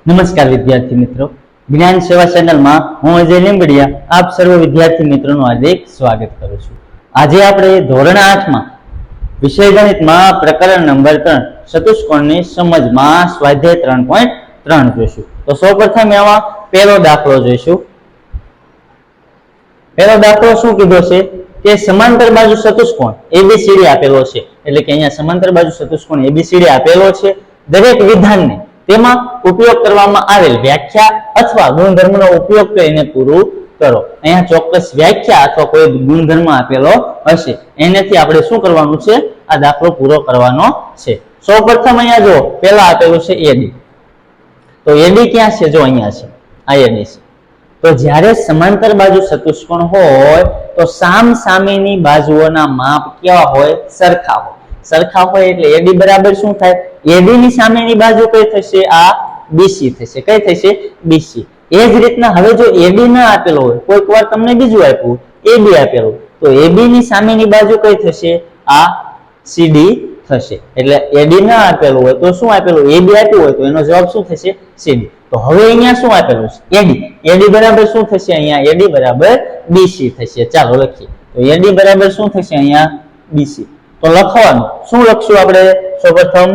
નમસ્કાર વિદ્યાર્થી મિત્રો, જ્ઞાન સેવા ચેનલમાં હું અજય લીંબડિયા આપ સર્વ વિદ્યાર્થી મિત્રોનું હાર્દિક સ્વાગત કરું છું। આજે આપણે ધોરણ 8 માં વિષય ગણિતમાં પ્રકરણ નંબર 3 ચતુષ્કોણની સમજમાં સ્વાધ્યાય 3.3 જોઈશું। તો સૌપ્રથમ એમાં પહેલો દાખલો જોઈશું। પહેલો દાખલો શું કીધો છે કે સમાંતર બાજુ ચતુષ્કોણ ABCD આપેલો છે, એટલે કે અહીંયા સમાંતર બાજુ ચતુષ્કોણ ABCD આપેલો છે। દરેક વિધાનને તેમાં ઉપયોગ કરવામાં આવેલ વ્યાખ્યા અથવા ગુણધર્મનો ઉપયોગ કરીને પૂરું કરો। અહીંયા ચોક્કસ વ્યાખ્યા અથવા કોઈ ગુણધર્મ આપેલો હશે, એનાથી આપણે શું કરવાનું છે, આ દાખલો પૂરો કરવાનો છે। સૌપ્રથમ અહીંયા જો પહેલા આપેલું છે AD, તો AD ક્યાં છે, જો અહીંયા છે, આ AD છે। તો જ્યારે સમાંતર બાજુ ચતુષ્કોણ હોય તો સામ સામેની બાજુઓના માપ કેવા હોય, સરખા હોય। સરખા હોય એટલે AD બરાબર શું થાય, AD ની સામેની બાજુ કઈ થશે, આ BC થશે। કઈ થશે, BC। એ જ રીતના હવે જો AD ના આપેલો હોય, કોઈક વાર તમને બીજું આપ્યું AB આપેલું, તો AB ની સામેની બાજુ કઈ થશે, આ CD થશે। એટલે AD ના આપેલું હોય તો શું આપેલું, AB આપ્યું હોય તો એનો જવાબ શું થશે, CD। તો હવે અહીંયા શું આપેલું છે, AD બરાબર શું થશે, અહીંયા AD બરાબર BC થશે। ચાલો લખીએ, તો AD બરાબર શું થશે, અહીંયા BC। તો લખવાનું શું લખશું આપણે, સૌપ્રથમ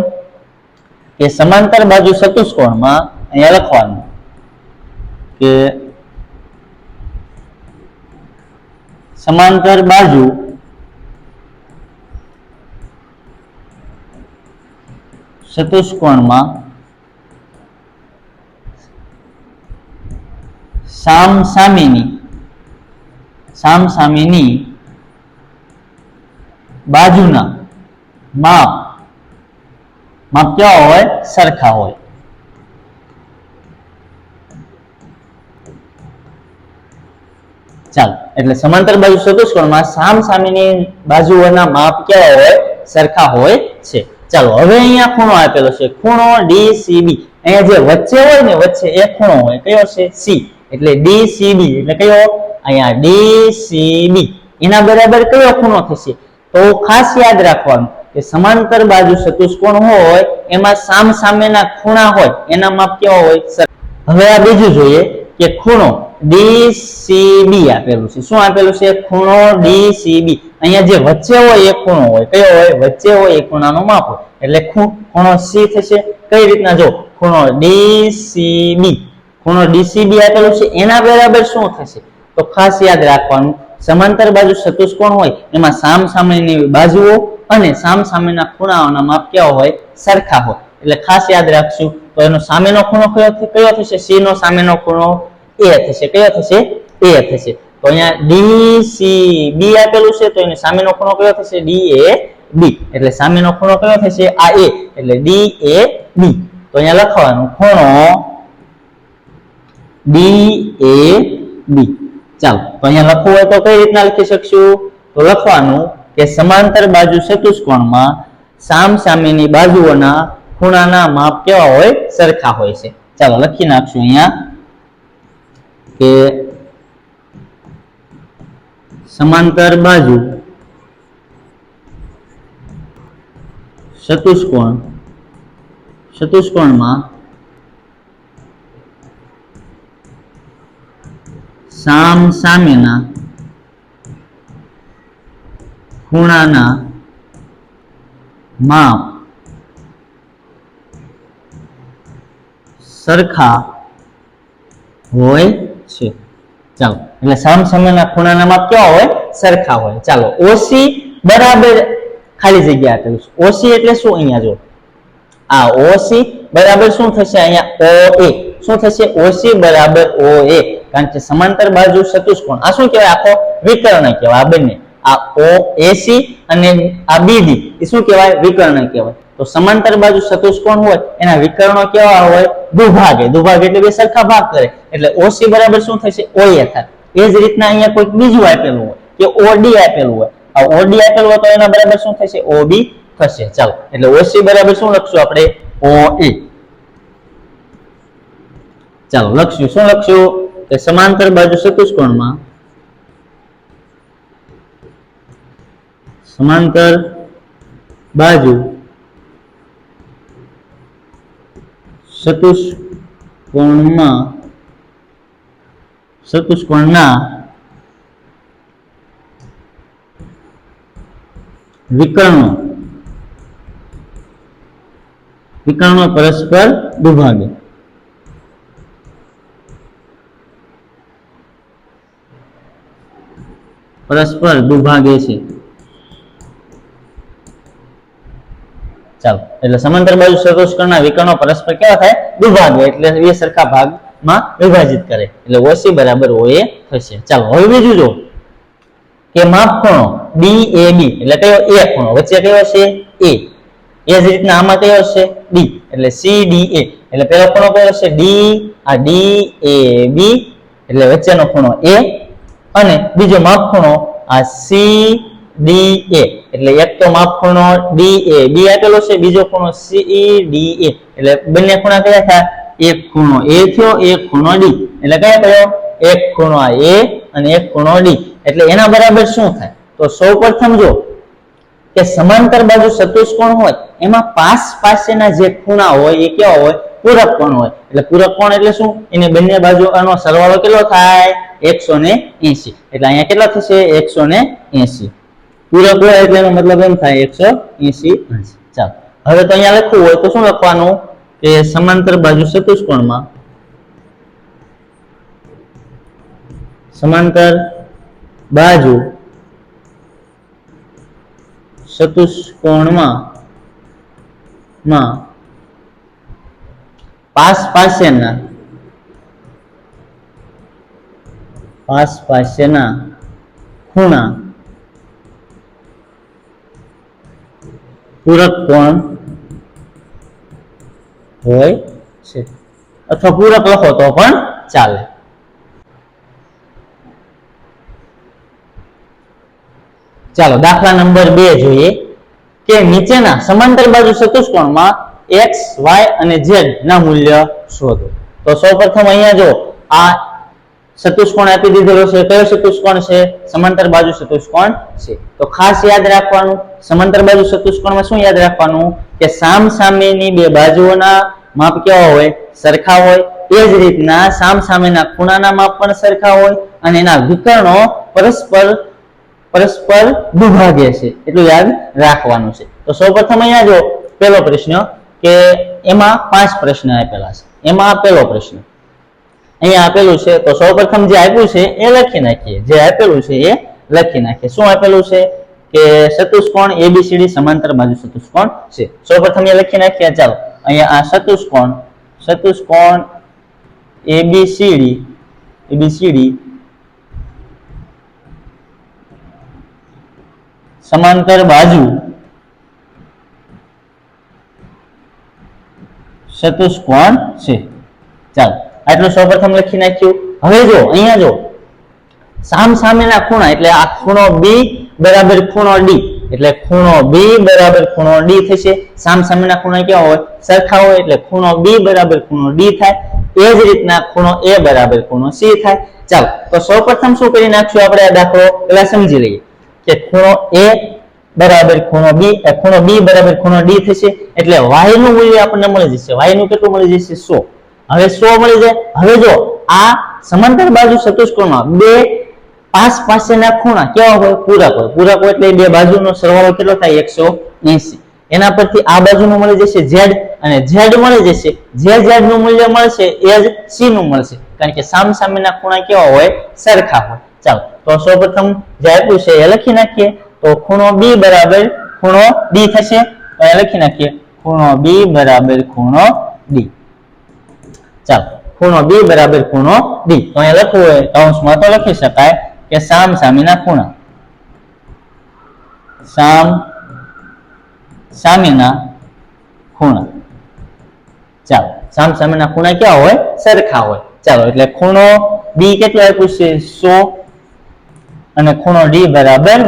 કે સમાંતર બાજુ ચતુષ્કોણમાં અહીંયા લખવાનું કે સમાંતર બાજુ ચતુષ્કોણમાં સામસામેની બાજુના માપ કેવા હોય, સરખા હોય। ચાલો, એટલે સમાંતર બાજુ ચતુષ્કોણમાં સામસામેની બાજુઓના માપ કેવા હોય, સરખા હોય છે। ચાલો હવે અહીંયા ખૂણો આપેલો છે, ખૂણો DCB। અહીંયા જે વચ્ચે હોય ને, વચ્ચે એક ખૂણો હોય, કયો છે, C, એટલે DCB એટલે કયો, અહીંયા DCB એના બરાબર કયો ખૂણો થશે, તો ખાસ યાદ રાખવાનું કે સમાંતર બાજુ ચતુષ્કોણ હોય એમાં સામસામેના ખૂણા હોય એના માપ કેવા હોય, હવે આ બીજું જોઈએ કે ખૂણો DCB આપેલું છે। શું આપેલું છે, ખૂણો DCB। અહીંયા જે વચ્ચે હોય એ ખૂણો હોય, કયો હોય, વચ્ચે હોય એ ખૂણાનું માપ હોય, એટલે ખૂણો C થશે। કઈ રીતના, જો ખૂણો DCB આપેલું છે એના બરાબર શું થશે, તો ખાસ યાદ રાખવાનું સમાંતર બાજુ ચતુષ્કોણ હોય એમાં સામસામેની બાજુઓ અને સામસામેના ખૂણાઓના માપ કેવા હોય, સરખા હોય। એટલે ખાસ યાદ રાખશું, તો એનો સામેનો ખૂણો કયો થશે, C નો સામેનો ખૂણો A થશે। કયો થશે, A થશે। તો અહીંયા DCB આપેલું છે તો એનો સામેનો ખૂણો કયો થશે, DAB। એટલે સામેનો ખૂણો કયો થશે, આ A, એટલે DAB। તો અહીંયા લખવાનું ખૂણો DAB। ચાલો, તો અહીંયા લખવું હોય તો કઈ રીતના લખી શકશું, તો લખવાનું કે સમાંતર બાજુ ચતુષ્કોણમાં સામસામેની બાજુઓના ખૂણાના માપ કેવા હોય, સરખા હોય છે। ચાલો લખી નાખશું અહીંયા કે સમાંતર બાજુ ચતુષ્કોણમાં સામસામેના ખૂણાના માપ સરખા હોય છે। ચાલો, એટલે સામસામેના ખૂણાના માપ કેવા હોય, સરખા હોય। ચાલો OC બરાબર ખાલી જગ્યા આપેલું છે, OC એટલે શું, અહીંયા જો આ OC બરાબર શું થશે, અહીંયા OA। શું થશે, OC બરાબર OA, કારણ કે સમાંતર બાજુ ચતુષ્કોણ આ શું કહેવાય, આખો વિકર્ણ કહેવાય। આ બંને, આ OAC અને આ BD એ શું કહેવાય, વિકર્ણ કહેવાય। તો સમાંતર બાજુ ચતુષ્કોણ હોય એના વિકર્ણો કેવા હોય, દુભાગે। દુભાગ એટલે બે સરખા ભાગ કરે, એટલે OC બરાબર શું થશે, OA થાય। એ જ રીતના અહીંયા કોઈક બીજું આપેલું હોય કે OD આપેલું હોય, આ OD આપેલું હોય તો એના બરાબર શું થશે, OB થશે। ચાલો, એટલે OC બરાબર શું લખશું આપણે, OA। ચાલો લખશું, શું લખશું કે સમાંતર બાજુ ચતુષ્કોણમાં સમાંતર બાજુ ચતુષ્કોણના વિકર્ણો પરસ્પર દુભાગે. પરસ્પર દુભાગે છે. ચાલો, એટલે સમાંતર બાજુ ચતુષ્કોણના વિકર્ણો પરસ્પર કેવા થાય? દુભાગે, એટલે એ સરખા ભાગમાં વિભાજિત કરે, એટલે OC બરાબર OA થશે. ચાલો, હવે બીજું જો કે માપખૂણો DAB, એટલે કયો? A ખૂણો, વચ્ચે કયો છે? A. એ જ રીતના આમાં કયો છે? D, એટલે CDA, એટલે પહેલો ખૂણો કયો છે? D. આ DAB, એટલે વચ્ચેનો ખૂણો A, અને બીજો માપખૂણો આ CDA, એટલે એક તો માપખૂણો DAB આપેલો છે, બીજો ખૂણો CDA, એટલે બંને ખૂણા કયા થાય? એક ખૂણો A થયો, એક ખૂણો D, એટલે કયો કયો? એક ખૂણો A અને એક ખૂણો D, એટલે એના બરાબર શું થાય? તો સૌપ્રથમ જો કે સમાંતર બાજુ ચતુષ્કોણ હોય એમાં પાસેના જે ખૂણા હોય એ કેવા હોય? પૂરક કોણ હોય. એટલે પૂરક કોણ એટલે શું? એની બંને બાજુનો સરવાળો કેટલો થાય? 180. એટલે અહીંયા કેટલા થશે? 180. પૂરક હોય એટલે એનો મતલબ એમ થાય 180. ચાલો, હવે તો અહીંયા લખવું હોય તો શું લખવાનું? કે સમાંતર બાજુ ચતુષ્કોણમાં પાસેના ખૂણા પૂરક કોણ હોય છે, અથવા પૂરક લખો તો પણ ચાલે. ચાલો, દાખલા નંબર 2 જોઈએ કે નીચેના સમાંતર બાજુ ચતુષ્કોણમાં x, y અને z ના મૂલ્ય શોધો. તો સૌપ્રથમ અહીંયા જો આ ચતુષ્કોણ આપી દીધેલો છે. કયો ચતુષ્કોણ છે? સમાંતર બાજુ ચતુષ્કોણ છે. તો ખાસ યાદ રાખવાનું, સમાંતર બાજુ ચતુષ્કોણમાં શું યાદ રાખવાનું? કે સામસામેની બે બાજુઓના માપ કેવા હોય? સરખા હોય. એ જ રીતના સામસામેના ખૂણાના માપ પણ સરખા હોય અને એના વિકર્ણો પરસ્પર દુભાગે છે, એટલું યાદ રાખવાનું છે. તો સૌપ્રથમ અહીંયા જો પહેલો પ્રશ્ન કે એમાં 5 પ્રશ્ન આપેલા છે. એમાં પહેલો પ્રશ્ન અહીંયા આપેલું છે, તો સૌપ્રથમ જે આપ્યું છે એ લખી નાખીએ. જે આપેલું છે એ લખી નાખીએ. શું આપેલું છે? કે ચતુષ્કોણ ABCD સમાંતર બાજુ ચતુષ્કોણ છે. સૌપ્રથમ એ લખી નાખીએ. ચાલો, અહીંયા આ ચતુષ્કોણ ABCD સમાંતર બાજુ ચતુષ્કોણ છે. ચાલો, આટલું સૌપ્રથમ લખી નાખ્યું. હવે જો અહીંયા જો સામસામેના ખૂણા, એટલે આ ખૂણો B બરાબર ખૂણો D, એટલે ખૂણો B બરાબર ખૂણો D થશે. સામસામેના ખૂણા કેવા હોય? સરખા હોય, એટલે ખૂણો B બરાબર ખૂણો D થાય. એ જ રીતના ખૂણો A બરાબર ખૂણો C થાય. ચાલો, તો સૌપ્રથમ શું કરી નાખશું આપણે? આ દાખલો પેલા સમજી લઈએ કે ખૂણો A બરાબર ખૂણો B, ખૂણો B બરાબર ખૂણો D થશે. એટલે y નું મૂલ્ય આપણને મળી જશે. y નું કેટલું મળી જશે? 100. હવે 100 મળી જાય. હવે જો આ સમાંતર બાજુ ચતુષ્કોણમાં બે પાસેના ખૂણા કેવા હોય? પૂરક હોય. પૂરક હોય એટલે બે બાજુનો સરવાળો કેટલો થાય? 180. એના પરથી આ બાજુનું મળી જશે z, અને z મળી જશે. જે z નું મૂલ્ય મળશે એ જ c નું મળશે, કારણ કે સામસામેના ખૂણા કેવા હોય? સરખા હોય. ચાલો, તો સૌપ્રથમ જે આપ્યું છે એ લખી નાખીએ. તો ખૂણો B બરાબર ખૂણો D થશે. તો એ લખી નાખીએ ખૂણો B બરાબર ખૂણો D. ચાલો, ખૂણો B બરાબર ખૂણો D. તો અહીંયા લખવું હોય કૌંસમાં તો લખી શકાય કે સામસામેના ખૂણા ચાલો, સામસામેના ખૂણા કેવા હોય? સરખા હોય. ચાલો, એટલે ખૂણો B કેટલો આપ્યું છે? 100, અને ખૂણો D બરાબર y,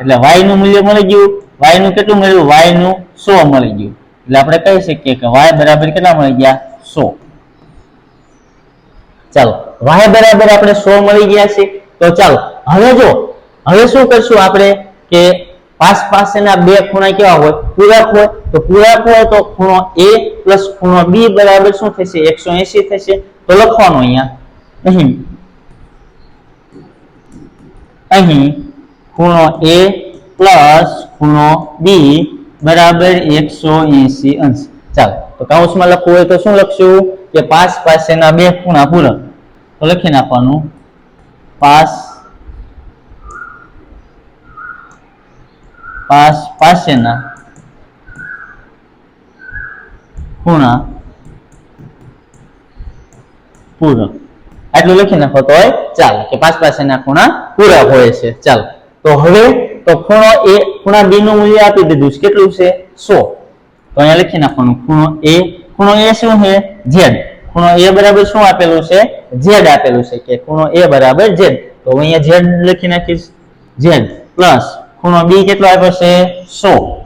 એટલે y નું મૂલ્ય મળી ગયું. y નું કેટલું મળ્યું? y નું 100 મળી ગયું. એટલે આપણે કહી શકીએ કે y બરાબર કેટલા મળી ગયા? 100. ચાલો, y બરાબર આપણે 100 મળી ગયા છે. તો ચાલો, હવે જો હવે શું કરશું આપણે? કે પાસ પાસેના બે ખૂણા કેવા હોય? પૂરક હોય. તો પૂરક હોય તો ખૂણો A પ્લસ ખૂણો B બરાબર શું થશે? 180 થશે. તો લખવાનું અહીં ખૂણો A પ્લસ ખૂણો B બરાબર 180 અંશ. ચાલો, તો કૌંસમાં લખવું હોય તો શું લખશું? કે પાસ પાસેના બે ખૂણા પૂરક. તો લખી નાખવાનું પાસ પાસેના ખૂણા પૂરક. આટલું લખી નાખો તો ચાલો, કે પાસ પાસેના ખૂણા પૂરક હોય છે. ચાલો, તો હવે તો ખૂણા B નું મૂલ્ય આપી દીધું છે. કેટલું છે? 100. તો અહીંયા લખી નાખવાનું ખૂણો A શું છે? Z. ખૂણો A બરાબર શું આપેલું છે? Z આપેલું છે, કે ખૂણો A બરાબર Z. તો અહીંયા Z લખી નાખીશ. Z પ્લસ ખૂણો B કેટલો આપ્યો છે? 100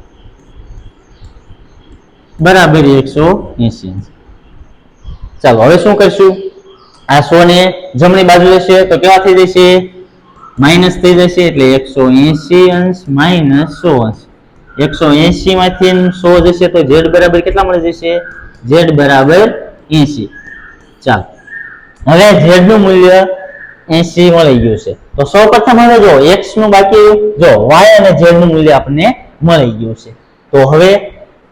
બરાબર 180. ચાલો, હવે શું કરશું? આ 100 ને જમણી બાજુ લેશે તો કેવા થઈ જશે? માઇનસ થઈ જશે. એટલે 180 અંશ માઇનસ 100 અંશ. 180 માંથી 100 જશે તો Z બરાબર કેટલા મળી જશે? Z બરાબર 80. ચાલો, હવે Z નું મૂલ્ય 80 મળી ગયું છે. તો સૌપ્રથમ હવે જો x નું બાકી, જો y અને z નું મૂલ્ય આપણને મળી ગયું છે. તો હવે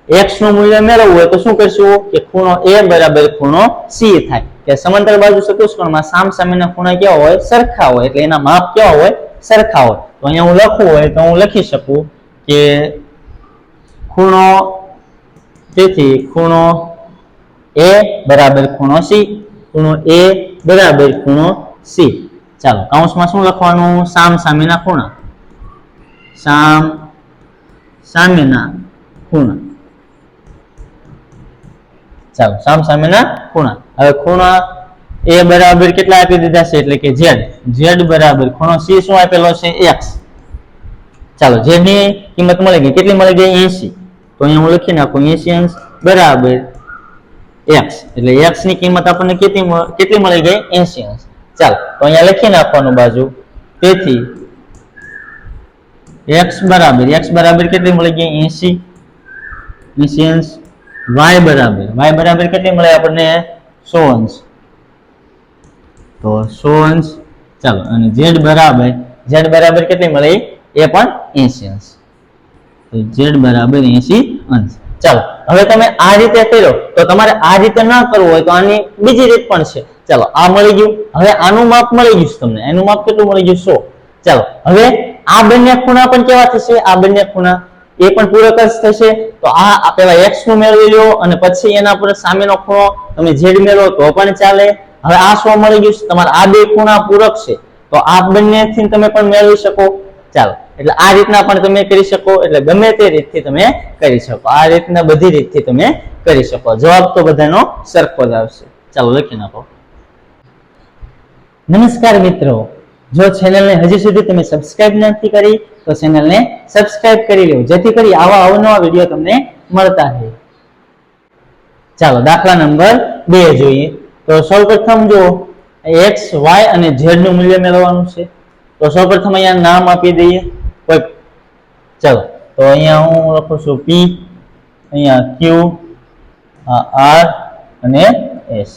x નું મૂલ્ય મેળવવું હોય તો શું કરશું? કે ખૂણો A બરાબર ખૂણો C થાય. કે સમાંતર બાજુ ચતુષ્કોણમાં સામસામેના ખૂણા કેવા હોય? સરખા હોય. એટલે એના માપ કેવા હોય? સરખા હોય. તો અહીંયા હું લખવું હોય તો હું લખી શકું કે તેથી ખૂણો A બરાબર ખૂણો C, ખૂણો A બરાબર ખૂણો C. ચાલો, કૌંસમાં શું લખવાનું? સામસામેના ખૂણા. સામસામેના ખૂણા. ચાલો, સામસામેના ખૂણા. હવે ખૂણા A બરાબર કેટલા આપી દીધા છે? એટલે કે Z. Z બરાબર ખૂણો C શું આપેલો છે? X. ચાલો, Z ની કિંમત મળી ગઈ. કેટલી મળી ગઈ? 80. તો અહીંયા હું લખી નાખું 80 અંશ બરાબર x. એટલે x ની કિંમત આપણને કેટલી મળી ગઈ? 80 અંશ. ચાલો, તો અહીંયા લખી નાખવાનું બાજુ. તેથી x બરાબર કેટલી મળી ગઈ? 80 અંશ. y બરાબર કેટલી મળે આપણને? 100 અંશ. તો 100 અંશ. ચાલો, અને z બરાબર કેટલી મળી? એ પણ 80 અંશ. તો z બરાબર 80 અંશ. ચાલો, હવે તમે આ રીતે કર્યો તો તમારે આ રીતે ના કરવું હોય તો આની બીજી રીત પણ છે. ચાલો, આ મળી ગયું. હવે આનું માપ મળી ગયું છે તમને. એનું માપ કેટલું મળી ગયું? 100. ચાલો, હવે આ બંને ખૂણા પણ કેવા થશે? આ બંને ખૂણા એ પણ પૂરક જ થશે. તો આ પેલા x નું મેળવી લો અને પછી એના પર સામેનો ખૂણો તમે z મેળવો તો પણ ચાલે. હવે આ 100 મળી ગયું છે. તમારે આ બે ખૂણા પૂરક છે તો આ બંનેથી તમે પણ મેળવી શકો. ચાલો, એટલે આ રીતના પણ તમે કરી શકો. એટલે ગમે તે રીતથી તમે કરી શકો. આ રીતના બધી રીતથી તમે કરી શકો. જવાબ તો બધાનો સરખો જ આવશે. ચાલો, લખી નાખો. નમસ્કાર મિત્રો, જો ચેનલને હજી સુધી તમે સબસ્ક્રાઇબ નથી કરી તો ચેનલને સબસ્ક્રાઇબ કરી લો, જેથી કરી આવા અવનવા વિડીયો તમને મળતા રહે. ચાલો, દાખલા નંબર 2 જોઈએ. તો સૌપ્રથમ જો x, y અને z નું મૂલ્ય મેળવવાનું છે. તો સૌપ્રથમ અહીંયા નામ આપી દઈએ કોઈ. ચાલો, તો અહીંયા હું લખું છું P, અહીંયા Q, R અને S.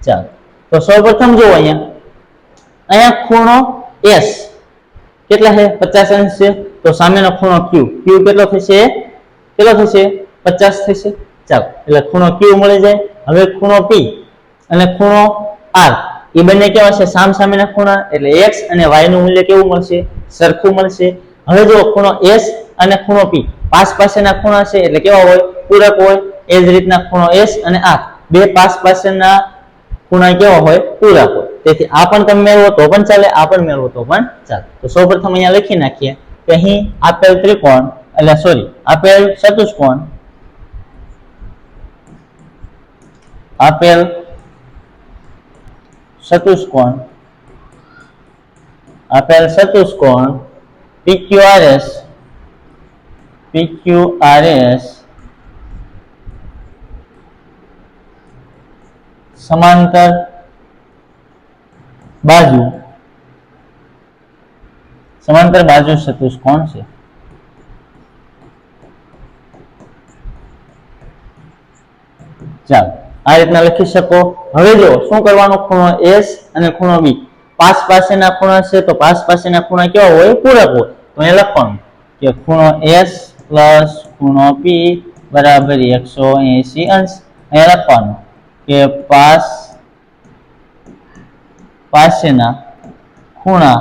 ચાલો, તો સૌપ્રથમ જો અહીંયા ખૂણો S કેટલા છે? 50 અંશ છે. તો સામેનો ખૂણો Q કેટલો થશે? 50 થશે. ચાલો, એટલે ખૂણો Q મળી જાય. હવે ખૂણો P અને ખૂણો R એ બંને કેવા છે? સામસામેના ખૂણા. એટલે x અને y નું મૂલ્ય કેવું મળશે? સરખું મળશે. હવે જો ખૂણો S અને ખૂણો P પાસેના ખૂણા છે એટલે કેવા હોય? પૂરક હોય. એ જ રીતના ખૂણો S અને R બે પાસેના ખૂણા કેવા હોય? પૂરક હોય. તેથી આ પણ તમે મેળવો તો પણ ચાલે, આ પણ મેળવો તો પણ ચાલે. તો સૌપ્રથમ અહીંયા લખી નાખીએ કે અહીં આપેલ ત્રિકોણ આપેલ ચતુષ્કોણ PQRS સમાંતર બાજુ ચતુષ્કોણ છે. ચાલો આ રીતના લખી શકો. હવે જો શું કરવાનું, ખૂણો એસ અને ખૂણો બી પાસ પાસેના ખૂણા છે, તો પાસ પાસેના ખૂણા કેવા હોય, પૂરક હોય. તો અહીંયા લખવાનું કે ખૂણો એસ પ્લસ ખૂણો પી બરાબર 180 અંશ. અહીંયા લખવાનું કે પાસ પાસેના ખૂણા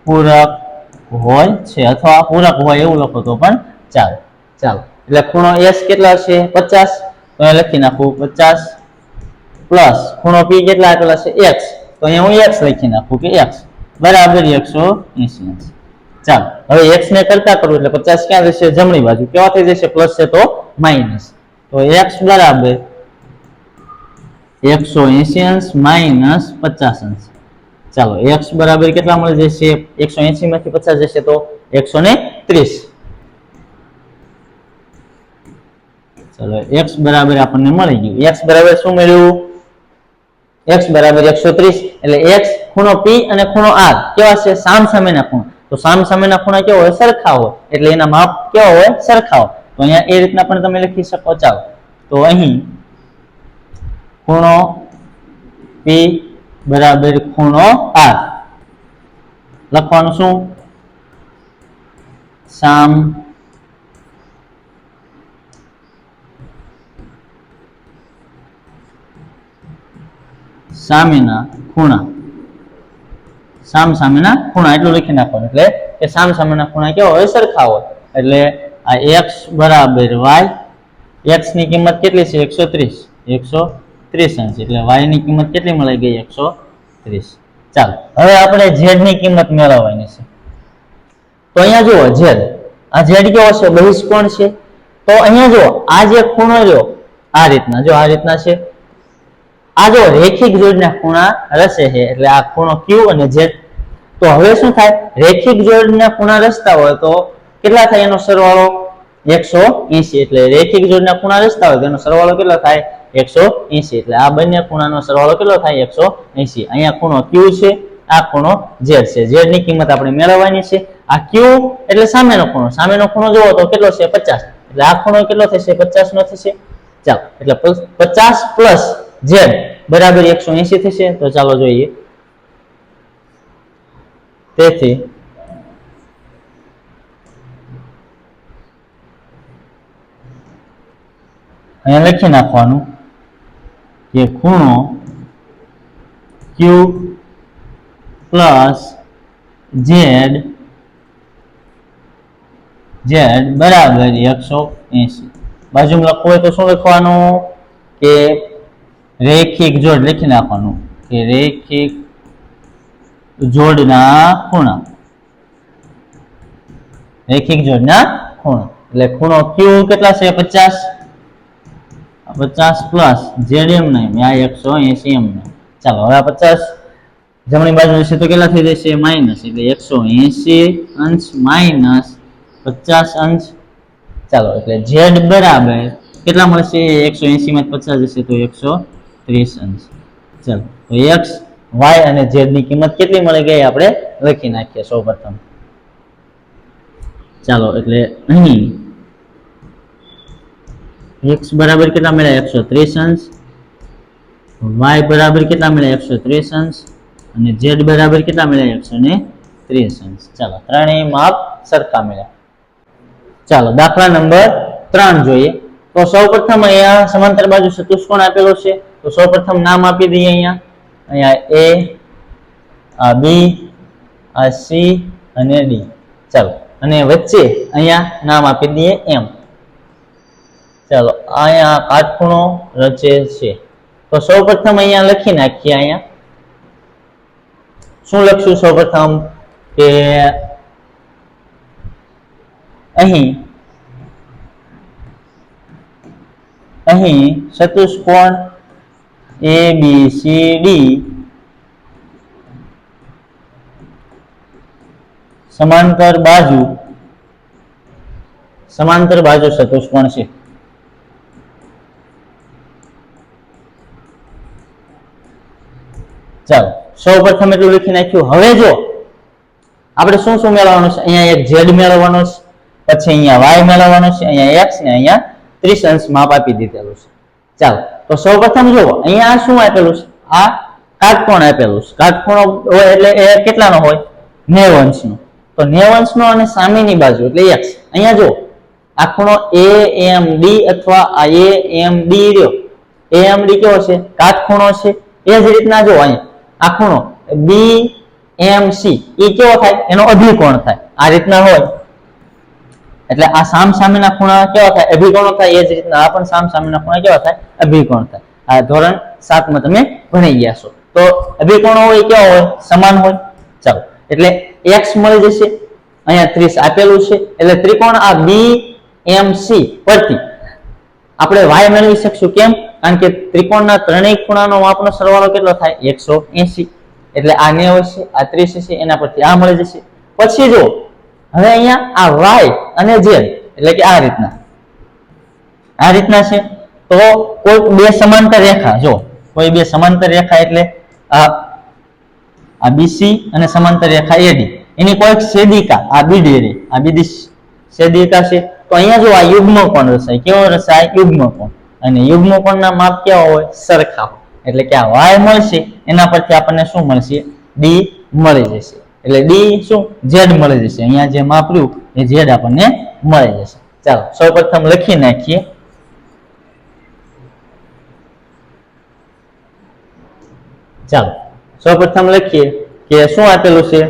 પૂરક હોય છે, અથવા પૂરક હોય એવું લખો તો પણ ચાલે. ચાલો એટલે ખૂણો એસ કેટલા છે, 50. તો અહીંયા લખી નાખું 50 પ્લસ ખૂણો પી કેટલા આપેલા છે, x. તો અહીંયા હું x લખી નાખું કે x બરાબર 180 અંશ. ચાલો હવે x ને કરતા કરું એટલે 50 ક્યાં જશે, જમણી બાજુ. કેવા થઈ જશે, પ્લસ છે તો માઇનસ. તો x બરાબર 180 અંશ માઇનસ 50 અંશ. ચાલો x બરાબર કેટલા મળી જશે, 180 માંથી 50 જશે તો 130. ચલો x બરાબર આપણને મળી ગયું. x બરાબર શું મળ્યું, x બરાબર 130. એટલે x ખૂણો p અને ખૂણો r કેવા છે, સામસામેના ખૂણા. તો સામસામેના ખૂણા કેવા હોય, સરખા હોય. એટલે એના માપ કેવા હોય, સરખા હોય. તો અહીંયા એ રીતના પણ તમે લખી શકો. ચાલો તો અહીં ખૂણો p બરાબર ખૂણો r લખવાનું શું, સામેના ખૂણા, સામસામેના ખૂણા એટલું લખી નાખવાનું. એટલે કે સામસામેના ખૂણા કેવા હોય, સરખા હોય. એટલે આ x બરાબર y, x ની કિંમત કેટલી છે, 130 અંશ. એટલે y ની કિંમત કેટલી મળી ગઈ, 130. ચાલો હવે આપણે z ની કિંમત મેળવવાની છે. તો અહીંયા જુઓ z, આ z કેવો છે, બહિષ્કોણ છે. તો અહીંયા જુઓ આ જે ખૂણો જો આ રીતના, જો આ રીતના છે. આ જો રેખિક જોડના ખૂણા રચે છે, એટલે આ ખૂણો q અને z. તો હવે શું થાય, રેખિક જોડના ખૂણા રચતા હોય તો કેટલા થાય, એનો સરવાળો 180. એટલે રેખિક જોડના ખૂણા રચતા હોય તો એનો સરવાળો કેટલો થાય, 180. એટલે આ બંને ખૂણાનો સરવાળો કેટલો થાય, 180. અહીંયા ખૂણો q છે, આ ખૂણો z છે. z ની કિંમત આપણે મેળવવાની છે. આ q એટલે સામેનો ખૂણો, સામેનો ખૂણો જોવો તો કેટલો છે, 50. એટલે આ ખૂણો કેટલો થશે, 50 નો થશે. ચાલો એટલે 50 પ્લસ z બરાબર 180 થશે. તો ચાલો જોઈએ. તેથી અહીંયા લખી નાખવાનું કે ખૂણો q પ્લસ z બરાબર 180. બાજુમાં લખવું હોય તો શું લખવાનું કે રેખિક જોડ લખી નાખવાનું કે રેખિક જોડના ખૂણા, રેખિક જોડના ખૂણા. એટલે ખૂણો q કેટલા છે, 50 પ્લસ z એમ નહીં, આ 180 એમ નહીં. ચાલો હવે 50 જમણી બાજુ હશે તો કેટલા થઈ જશે, માઇનસ. એટલે 180 અંશ માઇનસ 50 અંશ. ચાલો એટલે z બરાબર કેટલા મળશે, 180 માં 50 જશે તો 130 અંશ. ચાલો તો x y અને z ની કિંમત કેટલી મળી ગઈ આપણે લખી નાખીએ સૌપ્રથમ. ચાલો એટલે અહીં x બરાબર કેટલા મળ્યા, 130 અંશ. y બરાબર કેટલા મળ્યા, 130 અંશ. અને z બરાબર કેટલા મળ્યા, 130 અંશ. ચાલો ત્રણેય માપ સરખા મળ્યા. ચાલો દાખલા નંબર 3 જોઈએ. તો સૌપ્રથમ અહીંયા સમાંતર બાજુ ચતુષ્કોણ આપેલો છે. તો સૌપ્રથમ નામ આપી દઈએ. અહીંયા a, આ b, આ c અને d. ચાલો અને વચ્ચે અહીંયા નામ આપી દઈએ m. ચાલો અહીંયા કાટખૂણો રચે છે. તો સૌપ્રથમ અહીંયા લખી નાખીએ. અહીંયા શું લખશું, સૌપ્રથમ કે અહીં ચતુષ્કોણ ABCD સમાંતર બાજુ ચતુષ્કોણ છે. ચાલો સૌપ્રથમ એટલું લખી નાખ્યું. હવે જો આપણે શું શું મેળવવાનું છે, અહીંયા એક z મેળવવાનો છે, પછી અહીંયા y મેળવવાનો છે, અહીંયા x ને અહીંયા 30 અંશ માપ આપી દીધેલું છે. ચાલો તો સૌપ્રથમ જુઓ અહીંયા આ શું આપેલું છે, આ કાટકોણ આપેલું છે. કાટકોણ હોય એટલે એ કેટલાનો હોય, 90 અંશનો. તો 90 અંશનો અને સામેની બાજુ એટલે x. અહીંયા જો આ ખૂણો AMD અથવા આ AMD રહ્યો, AMD કેવો છે, કાટખૂણો છે. એ જ રીતના જો અહીંયા આ ખૂણો BMC એ કેવો થાય, એનો અભિકોણ થાય. આ રીતના હોય એટલે આ સામસામેના ખૂણા કેવા થાય, અભિકોણો થાય. એ જ રીતના આ પણ સામસામેના ખૂણા કેવા થાય, અભિકોણ થાય. આ ધોરણ 7 માં તમે ભણી ગયા છો. તો અભિકોણો હોય કેવા હોય, સમાન હોય. ચાલો એટલે x મળી જશે, અહીંયા 30 આપેલું છે એટલે ત્રિકોણ આ BMC પરથી આપણે y મેળવી શકશું. કેમ? કારણ કે ત્રિકોણના ત્રણેય ખૂણાનો માપનો સરવાળો કેટલો થાય, 180. એટલે આ 90 છે, આ 30 છે, એના પરથી આ મળી જશે. પછી જો હવે અહીંયા આ y અને z એટલે કે આ રીતના છે. તો કોઈ બે સમાંતર રેખા, જો કોઈ બે સમાંતર રેખા એટલે આ BC અને સમાંતર રેખા AD, એની કોઈ છેદિકા આ BD રે, આ BD છેદિકા છે. તો અહીંયા જો આ યુગ્મ કોણ રચાય, કેવો રચાય, યુગ્મ કોણ. અને યુગ્મ કોણના માપ કેવા હોય, સરખા હોય. એટલે કે આ y મળશે એના પરથી આપણને શું મળશે, D મળી જશે. એટલે D શું, Z મળી જશે. અહીંયા જે માપ રહ્યું એ Z આપણને મળી જશે. ચાલો સૌપ્રથમ લખી નાખીએ. ચાલો સૌપ્રથમ લખીએ કે શું આપેલું છે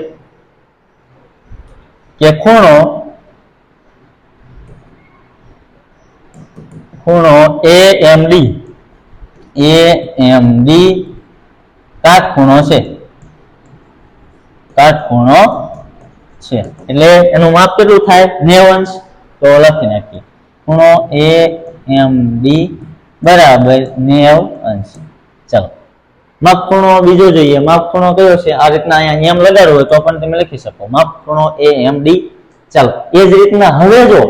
કે ખૂણો AMD કાટખૂણો છે, એટલે એનું માપ કેટલું થાય, 90 અંશ. તો લખી નાખીએ ખૂણો AMD બરાબર 90 અંશ. ચાલો માપ ખૂણો બીજો જોઈએ. માપ ખૂણો કયો છે, આ રીતના અહીંયા નિયમ લગાડવો હોય તો પણ તમે લખી શકો, માપ ખૂણો AMD. ચાલો એ જ રીતના હવે જો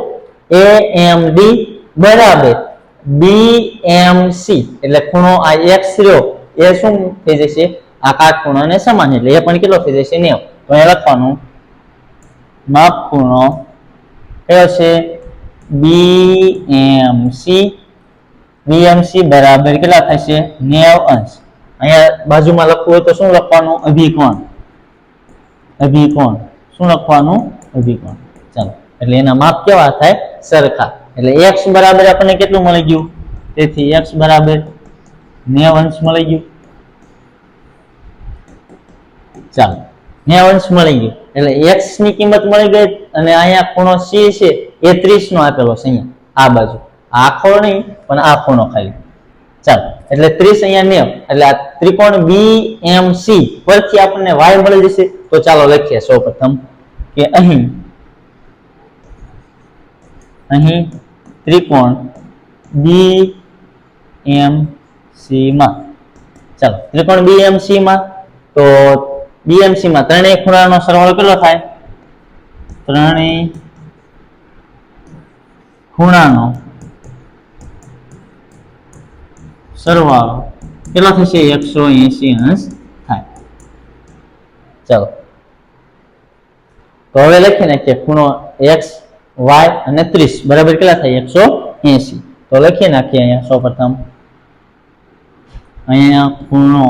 AMD બરાબર BMC એટલે ખૂણો આ x રહ્યો એ શું થઈ જશે, આ કાટખૂણાને સમાન, એટલે એ પણ કેટલો થઈ જશે, 90. તો અહીંયા લખવાનું માપ ખૂણો કયો છે, BMC બરાબર કેટલા થશે, 90 અંશ. અહીંયા બાજુમાં લખવું હોય તો શું લખવાનું, અભિકોણ. શું લખવાનું, અભિકોણ. ચાલો એટલે એના માપ કેવા થાય, સરખા. એટલે x બરાબર આપણને કેટલું મળી ગયું, તેથી x બરાબર 90 અંશ મળી ગયું. ચાલો 90 અંશ મળી ગયું એટલે x ની કિંમત મળી ગઈ. અને અહીંયા ખૂણો C છે એ 30 નો આપેલો છે. અહીંયા આ બાજુ આખો નહીં પણ આ ખૂણો ખાલી. ચાલો એટલે 30 અહીંયા 90 એટલે આ ત્રિકોણ BMC પરથી આપણને y મળી જશે. તો ચાલો લખીએ સૌપ્રથમ કે અહીં ત્રિકોણ BMC માં, ચાલો ત્રિકોણ BMC માં, તો BMC માં ત્રણેય ખૂણાનો સરવાળો કેટલો થાય, ત્રણેય ખૂણાનો સરવાળો કેટલો થશે, 180 અંશ થાય. ચાલો તો હવે લખી નાખીએ ખૂણો x y અને 30 બરાબર કેટલા થાય, 180. તો લખી નાખીએ અહીંયા સૌપ્રથમ અહીંયા ખૂણો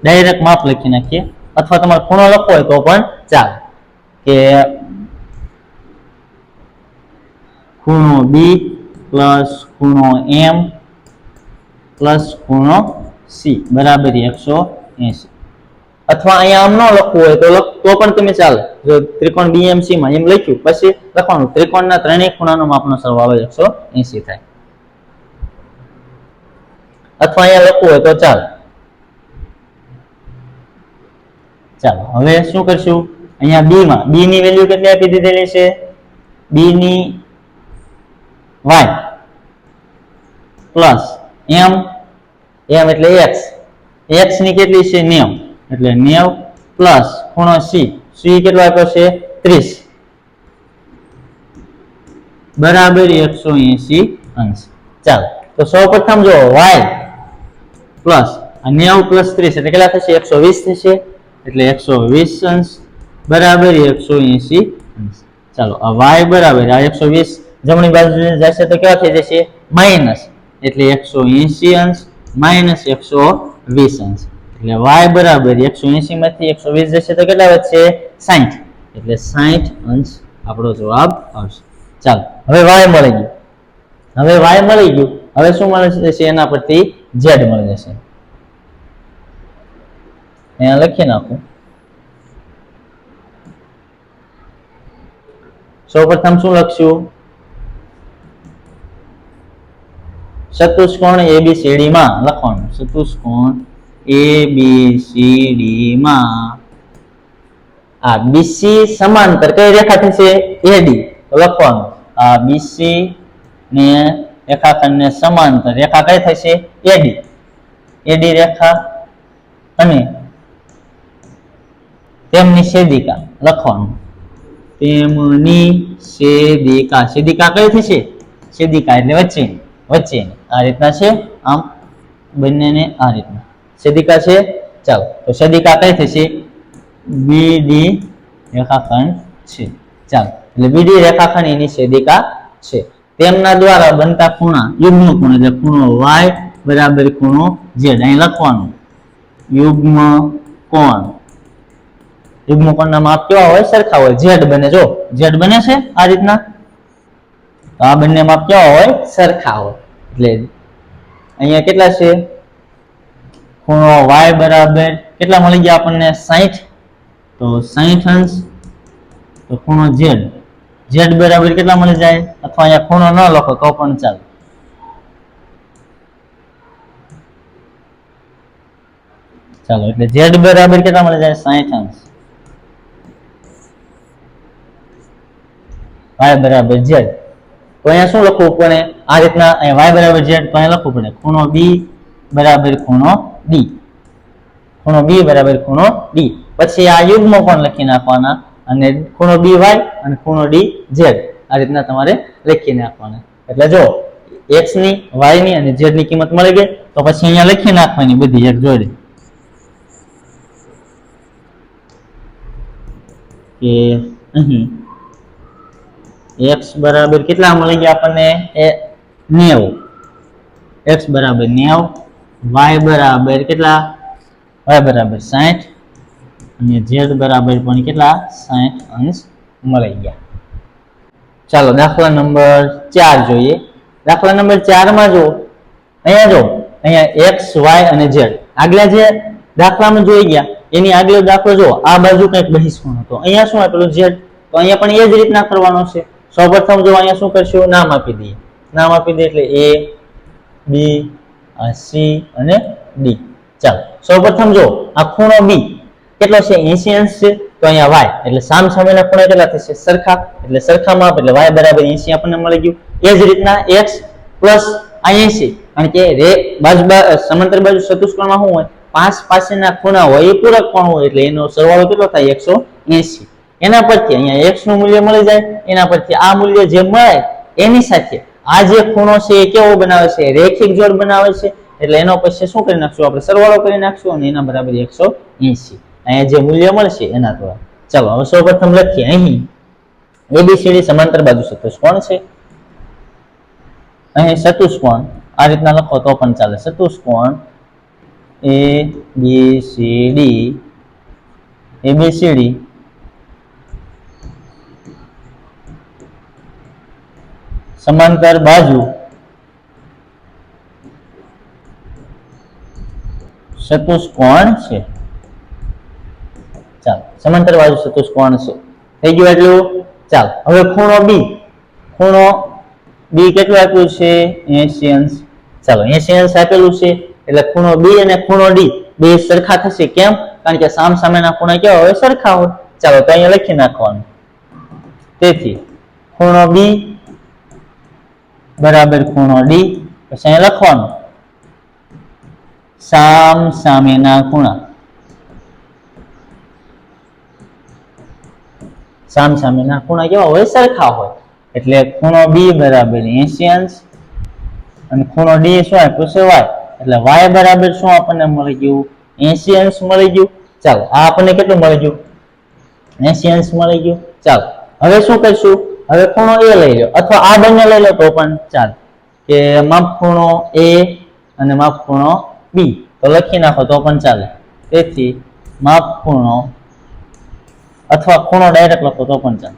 ડાયરેક્ટ માપ લખી નાખીએ, અથવા તમારે ખૂણો લખવો હોય તો પણ ચાલે, કે ખૂણો B પ્લસ ખૂણો M પ્લસ ખૂણો C બરાબર 180. અથવા અહીંયા આમ ન લખવું હોય તો પણ તમે ચાલે. જો ત્રિકોણ BMC માં એમ લખ્યું પછી લખવાનું ત્રિકોણના ત્રણેય ખૂણાનો માપનો સરવાળો 180 થાય. અથવા અહીંયા લખવું હોય તો ચાલે. ચાલો હવે શું કરશું, અહીંયા b માં b ની વેલ્યુ કેટલી આપી દીધેલી છે, b ની y પ્લસ m એટલે x ની કેટલી છે 90 એટલે 90 પ્લસ ખૂણો c કેટલો આપ્યો છે 30 બરાબર 180 અંશ. ચાલો તો સૌપ્રથમ જો y પ્લસ 90 પ્લસ 30 એટલે કેટલા થશે 120 થશે, એટલે 120 અંશ બરાબર 180 અંશ. ચાલો આ y બરાબર આ 120 જમણી બાજુ જશે તો કેવા થઈ જશે માઇનસ, એટલે 180 અંશ માઇનસ 120 અંશ, એટલે y બરાબર 180 માંથી 120 જશે તો કેટલા વધશે 60, એટલે 60 અંશ આપણો જવાબ આવશે. ચાલો હવે y મળી ગયું, હવે y મળી ગયું, હવે શું મળી જશે એના પરથી z મળી જશે. અહીંયા લખી નાખું. સૌપ્રથમ શું લખશું? ચતુષ્કોણ ABCD માં લખવાનું, ચતુષ્કોણ ABCD માં આ BC સમાંતર કઈ રેખા થશે AD, તો લખવાનું આ BC ને રેખાખંડને સમાંતર રેખા કઈ થશે AD, AD રેખા અને તેમની છેદિકા લખવાનું, તેમની છેદિકા, છેદિકા કઈ થશે છેદિકા એટલે વચ્ચે વચ્ચેની આ રીતના છે, આમ બંનેને આ રીતના છેદિકા છે. ચાલો તો છેદિકા કઈ થશે BD રેખાખંડ છે. ચાલો એટલે BD રેખાખંડ એની છેદિકા છે. તેમના દ્વારા બનતા ખૂણા યુગ્મ કોણ, એટલે ખૂણો y બરાબર ખૂણો z અહીં લખવાનું, યુગ્મ કોણ, યુગ્મ કોણના માપ કેવા હોય સરખા હોય, z બને, જો z બને છે આ રીતના, તો આ બંને માપ કેવા હોય સરખા હોય, એટલે અહીંયા કેટલા છે ખૂણો y બરાબર કેટલા મળી ગયા આપણને 60, તો 60 અંશ, તો ખૂણો z બરાબર કેટલા મળી જાય, અથવા અહીંયા ખૂણો ન લખો તો પણ ચાલે, ચાલો એટલે z બરાબર કેટલા મળી જાય 60 અંશ, y બરાબર z, તો અહીંયા શું લખવું પડે આ રીતના, અહીંયા y બરાબર z તો અહીંયા લખવું પડે ખૂણો b બરાબર ખૂણો d, ખૂણો b બરાબર ખૂણો d, પછી આ યુગ્મ કોણ લખી નાખવાના અને ખૂણો by અને ખૂણો dz આ રીતના તમારે લખી નાખવાના. એટલે જો x ની y ની અને z ની કિંમત મળી ગઈ, તો પછી અહીંયા લખી નાખવાની બધી એક જોડે, કે અહીં x બરાબર કેટલા મળી ગયા આપણને 90, x બરાબર 90, y બરાબર કેટલા y બરાબર 60 અને z બરાબર પણ કેટલા 60 અંશ મળી ગયા. ચાલો દાખલા નંબર 4 જોઈએ. દાખલા નંબર 4 માં જો અહીંયા x y અને z આગલા જે દાખલામાં જોઈ ગયા એની આગલો દાખલો જો આ બાજુ કંઈક બહિષ્કોણ હતો, અહીંયા શું આપેલું z, તો અહીંયા પણ એ જ રીતના કરવાનો છે. સૌપ્રથમ જો અહીંયા શું કરશું નામ આપી દઈએ, નામ આપી દઈએ એટલે a b c અને d. ચાલો સૌપ્રથમ જો આ ખૂણો b કેટલો છે 80 અંશ છે, તો અહીંયા y એટલે સામસામેના ખૂણા કેટલા થશે સરખા, એટલે સરખા માપ એટલે y બરાબર 80 આપણને મળી ગયું. એ જ રીતના x પ્લસ 80, કારણ કે સમાંતર બાજુ ચતુષ્કોણમાં શું હોય પાંચ પાસેના ખૂણા હોય એ પૂરક કોણ હોય, એટલે એનો સરવાળો કેટલો થાય 180. એના પરથી અહીંયા x નું મૂલ્ય મળી જાય, એના પરથી આ મૂલ્ય જે મળે એની સાથે આ જે ખૂણો છે એ કેવો બનાવે છે રેખિક જોડ બનાવે છે, એટલે એનો પછી શું કરી નાખશું આપણે સરવાળો કરી નાખશું અને એના બરાબર 180 અહીંયા જે મૂલ્ય મળશે એના દ્વારા. ચાલો હવે સૌપ્રથમ લખીએ અહીં ABCD સમાંતર બાજુ ચતુષ્કોણ છે, અહીં ચતુષ્કોણ આ રીતના લખો તો પણ ચાલે, ચતુષ્કોણ ABCD સમાંતર બાજુ ચતુષ્કોણ છે. ચાલો સમાંતર બાજુ ચતુષ્કોણ છે થઈ ગયું એટલું. ચાલો હવે ખૂણો b કેટલું આપ્યું છે 80 અંશ. ચાલો 80 અંશ આપેલું છે એટલે ખૂણો b અને ખૂણો d બે સરખા થશે. કેમ? કારણ કે સામસામેના ખૂણા કેવા હોય સરખા હોય. ચાલો તો અહીંયા લખી નાખવાનું. તેથી ખૂણો b બરાબર ખૂણો d, પછી અહીંયા લખવાનું સામસામેના ખૂણા, સામસામેના ખૂણા કેવા હોય સરખા હોય, એટલે ખૂણો b બરાબર 80 અંશ અને ખૂણો d શું આપ્યું છે y, એટલે y બરાબર શું આપણને મળી ગયું 80 અંશ મળી ગયું. ચાલો આ આપણને કેટલું મળી ગયું 80 અંશ મળી ગયું. ચાલો હવે શું કરશું, હવે ખૂણો a લઈ લો અથવા આ બંને લઈ લો તો પણ ચાલે, કે માપ ખૂણો a અને માપ ખૂણો b, તો લખી નાખો તો પણ ચાલે. તેથી માપ ખૂણો અથવા ખૂણો ડાયરેક્ટ લખો તો પણ ચાલે.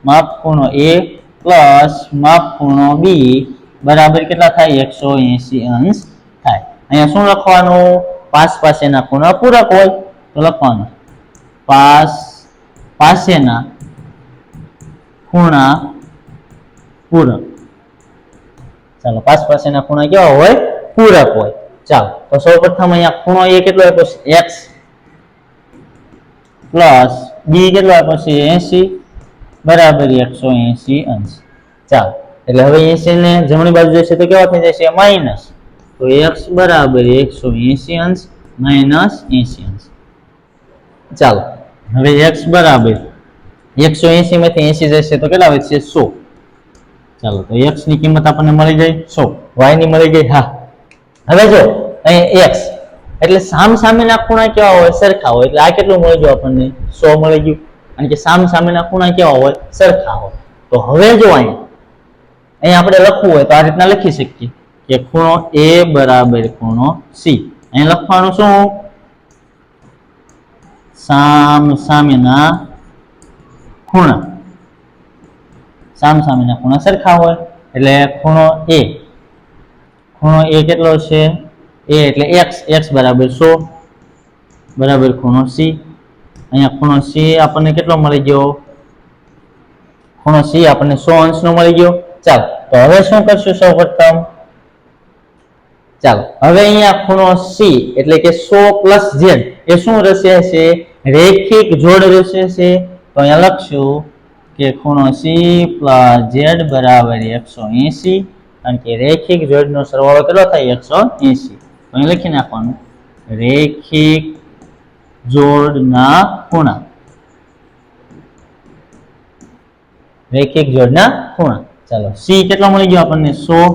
માપ ખૂણો a પ્લસ માપ ખૂણો b બરાબર કેટલા થાય, 180 અંશ થાય. અહીંયા શું લખવાનું, પાસ પાસેના ખૂણા પૂરક હોય તો લખવાનું પાસ પાસેના ખૂણા પૂરક. ચાલો, પાસ પાસેના ખૂણા કેવા હોય, પૂરક હોય. ચાલો, તો સૌપ્રથમ અહીંયા ખૂણો a કેટલો આપ્યો છે, x પ્લસ b કેટલો આપ્યો છે, 80 બરાબર 180 અંશ. ચાલો, એટલે હવે 80 ને જમણી બાજુ જશે તો કેવા થઈ જશે, માઇનસ. તો x બરાબર 180 અંશ માઇનસ 80 અંશ. ચાલો, હવે x બરાબર 180 માંથી 80 જશે તો કેટલા વધશે, 100. ચાલો, તો x ની કિંમત આપણને મળી જાય 100, y ની મળી ગઈ. હા, હવે જો અહીં x એટલે સામ સામેના ખૂણા કેવા હોય, સરખા હોય. એટલે આ કેટલું મળી ગયું આપણને, 100 મળી ગયું. અને કે સામ સામેના ખૂણા કેવા હોય, સરખા હોય. તો હવે જો અહીં આપણે લખવું હોય તો આ રીતના લખી શકીએ કે ખૂણો a બરાબર ખૂણો c. અહીં લખવાનું શું, સામ સામેના ખૂણા, સામ સામેના ખૂણા સરખા હોય. એટલે ખૂણો a કેટલો છે, a એટલે x બરાબર 100 બરાબર ખૂણો c. અહીંયા ખૂણો c આપણને કેટલો મળી ગયો, ખૂણો c આપણને 100 અંશનો મળી ગયો. ચાલો, તો હવે શું કરશું, સૌપ્રથમ ચાલો હવે અહીંયા ખૂણો c એટલે કે 100 પ્લસ z એ શું રહેશે છે, રેખિક જોડ રહેશે છે. તો અહીંયા લખશું કે ખૂણો c પ્લસ z બરાબર 180, કારણ કે રેખિક જોડનો સરવાળો કેટલો થાય, 180. તો અહીં લખી નાખવાનું રેખિક જોડના ખૂણા, રેખિક જોડના ખૂણા. ચાલો, c કેટલો મળી ગયો આપણને, 100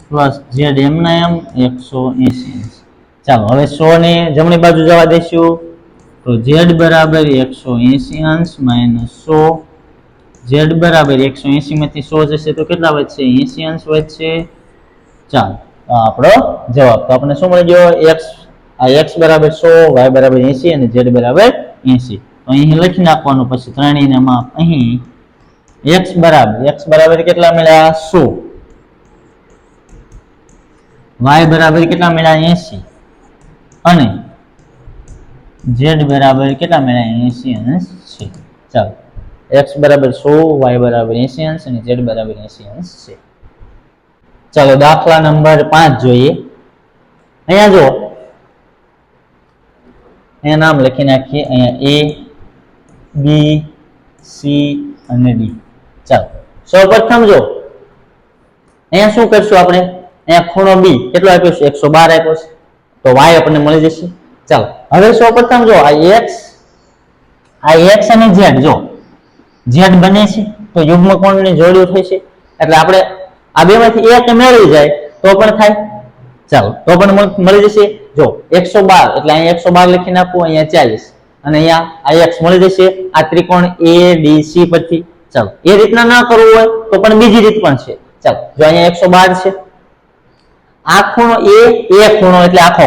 પ્લસ z એમના એમ 180. ચાલો, હવે 100 ને જમણી બાજુ જવા દઈશું તો z બરાબર 180 અંશ માઇનસ 100. z બરાબર 180 માંથી 100 જશે તો કેટલા વધશે, 80 અંશ વધશે. ચાલો, આપણો જવાબ તો આપણને શું મળી ગયો, x બરાબર 100, y બરાબર 80 અને z બરાબર 80. તો અહીં લખી નાખવાનું, પછી ત્રણેયના માપ અહીં x બરાબર કેટલા મળ્યા, 100, y બરાબર કેટલા મળ્યા, 80 અને z બરાબર કેટલા મળ્યા, 80 અંશ છે. ચાલો, x બરાબર 100, y બરાબર 80 અંશ અને z બરાબર 80 અંશ છે. ચાલો, દાખલા નંબર 5 જોઈએ. અહીંયા જો અહીંયા નામ લખી નાખીએ, અહીંયા a b c અને d. ચાલો, સૌપ્રથમ જો અહીંયા શું કરશું આપણે, અહીંયા ખૂણો b કેટલો આપ્યો છે, 112 આપ્યો છે. તો y આપણને મળી જશે. ચાલો, હવે સૌપ્રથમ જો આ x અને z, જો z બને છે તો યુગ્મ કોણની જોડીઓ થશે. એટલે આપણે આ બેમાંથી એક મેળવી જાય તો પણ થાય. ચાલો, તો પણ મળી જશે. જો 112 એટલે અહીંયા 112 લખી નાખવું, અહીંયા 40 અને અહીંયા આ x મળી જશે આ ત્રિકોણ ADC પરથી. ચાલો, એ રીતના ના કરવું હોય તો પણ બીજી રીત પણ છે. ચાલો, જો અહીંયા 112 છે, આ ખૂણો a ખૂણો એટલે આખો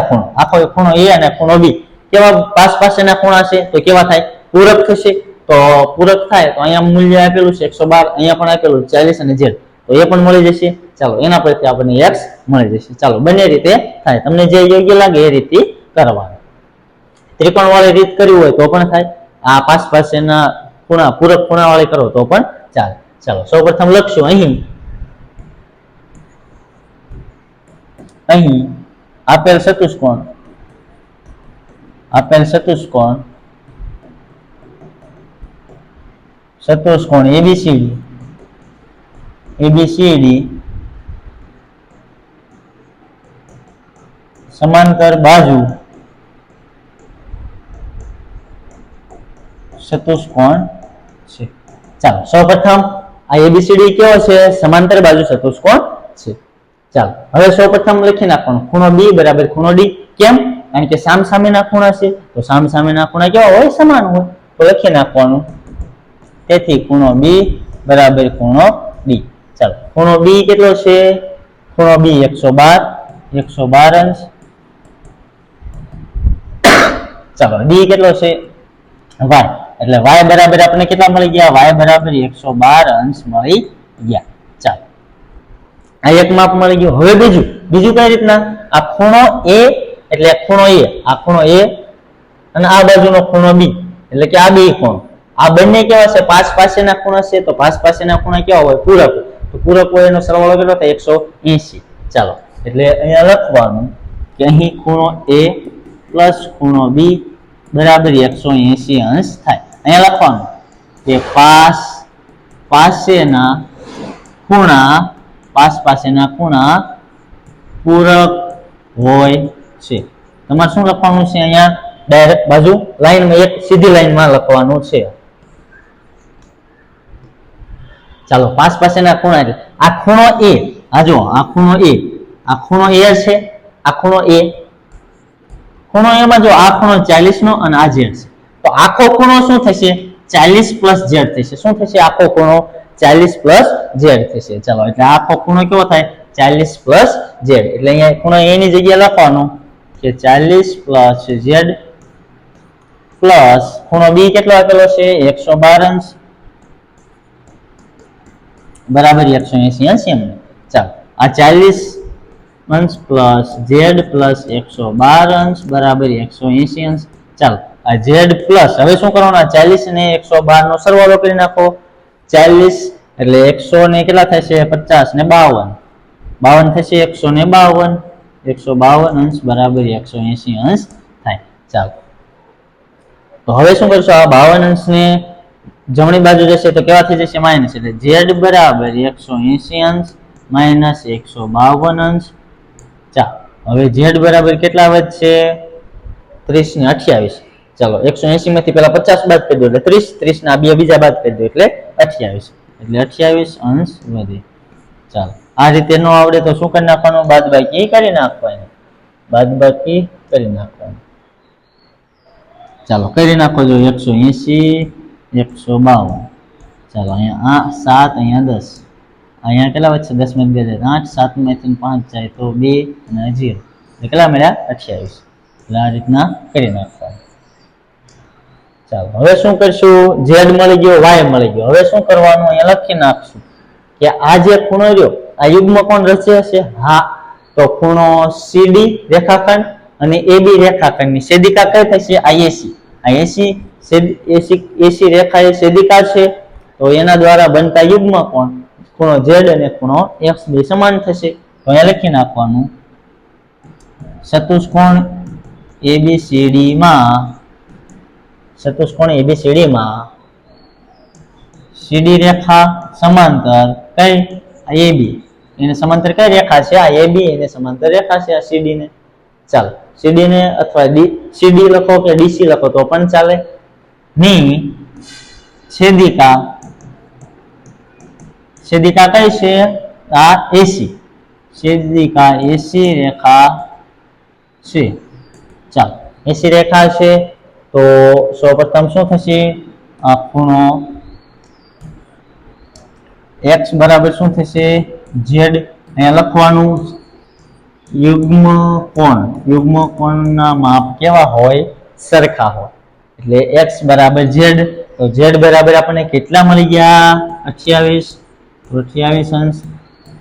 ખૂણો a અને ખૂણો b કેવા પાસ પાસેના ખૂણા છે તો કેવા થાય, પૂરક થશે. તો પૂરક થાય તો અહીંયા મૂલ્ય આપેલું છે 112, અહીંયા પણ આપેલું 40 અને z, તો એ પણ મળી જશે. ચાલો, એના પરથી આપણને x મળી જશે. ચાલો, બંને રીતે થાય, તમને જે યોગ્ય લાગે એ રીતે કરવાનું. ત્રિકોણ વાળી રીત કરવી હોય તો પણ થાય, આ પાસ પાસેના ખૂણા પૂરક ખૂણા વાળી કરો તો પણ ચાલે. ચાલો, સૌપ્રથમ લખશું અહીં આપેલ ચતુષ્કોણ ABCD સમાંતર બાજુ ચતુષ્કોણ છે. ચાલો, સૌપ્રથમ આ ABCD કેવો છે, સમાંતર બાજુ ચતુષ્કોણ છે. ચાલો, હવે સૌપ્રથમ લખી નાખવાનું ખૂણો b બરાબર ખૂણો d. કેમ, કારણ કે સામ સામેના ખૂણા છે તો સામ સામેના ખૂણા કેવા હોય, સમાન હોય. તો લખી નાખવાનું તેથી ખૂણો બી બરાબર ખૂણો બી. ચાલો ખૂણો બી કેટલો છે? ખૂણો બી 112 અંશ. ચાલો ડી કેટલો છે? y. એટલે y બરાબર આપણે કેટલા મળી ગયા? y બરાબર 112 અંશ મળી ગયા. ચાલો આ એક માપ મળી ગયું. હવે બીજું કઈ રીતના? આ ખૂણો a એટલે ખૂણો a, આ ખૂણો a અને આ બાજુનો ખૂણો b એટલે કે આ બે ખૂણો, આ બંને કેવા છે? પાસ પાસેના ખૂણા છે. તો પાસ પાસેના ખૂણા કેવા હોય? પૂરક. તો પૂરક હોય એનો સરવાળો કેટલો થાય? 180. ચાલો એટલે અહીંયા લખવાનું કે અહીં ખૂણો a પ્લસ ખૂણો b બરાબર 180 અંશ થાય. અહીંયા લખવાનું કે પાસેના ખૂણા પૂરક હોય છે. તમારે શું લખવાનું છે? અહીંયા ડાયરેક્ટ બાજુ લાઈનમાં એક સીધી લાઈનમાં લખવાનું છે. ચાલો પાસેના ખૂણા એટલે આ ખૂણો a, આ જો આ ખૂણો a, આ ખૂણો a છે, આ ખૂણો a, ખૂણો એમાં જો આ ખૂણો 40 નો અને આ z છે. તો આખો ખૂણો શું થશે? 40 પ્લસ z થશે. શું થશે? આખો ખૂણો 40 પ્લસ z થશે. ચાલો એટલે આખો ખૂણો કેવો થાય? 40 પ્લસ z. એટલે અહીંયા ખૂણો a ની જગ્યાએ લખવાનું કે 40 પ્લસ z પ્લસ ખૂણો b કેટલો આપેલો છે? 112 અંશ બરાબર 180 અંશ એમ. ચાલો આ 40 અંશ પ્લસ z પ્લસ 112 અંશ બરાબર 180 અંશ. ચાલો આ z પ્લસ હવે શું કરવાનું? 40 ને 112 નો સરવાળો કરી નાખો. 40 એટલે 100 ને કેટલા થશે? 50 ને 52, 52 થશે 152, 152 અંશ બરાબર 180 અંશ થાય. ચાલો તો હવે શું કરશો? આ 52 અંશ ને જમણી બાજુ જશે તો કેવા થઈ જશે? માઇનસ. એટલે z બરાબર 180 અંશ માઇનસ 152 અંશ. ચાલો હવે z બરાબર કેટલા વધશે? 30 ને 28. ચાલો 180 માંથી પેલા 50 બાદ કરી દો એટલે 30, 30 ના બે બીજા બાદ કરી દો એટલે 28, એટલે 28 અંશ વધે. ચાલો આ રીતે ન આવડે તો શું કરી નાખવાનું? બાદબાકી કરી નાખવાની. બાદબાકી કરી નાખવાની. ચાલો કરી નાખો. જો 180 152. ચાલો અહીંયા આ 7, અહીંયા 10, અહીંયા કેટલા વધશે? 10 માંથી 2 8, 7 માંથી 5 જાય તો 2 અને 0 કેટલા મળ્યા? 28. એટલે આ રીતના કરી નાખવાનું. ચાલો હવે શું કરશું? z મળી ગયો, y મળી ગયો. હવે શું કરવાનું? અહીંયા લખી નાખશું કે આ જે ખૂણો રહ્યો આ યુગ્મ કોણ રચે છે? હા, તો ખૂણો CD રેખાખંડ અને AB રેખાખંડની છેદિકા કઈ થશે? AC. આ AC રેખા એ છેદિકા છે તો એના દ્વારા બનતા યુગ્મ કોણ ખૂણો z અને ખૂણો x બે સમાન થશે. તો અહીંયા લખી નાખવાનું ચતુષ્કોણ ABCD માં CD રેખા સમાંતર કઈ? AB. એને સમાંતર કઈ રેખા છે? આ AB એને સમાંતર રેખા છે આ CD ને. ચાલો CD ને અથવા CD લખો કે DC લખો તો પણ ચાલે. ની છેદિકા કઈ છે? આ AC. છેદિકા AC રેખા છે. ચાલો AC રેખા છે તો સૌપ્રથમ શું થશે? આ ખૂણો x બરાબર શું થશે? z. અહીંયા લખવાનું યુગ્મ કોણના માપ કેવા હોય? સરખા હોય. એટલે x બરાબર z. તો z બરાબર આપણને કેટલા મળી ગયા? 28. તો 28 અંશ.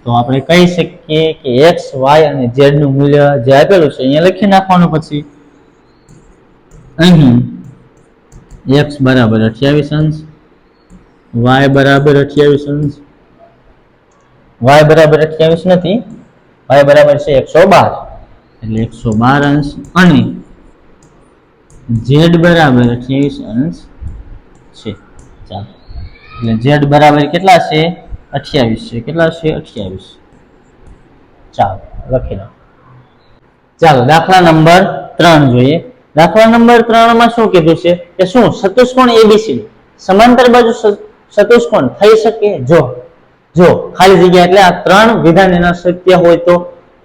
તો આપણે કહી શકીએ કે x, y અને z નું મૂલ્ય જે આપેલું છે અહીંયા લખી નાખવાનું. પછી અહીં x બરાબર 28 અંશ, y બરાબર 28 અંશ, y બરાબર 28 નથી, y બરાબર છે 112 એટલે 112 અંશ અને z બરાબર 28 અંશ છે. ચાલો એટલે z બરાબર કેટલા છે? 28 છે. કેટલા છે? 28. ચાલો લખી નાખો. ચાલો દાખલા નંબર 3 જોઈએ. દાખલા નંબર 3 માં શું કીધું છે કે શું ચતુષ્કોણ ABCD સમાંતર બાજુ ચતુષ્કોણ થઈ શકે? જો ખાલી જગ્યા એટલે આ 3 વિધાન એના સત્ય હોય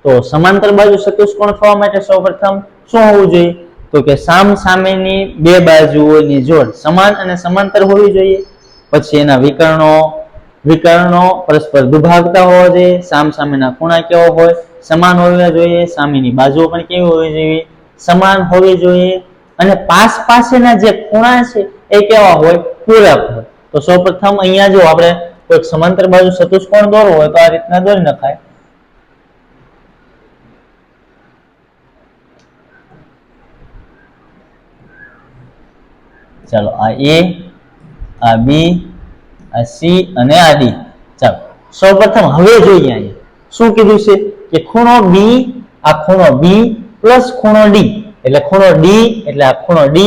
તો સમાંતર બાજુ ચતુષ્કોણ થવા માટે સૌપ્રથમ શું હોવું જોઈએ? તો કે સામસામેની બે બાજુઓની જોડ સમાન અને સમાંતર હોવી જોઈએ. પછી એના વિકર્ણો પરસ્પર દુભાગતા હોવા જોઈએ, સામસામેના ખૂણા કેવો હોય, સમાન હોવા જોઈએ, સામેની બાજુઓ પણ કેવી હોવી જોઈએ, સમાન હોવી જોઈએ, અને પાસેના જે ખૂણા છે એ કેવા હોય, પૂરક હોય. તો સૌપ્રથમ અહીંયા જો આપણે કોઈ સમાંતર બાજુ ચતુષ્કોણ દોરવો હોય તો આ રીતના દોરી નખાય. ચાલો આ A, આ B, આ C અને આ D. ચાલો સૌપ્રથમ હવે જોઈએ અહીંયા શું કીધું છે કે ખૂણો B, આ ખૂણો B પ્લસ ખૂણો D, એટલે ખૂણો D એટલે આ ખૂણો D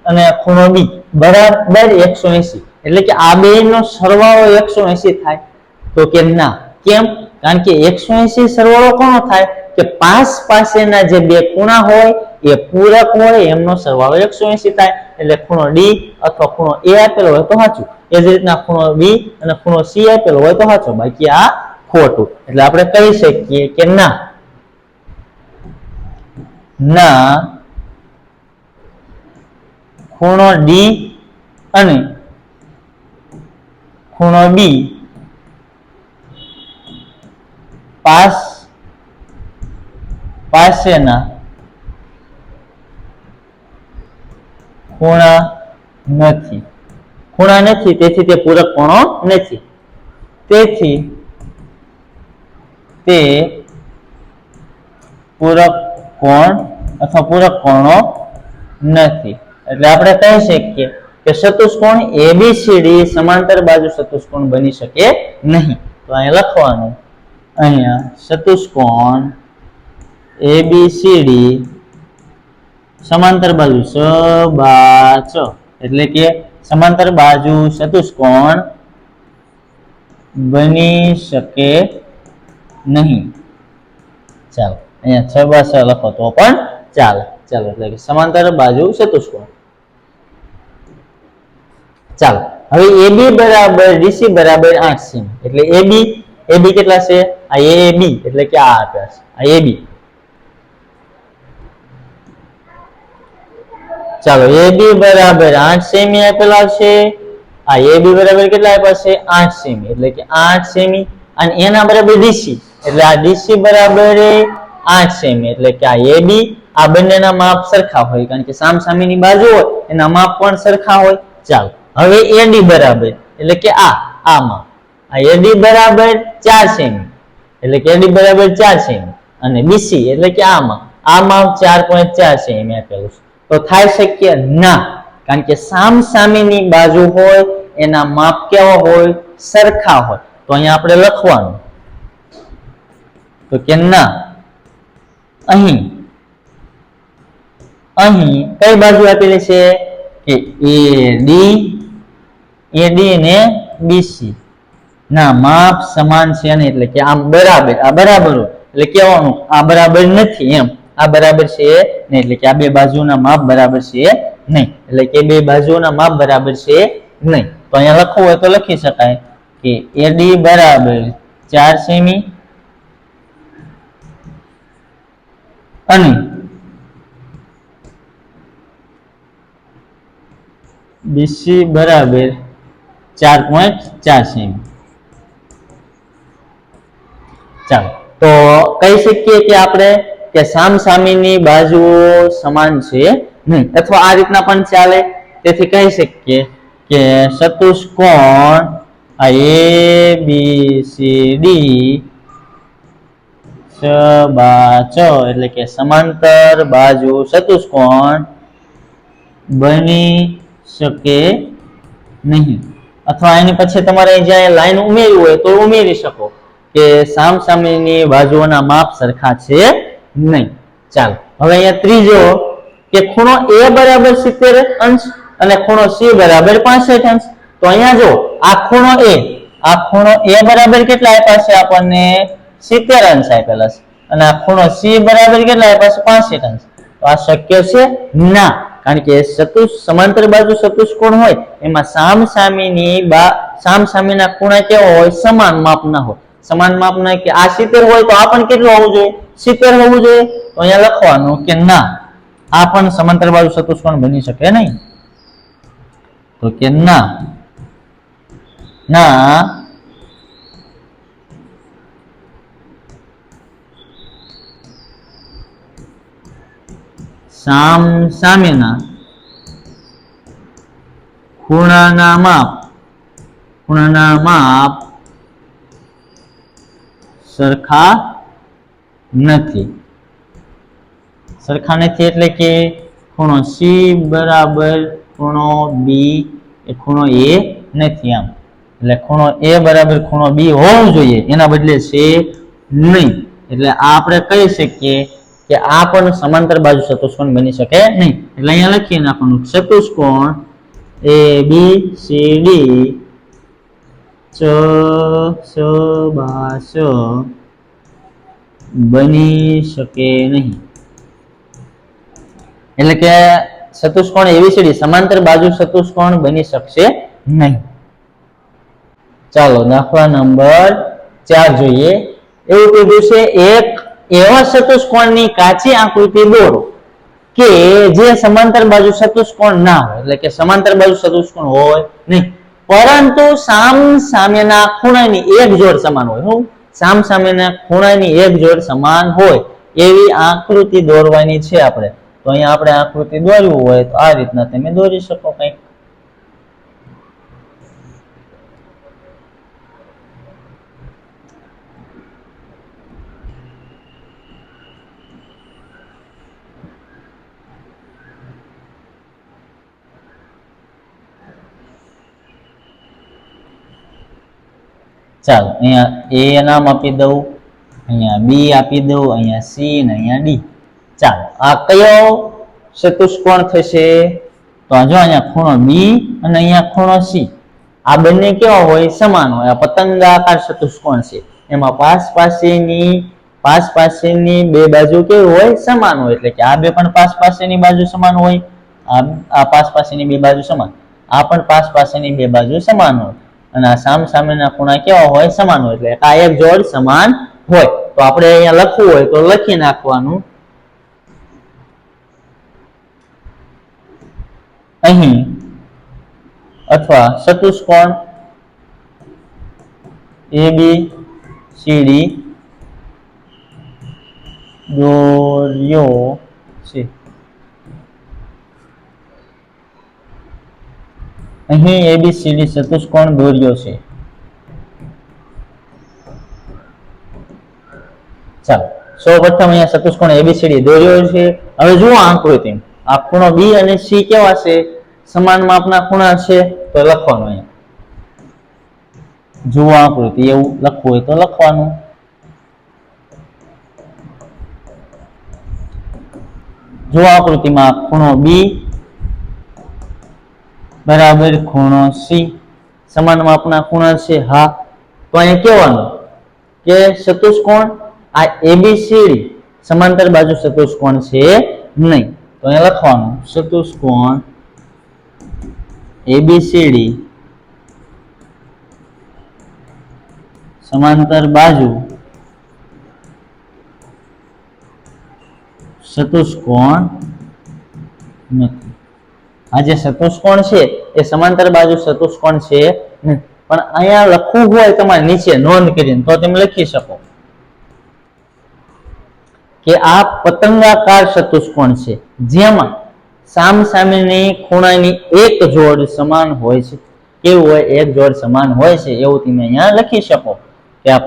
અને આ ખૂણો B બરાબર 180, એટલે કે આ બેનો સરવાળો 180 થાય. તો કે ના, કેમ? કારણ કે 180 સરવાળો કોનો થાય કે પાસેના જે બે ખૂણા હોય એ પૂરક હોય એમનો સરવાળો 180 થાય. એટલે ખૂણો D અથવા ખૂણો A આપેલો હોય તો સાચું, એ જ રીતના ખૂણો B અને ખૂણો C આપેલો હોય તો સાચો, બાકી આ ખોટું. એટલે આપણે કહી શકીએ કે ના ખૂણો D અને ખૂણો B પાસેના ખૂણા નથી, તેથી તે પૂરક કોણો નથી. તેથી તે પૂરક કોણ અથવા પૂરક કોણો નથી. એટલે આપણે કહી શકીએ કે ચતુષ્કોણ ABCD સમાંતર બાજુ ચતુષ્કોણ બની શકે નહીં. તો અહીંયા લખવાનું, અહીંયા ચતુષ્કોણ ABCD સમાંતર બાજુ સબાચ, એટલે કે સમાંતર બાજુ ચતુષ્કોણ બની શકે નહીં. ચાલો અહીંયા 6 લખો તો પણ ચાલે. ચાલો એટલે કે સમાંતર બાજુ ચતુષ્કોણ. ચાલો હવે AB બરાબર DC બરાબર 8 સેમી, એટલે AB કેટલા છે? આ AB એટલે કે આ આપ્યા છે, આ AB. ચાલો AB બરાબર 8 સેમી આપેલા છે. આ AB બરાબર કેટલા આપ્યા છે? 8 સેમી, એટલે કે 8 સેમી. અને એના બરાબર DC, એટલે આ DC બરાબર 8 સેમી, એટલે કે આ AB. આ બંનેના માપ સરખા હોય, કારણ કે સામસામેની બાજુ હોય એના માપ પણ સરખા હોય. ચાલો હવે AD બરાબર, એટલે કે આ માપ, આ AD બરાબર 4 સેમી, એટલે કે AD બરાબર 4 સેમી. અને BC એટલે કે આ માપ 4.4 સેમી આપેલું છે. તો થાય શક્ય ના, કારણ કે સામસામેની બાજુ હોય એના માપ કેવા હોય? સરખા હોય. તો અહીંયા આપણે લખવાનું તો કે ના, અહીં કઈ બાજુ આપેલી છે કે AD ને BC ના માપ સમાન છે ને, એટલે કે આમ બરાબર, આ બરાબર હોય એટલે કહેવાનું આ બરાબર નથી, એમ આ બરાબર છે નહીં, એટલે કે આ બે બાજુના માપ બરાબર છે નહીં, એટલે કે બે બાજુના માપ બરાબર છે નહીં. તો અહીંયા લખવું હોય તો લખી શકાય કે AD બરાબર 4 સેમી અને BC બરાબર 4.4 સેમી. ચાલો તો કહી શકીએ કે આપણે કે સામસામેની બાજુઓ સમાન છે નહીં, અથવા આ રીતના પણ ચાલે. તેથી કહી શકીએ કે ચતુષ્કોણ ABCD સબાચ, એટલે કે સમાંતર બાજુ ચતુષ્કોણ બની શકે નહીં. અથવા એની પછી તમારે જ્યાં લાઈન ઉમેરવી હોય તો ઉમેરી શકો કે સામસામેની બાજુઓના માપ સરખા છે નહીં. ચાલો હવે અહીંયા ત્રીજો કે ખૂણો A બરાબર 70 અંશ અને ખૂણો C બરાબર 65 અંશ. તો અહીંયા જો આ ખૂણો A બરાબર કેટલા આપ્યા છે? આપણને 70 અંશ આપેલા છે. અને આ ખૂણો C બરાબર કેટલા આપ્યા છે? 65 અંશ. તો આ શક્ય છે ના, કારણ કે સમાંતર બાજુ ચતુષ્કોણ હોય એમાં સામસામેના ખૂણા કેવા હોય? સમાન માપના હોય. સમાન માપના કે આ 70 હોય તો આ પણ કેટલું હોવું જોઈએ? 70 હોવું જોઈએ. તો અહીંયા લખવાનું કે ના, આ પણ સમાંતર બાજુ ચતુષ્કોણ બની શકે નહીં. તો કે ના, ના સામેના ખૂણાના માપ સરખા નથી એટલે કે ખૂણો સી બરાબર ખૂણો બી એ ખૂણો એ નથી આમ એટલે ખૂણો એ બરાબર ખૂણો બી હોવો જોઈએ એના બદલે છે નહીં એટલે આ આપણે કહી શકીએ કે આ પણ સમાંતર બાજુ ચતુષ્કોણ બની શકે નહીં એટલે અહીંયા લખી નાખવાનું ચતુષ્કોણ એ બી સી ડી ચબાસ બની શકે નહીં એટલે કે ચતુષ્કોણ એબીસીડી સમાંતર બાજુ ચતુષ્કોણ બની શકશે નહીં ચાલો દાખલા નંબર 4 જોઈએ એવું કીધું છે એક એવા ચતુષ્કોણની કાચી આકૃતિ દોરો કે જે સમાંતર બાજુ ચતુષ્કોણ ના હોય એટલે કે સમાંતર બાજુ ચતુષ્કોણ હોય નહીં પરંતુ સામસામેના ખૂણાની એક જોડ સમાન હોય હું સામસામેના ખૂણાની એક જોડ સમાન હોય એવી આકૃતિ દોરવાની છે આપણે તો અહીંયા આપણે આકૃતિ દોરવું હોય તો આ રીતના તમે દોરી શકો કંઈક ચાલો અહીંયા એ નામ આપી દઉં અહીંયા બી આપી દઉં અહીંયા સી ને અહીંયા ડી ચાલો આ કયો ચતુષ્કોણ થશે તો જો અહીંયા ખૂણો બી અને અહીંયા ખૂણો સી આ બંને કેવા હોય સમાન હોય આ પતંગાકાર ચતુષ્કોણ છે એમાં પાસ પાસેની બે બાજુ કેવી હોય સમાન હોય એટલે કે આ બે પણ પાસ પાસેની બાજુ સમાન હોય આ પાસ પાસેની બે બાજુ સમાન આ પણ પાસ પાસેની બે બાજુ સમાન હોય અને આ સામસામેના ખૂણા કેવા હોય સમાન હોય એટલે આ એક જોડ સમાન હોય તો આપણે અહીંયા લખવું હોય તો લખી નાખવાનું અહીં અથવા ચતુષ્કોણ ABCD દોર્યો છે અહીં ABCD ચતુષ્કોણ દોર્યો છે ચાલો સૌપ્રથમ અહીંયા ચતુષ્કોણ ABCD દોર્યો છે હવે જુઓ આકૃતિ આ ખૂણો બી અને સી કેવા છે સમાન માપના ખૂણા છે તો લખવાનું અહીંયા જુઓ આકૃતિ એવું લખવું હોય તો લખવાનું જો આકૃતિમાં ખૂણો બી બરાબર ખૂણો સી સમાન માપના ખૂણા છે હા તો અહીંયા કહેવાનું કે ચતુષ્કોણ આ એબીસીડી સમાંતર બાજુ ચતુષ્કોણ છે નહીં તો અહીંયા લખવાનું ચતુષ્કોણ એબીસીડી સમાંતર બાજુ ચતુષ્કોણ નથી આ જે ચતુષ્કોણ છે એ સમાંતર બાજુ ચતુષ્કોણ છે નહીં પણ અહીંયા લખવું હોય તમારે નીચે નોંધ કરીને તો તમે લખી શકો કે આ પતંગાકાર ચતુષ્કોણ છે જેમાં સામસામેની ખૂણાની એક જોડ સમાન હોય છે કેવું હોય એક જોડ સમાન હોય છે એવું તમે અહીંયા લખી શકો કે આ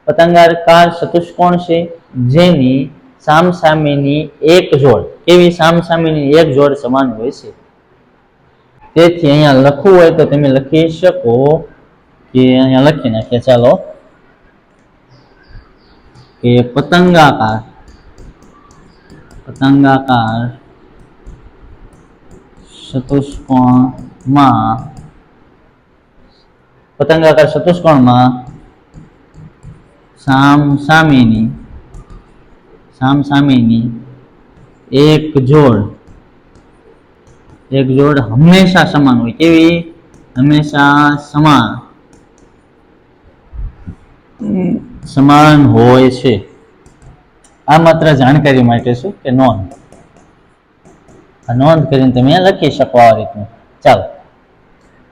પતંગાકાર ચતુષ્કોણ છે જેની સામસામેની એક જોડ કેવી સામસામેની એક જોડ સમાન હોય છે તેથી અહીંયા લખવું હોય તો તમે લખી શકો કે અહીંયા લખી નાખીએ ચાલો કે પતંગાકાર ચતુષ્કોણમાં સામસામેની એક જોડ હંમેશા સમાન હોય કેવી હંમેશા સમાન હોય છે આ માત્ર જાણકારી માટે છે કે નોંધ કરીને તમે લખી શકો આ રીતનું ચાલો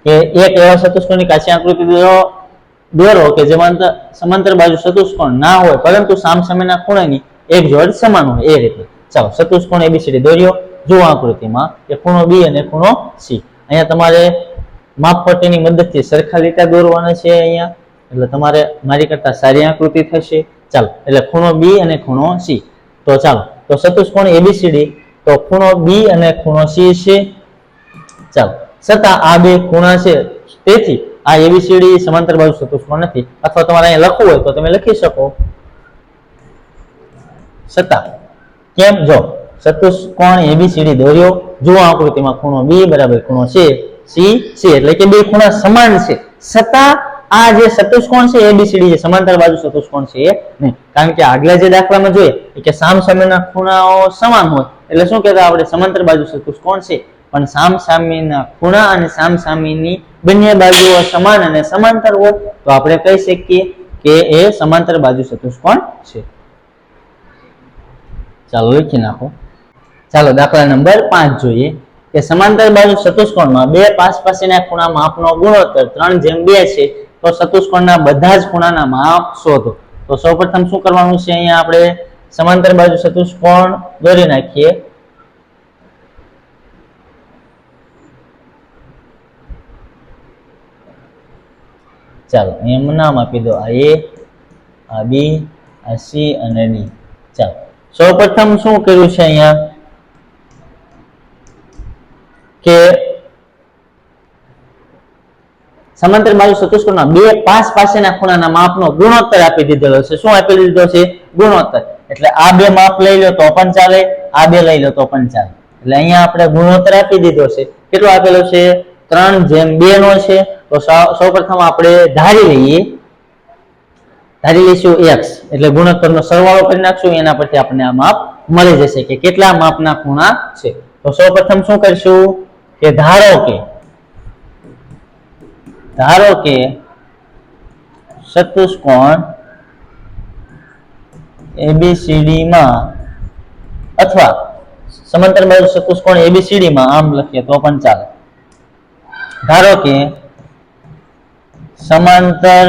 કે એક એવા ચતુષ્કોણની કાચી આકૃતિ દોરો કે જેમાં સમાંતર બાજુ ચતુષ્કોણ ના હોય પરંતુ સામસામેના ખૂણાની એક જોડ સમાન હોય એ રીતે. ચાલો ચતુષ્કોણ ABCD દોર્યો. જુઓ આકૃતિમાં કે ખૂણો B અને ખૂણો C. અહીંયા તમારે માપપટ્ટીની મદદથી સરખા લીટા દોરવાના છે અહીંયા, એટલે તમારે મારી કરતા સારી આકૃતિ થશે. ચાલો એટલે ખૂણો B અને ખૂણો C. તો ચાલો તો ચતુષ્કોણ ABCD તો ખૂણો B અને ખૂણો C છે. ચાલો છતાં આ બે ખૂણા છે તેથી આ ABCD સમાંતર બાજુ ચતુષ્કોણ નથી. અથવા તમારે અહીંયા લખવું હોય તો તમે લખી શકો છતાં. કેમ? જો ચતુષ્કોણ ABCD દોર્યો. જુઓ આકૃતિમાં ખૂણો B બરાબર ખૂણો C એટલે કે બે ખૂણા સમાન છે, છતાં આ જે ચતુષ્કોણ છે ABCD જે સમાંતર બાજુ ચતુષ્કોણ છે નહીં. કારણ કે આગલા જે દાખલામાં જોઈએ કે સામસામેના ખૂણાઓ સમાન હોય એટલે શું કહેતા આપણે સમાંતર બાજુ ચતુષ્કોણ છે, પણ સામસામેના ખૂણા અને સામસામેની બંને બાજુઓ સમાન અને સમાંતર હોય તો આપણે કહી શકીએ કે એ સમાંતર બાજુ ચતુષ્કોણ છે. ચાલો લખી નાખો. ચાલો દાખલા નંબર 5 જોઈએ કે સમાંતર બાજુ ચતુષ્કોણમાં બે પાસેના ખૂણા માપનો ગુણોત્તર 3:2 છે તો ચતુષ્કોણના બધા જ ખૂણાના માપ શોધો. તો સૌપ્રથમ શું કરવાનું છે? અહીંયા આપણે સમાંતર બાજુ ચતુષ્કોણ દોરી નાખીએ. ચાલો અહીંયા નામ આપી દો, આ A, આ B, આ C અને D. ચાલો સૌપ્રથમ શું કર્યું છે અહીંયા કે સમાંતર બાજુ ચતુષ્કોણમાં બે પાસેના ખૂણાના માપનો ગુણોત્તર આપી દીધેલો છે. શું આપી દીધો છે? ગુણોત્તર. એટલે આ બે માપ લઈ લો તો પણ ચાલે, આ બે લઈ લો તો પણ ચાલે. એટલે અહીંયા આપણે ગુણોત્તર આપી દીધો છે. કેટલો આપેલો છે? 3:2 નો છે. તો સૌપ્રથમ આપણે ધારી લઈશું x એટલે ગુણોત્તરનો સરવાળો કરી નાખશું. એના પરથી આપણને આ માપ મળી જશે કે કેટલા માપના ખૂણા છે. તો સૌપ્રથમ શું કરશું કે ધારો કે ચતુષ્કોણ ABCD માં અથવા સમાંતર બાજુ ચતુષ્કોણ ABCD માં આમ લખીએ તો પણ ચાલે. ધારો કે સમાંતર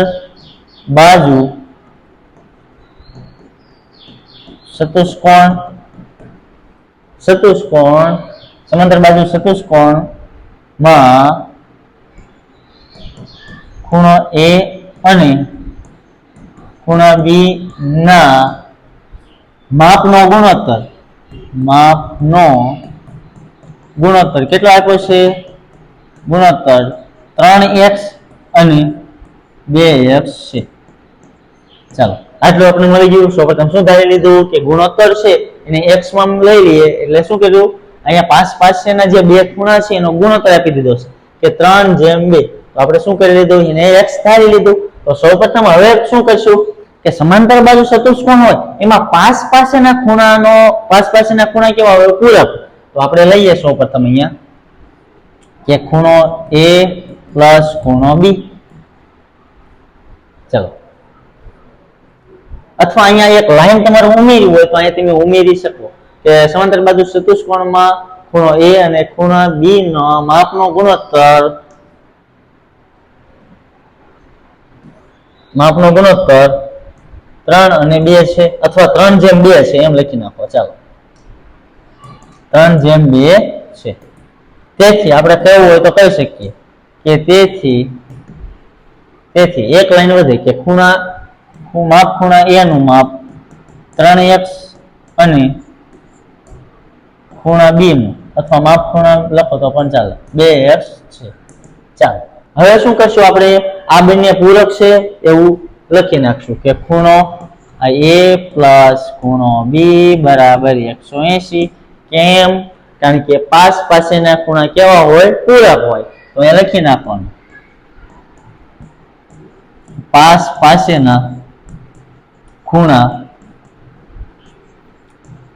બાજુ ચતુષ્કોણ સમાંતર બાજુ ચતુષ્કોણ માં ખૂણો A અને ખૂણા B ના માપનો ગુણોત્તર કેટલો આપ્યો છે? ગુણોત્તર 3x અને 2x છે. ચાલો આટલું આપણે મળી ગયું. સૌપ્રથમ શું ધારી લીધું કે ગુણોત્તર છે એને x માં લઈ લઈએ એટલે શું કર્યું? અહીંયા પાસેના જે બે ખૂણા છે એનો ગુણોત્તર આપી દીધો છે કે 3:2. તો આપણે શું કરી લીધું? એને x ધારી લીધું. તો સૌપ્રથમ હવે શું કરશું કે સમાંતર બાજુ ચતુષ્કોણ હોય એમાં પાસેના ખૂણા કેવા હોય? પૂરક. તો આપણે લઈએ સૌપ્રથમ અહીંયા કે ખૂણો A પ્લસ ખૂણો B. ચલો અથવા અહીંયા એક લાઈન તમારે ઉમેરવી હોય તો અહીંયા તમે ઉમેરી શકો કે સમાંતર બાજુ ચતુષ્કોણમાં ખૂણો A અને ખૂણા B નો માપનો ગુણોત્તર 3 અને 2 છે અથવા 3:2 છે એમ લખી નાખો. ચાલો 3:2 છે. તેથી આપણે કહેવું હોય તો કહી શકીએ કે તેથી એક લાઈન વધે કે ખૂણા A નું માપ 3x અને ખૂણા B નું અથવા માપ ખૂણા લખો તો પણ ચાલે 2x છે. ચાલો હવે શું કરશું? આપણે આ બંને પૂરક છે એવું લખી નાખશું કે ખૂણો A પ્લસ ખૂણો B બરાબર 180. કેમ? કારણ કે પાસેના ખૂણા કેવા હોય? પૂરક હોય. તો એ લખી નાખવાનું પાસેના ખૂણા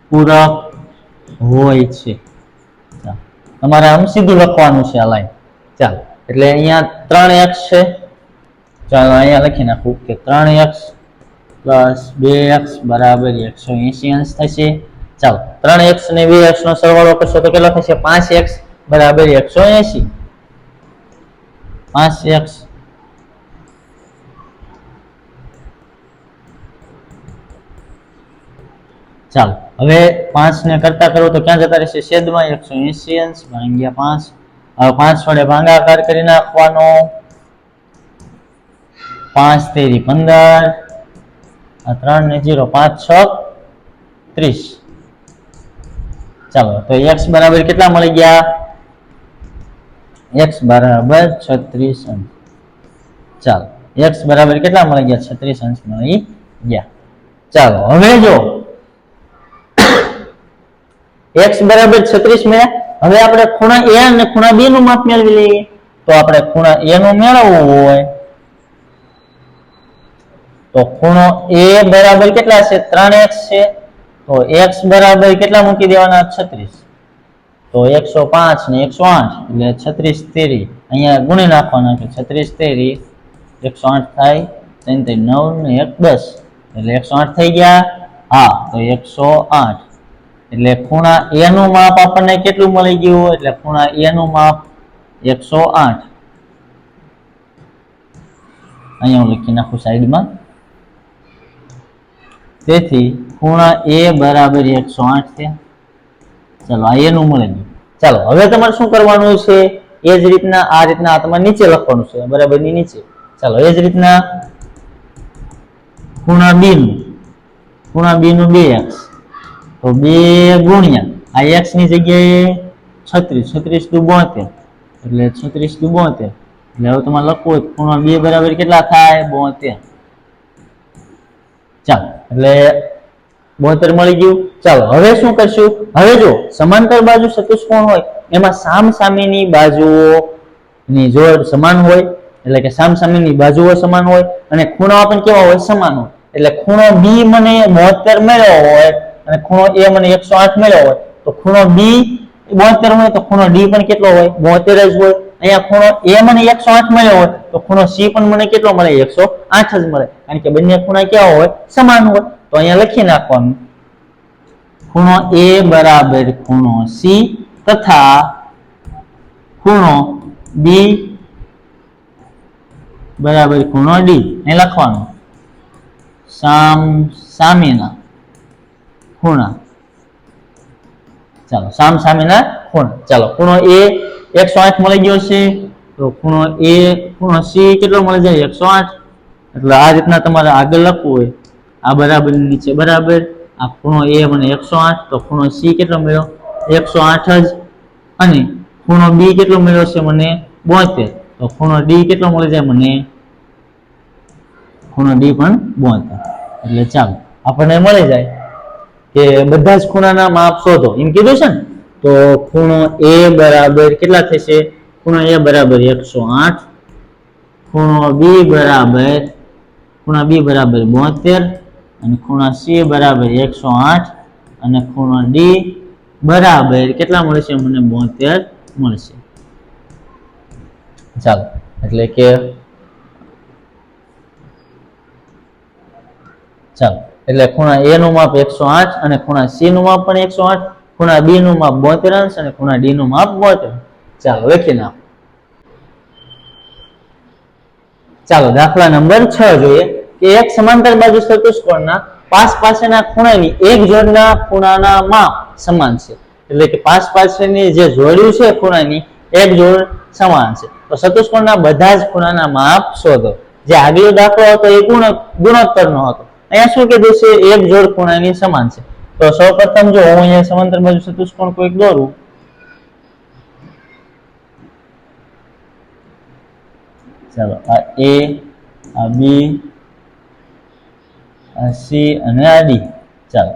પૂરક હોય છે. તમારે આમ સીધું લખવાનું છે આ લાઈન. ચાલો એટલે અહીંયા 3x છે. ચાલો અહીંયા લખી નાખું કે 3x પ્લસ 2x બરાબર 180 અંશ થશે. ચાલો 3x અને 2x નો સરવાળો કરશો તો કેટલો થશે? 5x બરાબર 180. 5x ચાલો હવે 5 ને કરતા કરો તો ક્યાં જતા રહેશે છેદમાં 180 અંશ ભાગ્યા 5 હવે 5 વડે ભાગાકાર કરી નાખવાનો 5 તેરી 15 આ 3 ને 0 5 6 30 ચાલો તો x બરાબર કેટલા મળી ગયા x બરાબર 36 અંશ ચાલો x બરાબર કેટલા મળી ગયા 36 અંશ મળી ગયા ચાલો હવે જો x બરાબર 36 મળ્યા હવે આપણે ખૂણા a અને ખૂણા b નું માપ મેળવી લઈએ તો આપણે ખૂણા a નું મેળવવું હોય તો ખૂણો a બરાબર કેટલા છે 3x છે તો x બરાબર કેટલા મૂકી દેવાના 36 તો 105 ને 108 એટલે 36 તેરી અહીંયા ગુણી નાખવાના કે 36 તેરી 108 થાય 3 3 9 ને 1 10 એટલે 108 થઈ ગયા હા તો 108 એટલે ખૂણા a નું માપ આપણને કેટલું મળી ગયું એટલે ખૂણા a નું માપ 108 અહીંયા હું લખી નાખું સાઈડમાં તેથી ખૂણા a બરાબર 108 છે ચલો આ a નું મળી ગયું ચાલો હવે તમારે શું કરવાનું છે એ જ રીતના આ રીતના તમારે નીચે લખવાનું છે બરાબર ની નીચે ચાલો એ જ રીતના ખૂણા b નું 2x તો 2 ગુણ્યા આ x ની જગ્યાએ 36 દુ 72 એટલે 36 દુ 72 એટલે હવે તમારે લખવું હોય ખૂણો 2 બરાબર કેટલા થાય 72 ચાલો એટલે 72 મળી ગયું ચાલો હવે શું કરશું હવે જો સમાંતર બાજુ ચતુષ્કોણ હોય એમાં સામસામેની બાજુઓની જોડ સમાન હોય એટલે કે સામસામેની બાજુઓ સમાન હોય અને ખૂણાઓ પણ કેવા હોય સમાન હોય એટલે ખૂણો b મને 72 મળ્યો હોય અને ખૂણો a મને 108 મળ્યો હોય તો ખૂણો b 72 હોય તો ખૂણો d પણ કેટલો હોય 72 જ હોય અહીંયા ખૂણો a મને 108 મળ્યો હોય તો ખૂણો c પણ મને કેટલો મળે 108 જ મળે કારણ કે બંને ખૂણા કેવા હોય સમાન હોય તો અહીંયા લખી નાખવાનું ખૂણો a બરાબર ખૂણો c તથા ખૂણો b બરાબર ખૂણો d એ લખવાનું સામેના ખૂણા ચાલો સામેના ખૂણા ચાલો ખૂણો a 108 મળી ગયો છે તો ખૂણો c કેટલો મળી જાય 108 એટલે આ રીતના તમારે આગળ લખવું હોય આ બરાબર નીચે બરાબર આ ખૂણો a મને 108 તો ખૂણો c કેટલો મળ્યો 108 જ અને ખૂણો b કેટલો મળ્યો છે મને 72 તો ખૂણો d કેટલો મળી જાય મને ખૂણો d પણ 72 એટલે ચાલો આપણને મળી જાય કે બધા જ ખૂણાના માપ શોધો એમ કીધું છે ને તો ખૂણો a બરાબર કેટલા થશે ખૂણો a બરાબર 108 ખૂણો b બરાબર 72 અને ખૂણા c બરાબર 108 અને ખૂણો d બરાબર કેટલા મળશે મને 72 મળશે ચાલો એટલે કે ચાલો એટલે ખૂણા a નું માપ 108 અને ખૂણા c નું માપ પણ 108 ખૂણા b નું માપ 72 અંશ અને ખૂણા d નું માપ 72 ચાલો લખી નાખો ચાલો દાખલા નંબર 6 જોઈએ કે એક સમાંતર બાજુ ચતુષ્કોણના પાસ પાસેના ખૂણાની એક જોડના ખૂણાના માપ સમાન છે એટલે કે પાસ પાસેની જે જોડ્યું છે ખૂણાની એક જોડ સમાન છે તો ચતુષ્કોણના બધા જ ખૂણાના માપ શોધો જે આગલો દાખલો હતો એ ગુણોત્તરનો હતો અહીંયા શું કીધું છે એક જોડ ખૂણાની સમાન છે તો સૌપ્રથમ જો હું અહીંયા સમાંતર બાજુ ચતુષ્કોણ કોઈક દોરું ચાલો આ a આ b આ c અને આ d ચાલો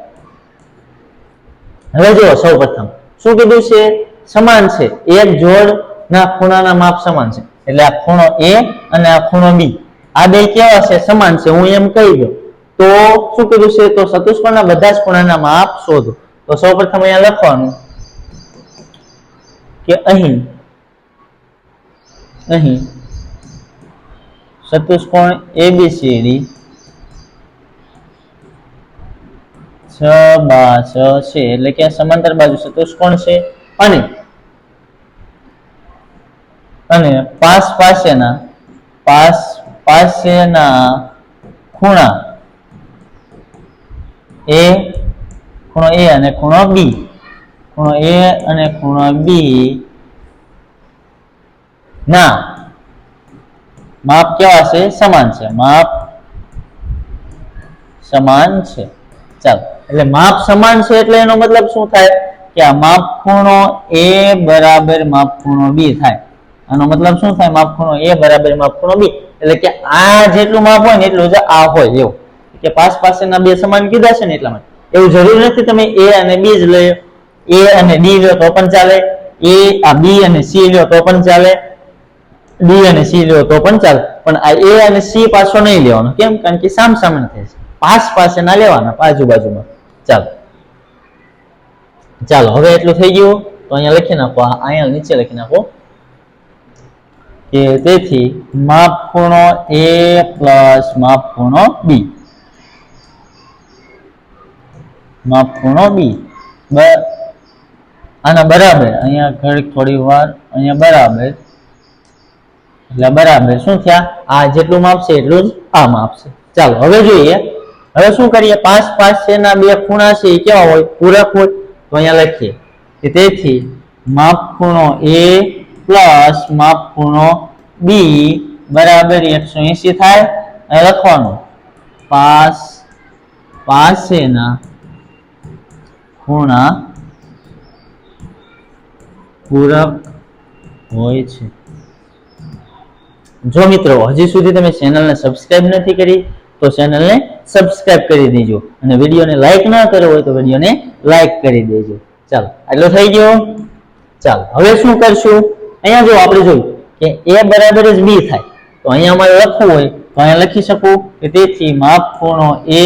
હવે જો સૌપ્રથમ શું કીધું છે સમાન છે એક જોડ ના ખૂણાના માપ સમાન છે એટલે આ ખૂણો a અને આ ખૂણો b આ બે કેવા છે સમાન છે હું એમ કહી દઉં તો શું કીધું છે તો ચતુષ્કોણના બધા જ ખૂણાના માપ શોધો તો સૌપ્રથમ અહીંયા લખવાનું કે અહીં ચતુષ્કોણ ABCD 6 બા 6 છે એટલે કે સમાંતર બાજુ ચતુષ્કોણ છે અને અને પાસ પાસેના ખૂણા એ અને ખૂણો બી, ખૂણો એ અને ખૂણો બી ના માપ કેવા છે? સમાન છે. માપ સમાન છે. ચાલો, એટલે માપ સમાન છે એટલે એનો મતલબ શું થાય કે આ માપ ખૂણો એ બરાબર માપ ખૂણો બી થાય. આનો મતલબ શું થાય? માપ ખૂણો એ બરાબર માપ ખૂણો બી, એટલે કે આ જેટલું માપ હોય ને એટલું જ આ હોય. એવું કે પાસેના બે સમાન કીધા છે ને એટલા માટે. એવું જરૂરી નથી તમે એ અને બી જ લો, એ અને ડી લો તો પણ ચાલે, બી અને સી લો તો પણ ચાલે, ડી અને સી લો તો પણ ચાલે, પણ આ એ અને સી પાછો નહીં લેવાનો. કેમ? કારણ કે સામસામે થાય છે. પાસે ના લેવાના, બાજુમાં. ચાલો હવે એટલું થઈ ગયું. તો અહીંયા લખી નાખો, અહીંયા નીચે લખી નાખો કે તેથી માપ ખૂણો એ પ્લસ માપ ખૂણો બી, માપ ખૂણો બી આના બરાબર, અહીંયા થોડી વાર અહીંયા બરાબર, એટલે બરાબર શું થયા? આ જેટલું માપ છે એટલું જ આ માપ છે. ચાલો હવે જોઈએ. હવે શું કરીએ? પાસેના બે ખૂણા છે એ કેવા હોય? પૂરક હોય. તો અહીંયા લખીએ કે તેથી માપ ખૂણો એ પ્લસ માપ ખૂણો બી બરાબર 180 થાય. અહીં લખવાનું પાસેના ખૂણા પૂરક હોય છે. જો મિત્રો હજી સુધી તમે ચેનલને સબસ્ક્રાઇબ નથી કરી તો ચેનલને સબસ્ક્રાઇબ કરી દેજો, અને વિડીયોને લાઈક ના કર્યો હોય તો વિડીયોને લાઈક કરી દેજો. ચાલો આટલો થઈ ગયો. ચાલો હવે શું કરશું? અહીંયા જો આપણે જોયું કે એ બરાબર જ બી થાય, તો અહીંયા અમારે લખવું હોય તો અહીંયા લખી શકું કે તેથી માપ ખૂણો એ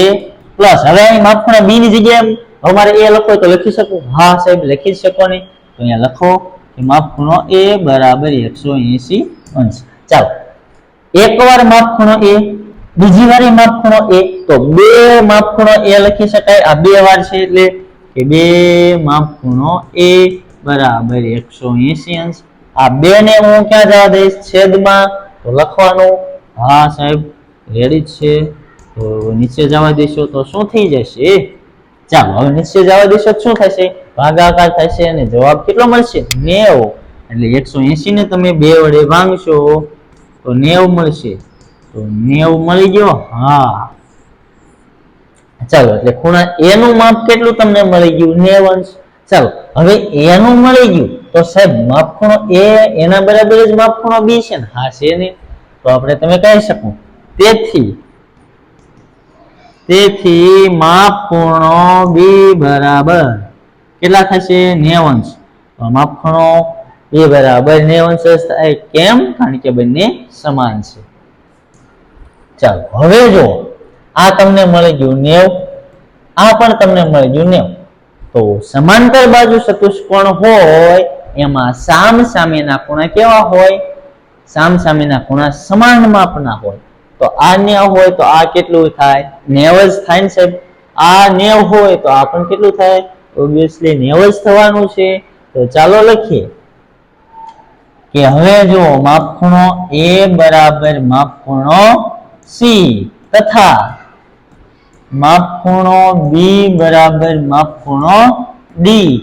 પ્લસ, હવે અહીં માપ ખૂણા બી ની જગ્યાએ અમારે એ લખવું હોય તો લખી શકું? હા સાહેબ, લખી જ શકો નહીં. તો અહીંયા લખો કે માપ ખૂણો એ બરાબર 180 અંશ. ચાલો એકવાર માપ ખૂણો એ, બીજી વાર માપ ખૂણો એ, તો બે માપ ખૂણો એ લખી શકાય. આ બે વાર છે એટલે કે બે માપ ખૂણો એ બરાબર 180 અંશ. આ બે ને હું ક્યાં જવા દઈશ? છેદમાં. તો લખવાનું, હા સાહેબ રેડી જ છે. તો નીચે જવા દેશો તો શું થઈ જશે? ચાલો હવે નીચે જવા દેશો શું થશે? ભાગાકાર થશે અને જવાબ કેટલો મળશે? 90. એટલે 180 ને તમે 2 વડે ભાંગશો તો 90 મળશે. તો 90 મળી ગયો. હા ચાલો, એટલે ખૂણા એ નું માપ કેટલું તમને મળી ગયું? 90 અંશ. ચાલો હવે એ નું મળી ગયું તો સાહેબ માપ ખૂણો એ એના બરાબર જ માપ ખૂણો બી છે ને? હા છે ને. તો આપણે તમે કહી શકો તેથી માપ ખૂણો બી બરાબર કેટલા થશે? 90 અંશ. તો માપ ખૂણો બી બરાબર 90 અંશ થાય. કેમ? કારણ કે બંને સમાન છે. ચાલો હવે જો આ તમને મળી ગયું 90, આ પણ તમને મળી ગયું 90. તો સમાંતર બાજુ ચતુષ્કોણ હોય એમાં સામસામેના ખૂણા કેવા હોય? સામસામેના ખૂણા સમાન માપના હોય. તો આ 90 હોય તો આ કેટલું થાય? 90 જ થાય ને સાહેબ. આ 90 હોય તો આ પણ કેટલું થાય? ઓબ્વિયસલી 90 જ થવાનું છે. તો ચાલો લખીએ કે હવે જો માપ ખૂણો એ બરાબર માપ ખૂણો સી તથા માપ ખૂણો બી બરાબર માપ ખૂણો ડી.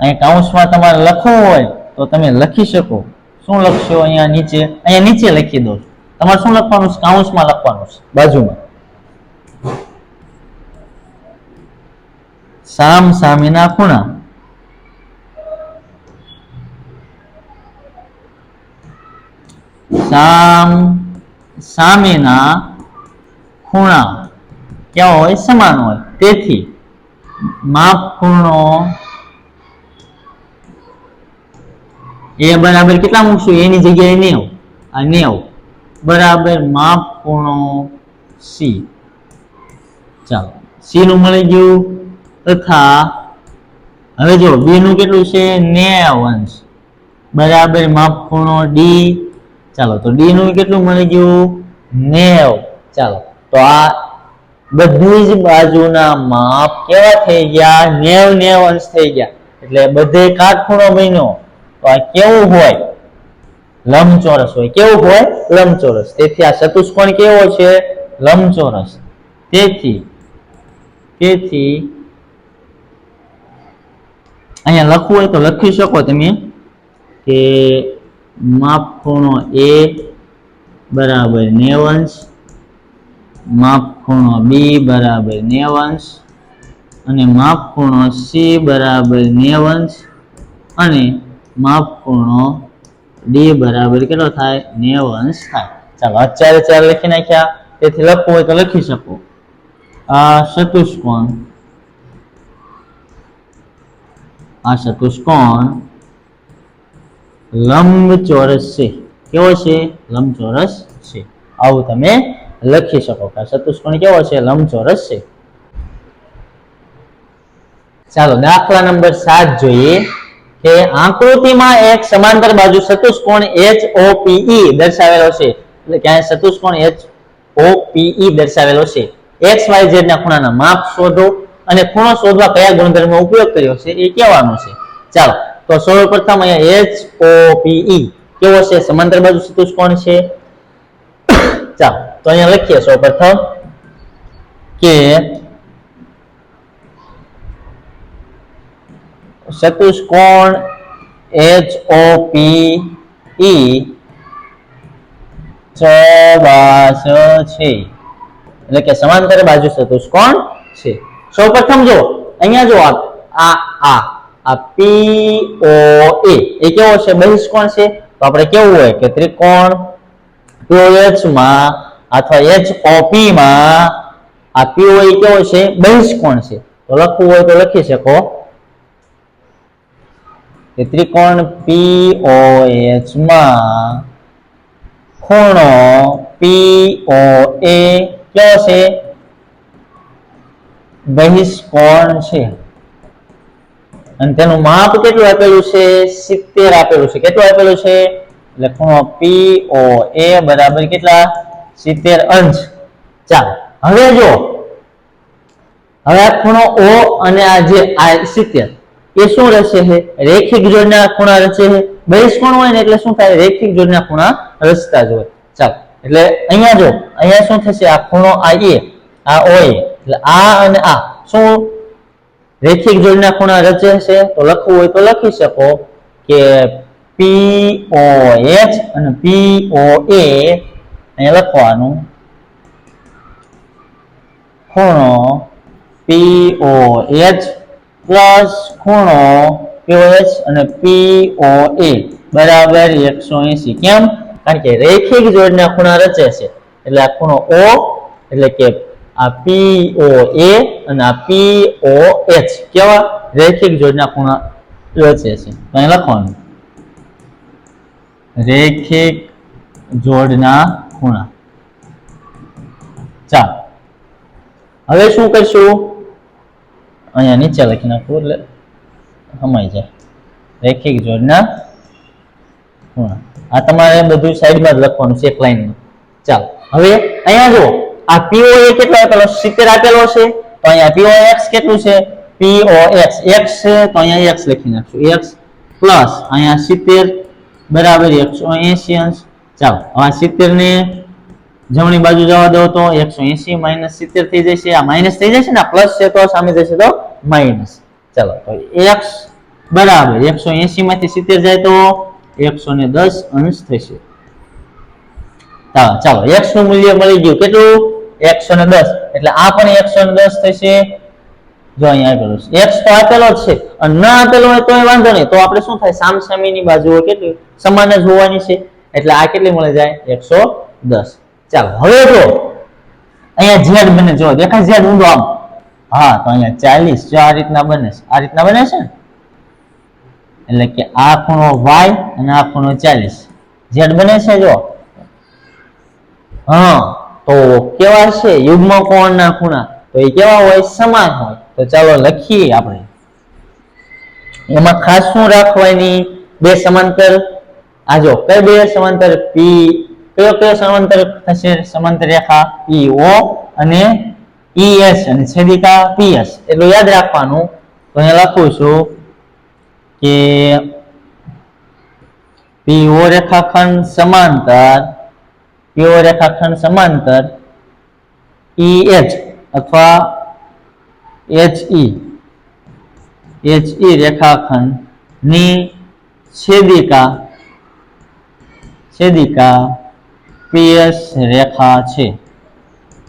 અહીં કૌંસમાં તમારે લખવું હોય તો તમે લખી શકો. શું લખશો? અહીંયા નીચે લખી દો. તમારે શું લખવાનું છે? કૌંસમાં લખવાનું છે બાજુમાં. સામસામેના ખૂણા સામેના ખૂણા કેવા હોય? સમાન હોય. તેથી માપ ખૂણો એ બરાબર કેટલા મૂકશું? એની જગ્યાએ 90. આ 90 બરાબર માપ ખૂણો સી. ચાલો સી નું મળી ગયું. તથા હવે જો બી નું કેટલું છે? 90 અંશ બરાબર માપ ખૂણો ડી. ચાલો તો ડી નું કેટલું મળી ગયું? 90. ચાલો તો આ બધી જ બાજુના માપ કેવા થઈ ગયા? 90 અંશ થઈ ગયા. એટલે બધે કાટખૂણો બન્યો. તો આ કેવું હોય? લંબચોરસ હોય. કેવું હોય? લંબચોરસ. તેથી આ ચતુષ્કોણ કેવો છે? લંબચોરસ. તેથી અહીંયા લખવું હોય તો લખી શકો તમે કે માપખૂણો A બરાબર 90 અંશ, માપખૂણો B બરાબર 90 અંશ અને માપખૂણો C બરાબર 90 અંશ અને માપખૂણો D બરાબર કેટલો થાય? 90 અંશ થાય. ચાલો અત્યારે 4 લખી નાખ્યા. તેથી લખવું હોય તો લખી શકો. આ ચતુષ્કોણ લંબચોરસ છે. કેવો છે? લંબચોરસ છે. આવું તમે લખી શકો કે ચતુષ્કોણ કેવો છે? લંબચોરસ છે. ચાલો દાખલા નંબર 7 જોઈએ કે આકૃતિમાં એક સમાંતર બાજુ ચતુષ્કોણ HOPE દર્શાવેલો છે. એટલે કે આ ચતુષ્કોણ HOPE દર્શાવેલો છે. XYZ ના ખૂણાના માપ શોધો અને ખૂણો શોધવા કયા ગુણધર્મનો ઉપયોગ કર્યો છે એ કહેવાનું છે. ચાલો તો સૌપ્રથમ અહીંયા HOPE કેવો છે? સમાંતર બાજુ ચતુષ્કોણ છે. ચાલો તો અહીંયા લખીએ સૌપ્રથમ કે ચતુષ્કોણ HOPE ચોબાસ છે. એટલે કે સમાંતર બાજુ ચતુષ્કોણ છે. સૌપ્રથમ જો અહીંયા જો આ POA એ કેવો છે? બહિષ્કોણ છે. તો આપણે કેવું હોય કે ત્રિકોણ POH માં અથવા HOP માં આ POA કેવો છે? બહિષ્કોણ છે. તો લખવું હોય તો લખી શકો કે ત્રિકોણ POH માં ખૂણો POA કેવો છે? બહિષ્કોણ છે. અને તેનું માપ કેટલું આપેલું છે? 70 આપેલું છે. કેટલું આપેલું છે? એટલે ખૂણો POA બરાબર કેટલા? 70 અંશ. ચાલો હવે જો હવે આ ખૂણો O અને આ જે 70 એ શું રચે છે? રેખિક જોડના ખૂણા રચે છે. બહિષ્કોણ હોય ને એટલે શું થાય? રેખિક જોડના ખૂણા રચતા જ હોય. ચાલો એટલે અહીંયા જો અહીંયા શું થશે? આ ખૂણો આ A આ OA એટલે આ અને આ શું રેખિક જોડના ખૂણા રચે છે. તો લખવું હોય તો લખી શકો કે POH અને POA અહીંયા લખવાનું ખૂણો POH પ્લસ ખૂણો POH અને POA બરાબર 180. કેમ? કારણ કે રેખિક જોડના ખૂણા રચે છે. એટલે આ ખૂણો O એટલે કે આ POA અને આ POH કેવા? રેખિક જોડના ખૂણા રચે છે. તો અહીં લખવાનું રેખિક જોડના ખૂણા. ચાલો હવે શું કરશું? અહીંયા નીચે લખી નાખવું એટલે સમાઈ જાય. રેખિક જોડના ખૂણા આ તમારે બધું સાઈડમાં જ લખવાનું છે એક લાઈનમાં. ચાલો હવે અહીંયા જો આ POA કેટલો આપેલો? 70 આપેલો છે. તો અહીંયા POX કેટલું છે? POX x છે તો અહીંયા x લખી નાખશું. x પ્લસ અહીંયા 70 બરાબર 180 અંશ. ચાલો હવે 70 ને જમણી બાજુ જવા દો તો 180 માઇનસ 70 થઈ જશે. આ માઇનસ થઈ જશે ને, પ્લસ છે તો સામે જશે તો માઇનસ. ચાલો તો x બરાબર 180 માંથી 70 જાય તો 110 અંશ થશે. ચાલો x નું મૂલ્ય મળી ગયું કેટલું? 110. એટલે આ પણ 110 થશે. જો અહીંયા આપેલું છે x તો આપેલો જ છે અને ન આપેલો હોય તો વાંધો નહીં. તો આપણે શું થાય? સામસામેની બાજુઓ કેટલી સમાન જ હોવાની છે. એટલે આ કેટલી મળી જાય? 110. ચાલો હવે જો અહીંયા z બને. જો દેખાય z ઊંડો આમ? હા તો અહીંયા 40. જો આ રીતના બને છે. આ રીતના બને છે ને? એટલે કે આ ખૂણો y અને આ ખૂણો 40 z બને છે. જો હા તો કેવા છે? યુગ્મ કોણના ખૂણા. તો એ કેવા હોય? સમાન હોય. તો ચાલો લખીએ આપણે. એમાં ખાસ શું રાખવાની? બે સમાંતર. આ જો કઈ બે સમાંતર? કયો સમાંતર થશે? સમાંતર રેખા PO અને ES અને છેદિકા PS. એટલું યાદ રાખવાનું. તો અહીંયા લખું છું કે PO રેખાખંડ સમાંતર EH અથવા HE રેખાખંડ ની છેદિકા PS રેખા છે.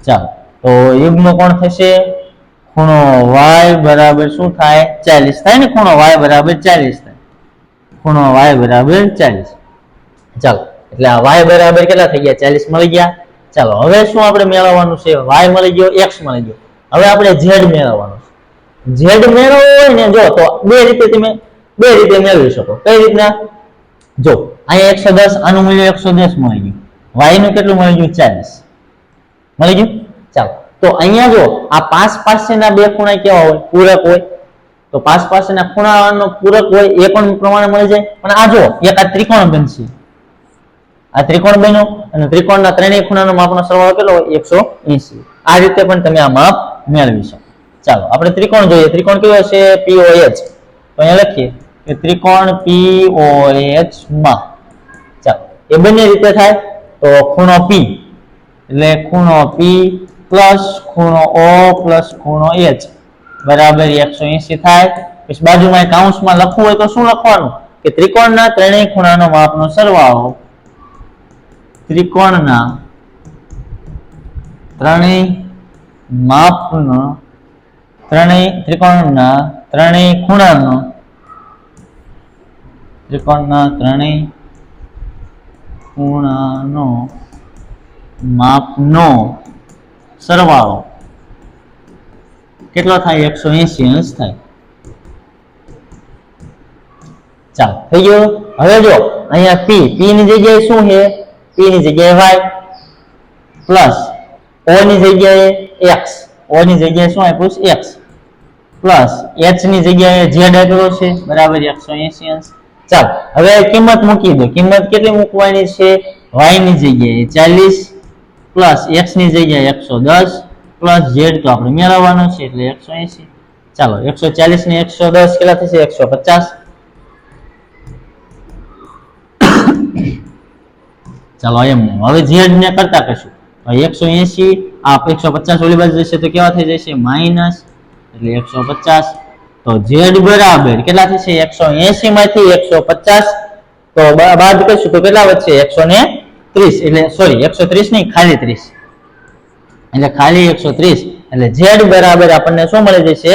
ચાલો તો યુગ્મ કોણ થશે? ખૂણો y બરાબર શું થાય? 40 થાય ને. ખૂણો y બરાબર 40 થાય. ખૂણો y બરાબર 40. ચાલો એટલે આ y બરાબર કેટલા થઈ ગયા? 40 મળી ગયા. ચાલો હવે શું આપણે મેળવવાનું છે? y મળી ગયો, x મળી ગયો. હવે આપણે z મેળવવાનું છે. z મેળવવો હોય ને જો તો બે રીતે મેળવી શકો. કઈ રીતના? જો અહીંયા 110, આનું મૂલ્ય 110 મળી ગયું. y નું કેટલું મળી ગયું? 40 મળી ગયું. ચાલો તો અહીંયા જો આ પાસ પાસેના બે ખૂણા કેવા હોય? પૂરક હોય. તો પાસ પાસેના ખૂણાનો પૂરક હોય એ પણ પ્રમાણે મળી જાય. પણ આ જો એક આ ત્રિકોણ બનશે, આ ત્રિકોણ બન્યો અને ત્રિકોણના ત્રણેય ખૂણાનો માપનો સરવાળો કેટલો હોય? 180. આ રીતે પણ તમે આ માપ મેળવી શકો. ચાલો આપણે ત્રિકોણ જોઈએ. ત્રિકોણ કેવો છે? POH. તો અહીંયા લખીએ કે ત્રિકોણ POH માં ચાલો એ બંને રીતે થાય. તો ખૂણો P એટલે ખૂણો P પ્લસ ખૂણો O પ્લસ ખૂણો H બરાબર 180 થાય. પછી બાજુમાં કૌંસમાં લખવું હોય તો શું લખવાનું? કે ત્રિકોણના ત્રણેય ખૂણાનો માપનો સરવાળો ત્રિકોણના ત્રણેય ખૂણાનો માપનો સરવાળો કેટલો થાય? 180 અંશ થાય. ચાલો થઈ ગયો. હવે જો અહીંયા P ની જગ્યાએ શું છે? P ની જગ્યાએ y પ્લસ O ની જગ્યાએ x, O ની જગ્યાએ શું આપ્યું છે? x પ્લસ h ની જગ્યાએ z આપેલો છે બરાબર 180 અંશ. ચાલો હવે કિંમત મૂકી દો. કિંમત કેટલી મૂકવાની છે? y ની જગ્યાએ 40 પ્લસ x ની જગ્યાએ 110 પ્લસ z તો આપણે મેળવવાનો છે એટલે 180. ચાલો 140 ને 110 કેટલા થશે? 150. ચાલો એમ હવે z ને કરતા કરશું. 180 આ 150 ઓલી બાજુ જશે તો કેવા થઈ જશે? માઈનસ એટલે 150. તો z બરાબર કેટલા થશે? 180 માંથી 150 તો બાદ કરશું તો કેટલા વધશે? 130 એટલે સોરી 130 નહીં, ખાલી 30 એટલે ખાલી 130 એટલે z બરાબર આપણને શું મળી જશે?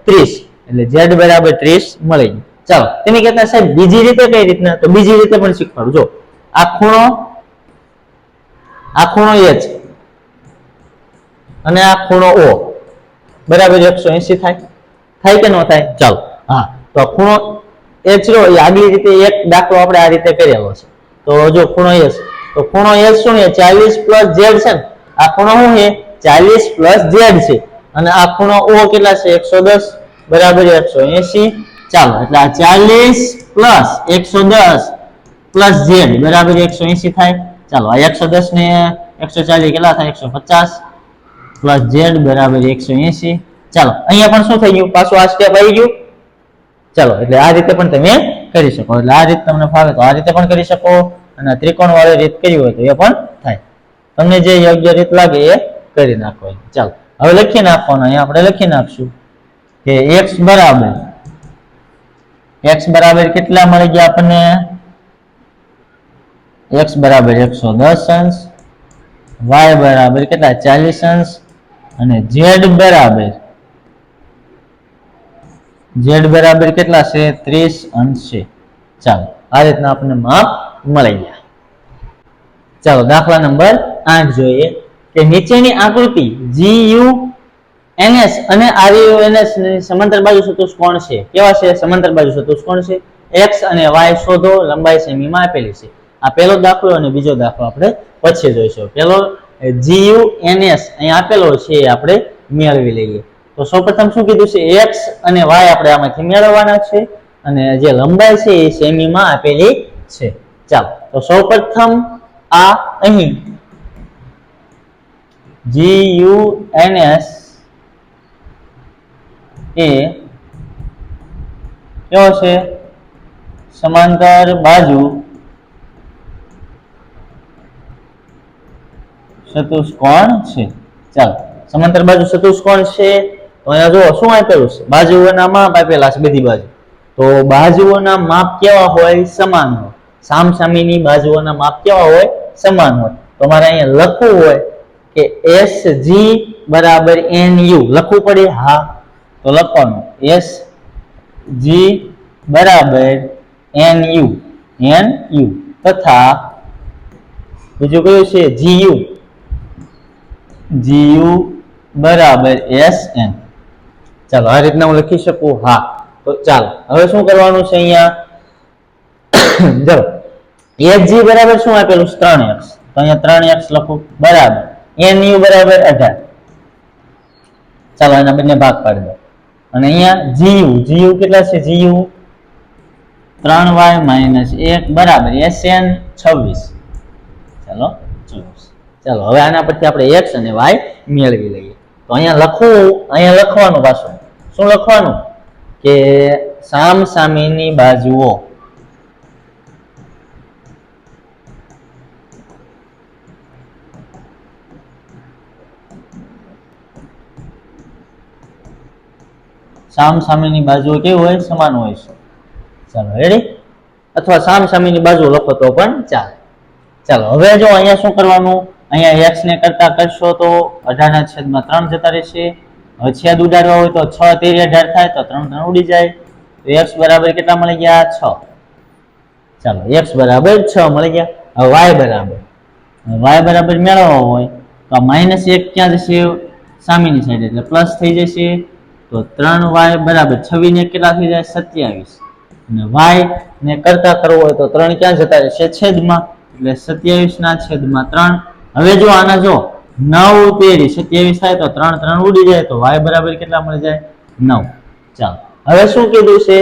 30 એટલે z બરાબર 30 મળી ગયું. ચાલો તમે કહેતા સાહેબ બીજી રીતે કઈ રીતના? તો બીજી રીતે પણ શીખવાડું. જો આ ખૂણો H અને આ ખૂણો O બરાબર 180 થાય કે ન થાય? ચાલો હા તો ખૂણો H રો એ આગલી રીતે એક દાખલો આપણે આ રીતે કરેલો છે. તો જો ખૂણો H, તો ખૂણો H શું છે? 40 પ્લસ z છે ને. આ ખૂણો શું છે? 40 પ્લસ z છે અને આ ખૂણો O કેટલા છે? 110 બરાબર 180. ચાલો એટલે આ 40 પ્લસ 110 પ્લસ z બરાબર 180 થાય. ચાલો આ 110 ને 140 કેટલા થાય? 150 પ્લસ z બરાબર 180. ચાલો અહીંયા પણ શું થઈ ગયું? પાછું આ સ્ટેપ આવી ગયું. ચાલો એટલે આ રીતે પણ તમે કરી શકો. એટલે આ રીત તમને ફાવે તો આ રીતે પણ કરી શકો અને ત્રિકોણ વાળી રીત કરી હોય તો એ પણ થાય. તમને જે યોગ્ય રીત લાગે એ કરી નાખો. ચાલો હવે લખી નાખવાનું. અહીંયા આપણે લખી નાખશું કે x બરાબર કેટલા મળી ગયા આપણને? x બરાબર 110 અંશ, y બરાબર કેટલા? 40 અંશ અને z બરાબર કેટલા છે? 30 અંશ છે. ચાલો આ રીતના આપણને માપ મળી ગયા. ચાલો દાખલા નંબર 8 જોઈએ કે નીચેની આકૃતિ GUNS અને RUNS ની સમાંતર બાજુ ચતુષ્કોણ છે. કેવા છે? સમાંતર બાજુ ચતુષ્કોણ છે. x અને y શોધો, લંબાઈ સેમીમાં આપેલી છે. આ પહેલો દાખલો અને બીજો દાખલો આપણે પછી જોઈશું. પહેલો GUNS અહીં આપેલો છે એ આપણે મેળવી લઈએ. તો સૌપ્રથમ શું કીધું છે? x અને y આપણે આમાંથી મેળવવાના છે અને જે લંબાઈ છે એ સેમીમાં આપેલી છે. ચાલો તો સૌપ્રથમ આ અહીં GUNS એ કેવો છે? સમાંતર બાજુ ચતુષ્કોણ છે. ચાલો, સમાંતર બાજુ ચતુષ્કોણ છે તો અહીંયા જુઓ શું આપેલું છે, બાજુઓના માપ આપેલા છે બધી બાજુ. તો બાજુઓના માપ કેવા હોય? સમાન હોય. સામસામેની બાજુઓના માપ કેવા હોય? સમાન હોય. તો મારે અહીંયા લખવું હોય કે SG બરાબર NU લખવું પડે. હા, તો લખવાનું SG બરાબર NU તથા બીજું કયું છે? GU બરાબર SN. ચાલો, આ રીતના હું લખી શકું. હા, તો ચાલો હવે શું કરવાનું છે અહીંયા? ચલો, HG બરાબર શું આપેલું છે? 3x. તો અહીંયા 3x લખું બરાબર NU બરાબર 18. ચાલો, એના બંને ભાગ પાડી દો. અને અહીંયા GU કેટલા છે? GU 3y - 1 બરાબર SN 26. ચાલો 24. ચાલો, હવે આના પરથી આપણે x અને y મેળવી લઈએ. તો અહીંયા લખવાનું પાછું શું લખવાનું કે સામસામેની બાજુઓ કેવી હોય? સમાન હોય છે. ચાલો, રેડી? અથવા સામસામેની બાજુ લખો તો પણ ચાલે. ચાલો, હવે જો અહીંયા શું કરવાનું? અહીંયા x ને કરતા કરશો તો 18/3 જતા રહેશે. હવે છેદ ઉડાડવા હોય તો 6 તેરી 18 થાય તો 3 ઉડી જાય. તો x બરાબર કેટલા મળી ગયા? 6. ચાલો, x બરાબર 6 મળી ગયા. હવે y બરાબર મેળવવો હોય તો -1 ક્યાં જશે? સામેની સાઈડ, એટલે પ્લસ થઈ જશે. તો 3y બરાબર 26 ને કેટલા થઈ જાય? 27. અને y ને કરતા કરવો હોય તો 3 ક્યાં જતા રહેશે? છેદમાં, એટલે 27/3. હવે જો આના જો 9 તેરી 27 થાય તો 3 ઉડી જાય. તો y બરાબર કેટલા મળી જાય? 9. ચાલો, હવે શું કીધું છે?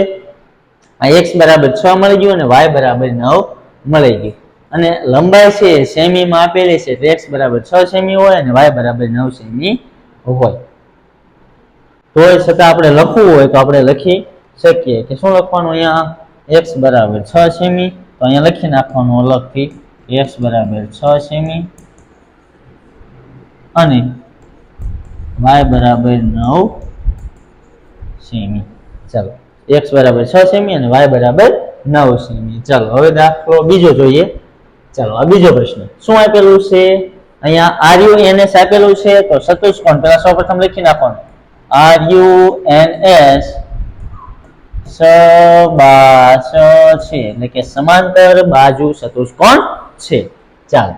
આ x બરાબર 6 મળી ગયું અને y બરાબર 9 મળી ગયું. અને લંબાઈ છે સેમીમાં આપેલી છે, તો x બરાબર 6 સેમી હોય અને y બરાબર 9 સેમી હોય. તોય છતાં આપણે લખવું હોય તો આપણે લખી શકીએ કે શું લખવાનું? અહીંયા x બરાબર 6 સેમી. તો અહીંયા લખી નાખવાનું અલગથી x બરાબર 6 સેમી અને y બરાબર 9 સેમી. ચાલો, x બરાબર 6 સેમી અને y બરાબર 9 સેમી. ચાલો, હવે દાખલો બીજો જોઈએ. ચાલો, આ બીજો પ્રશ્ન શું આપેલું છે? અહીંયા RUNS આપેલું છે. તો ચતુષ્કોણ પહેલા સૌપ્રથમ લખી નાખવાનું RUNS સબાસ છે, એટલે કે સમાંતર બાજુ ચતુષ્કોણ છે. ચાલો,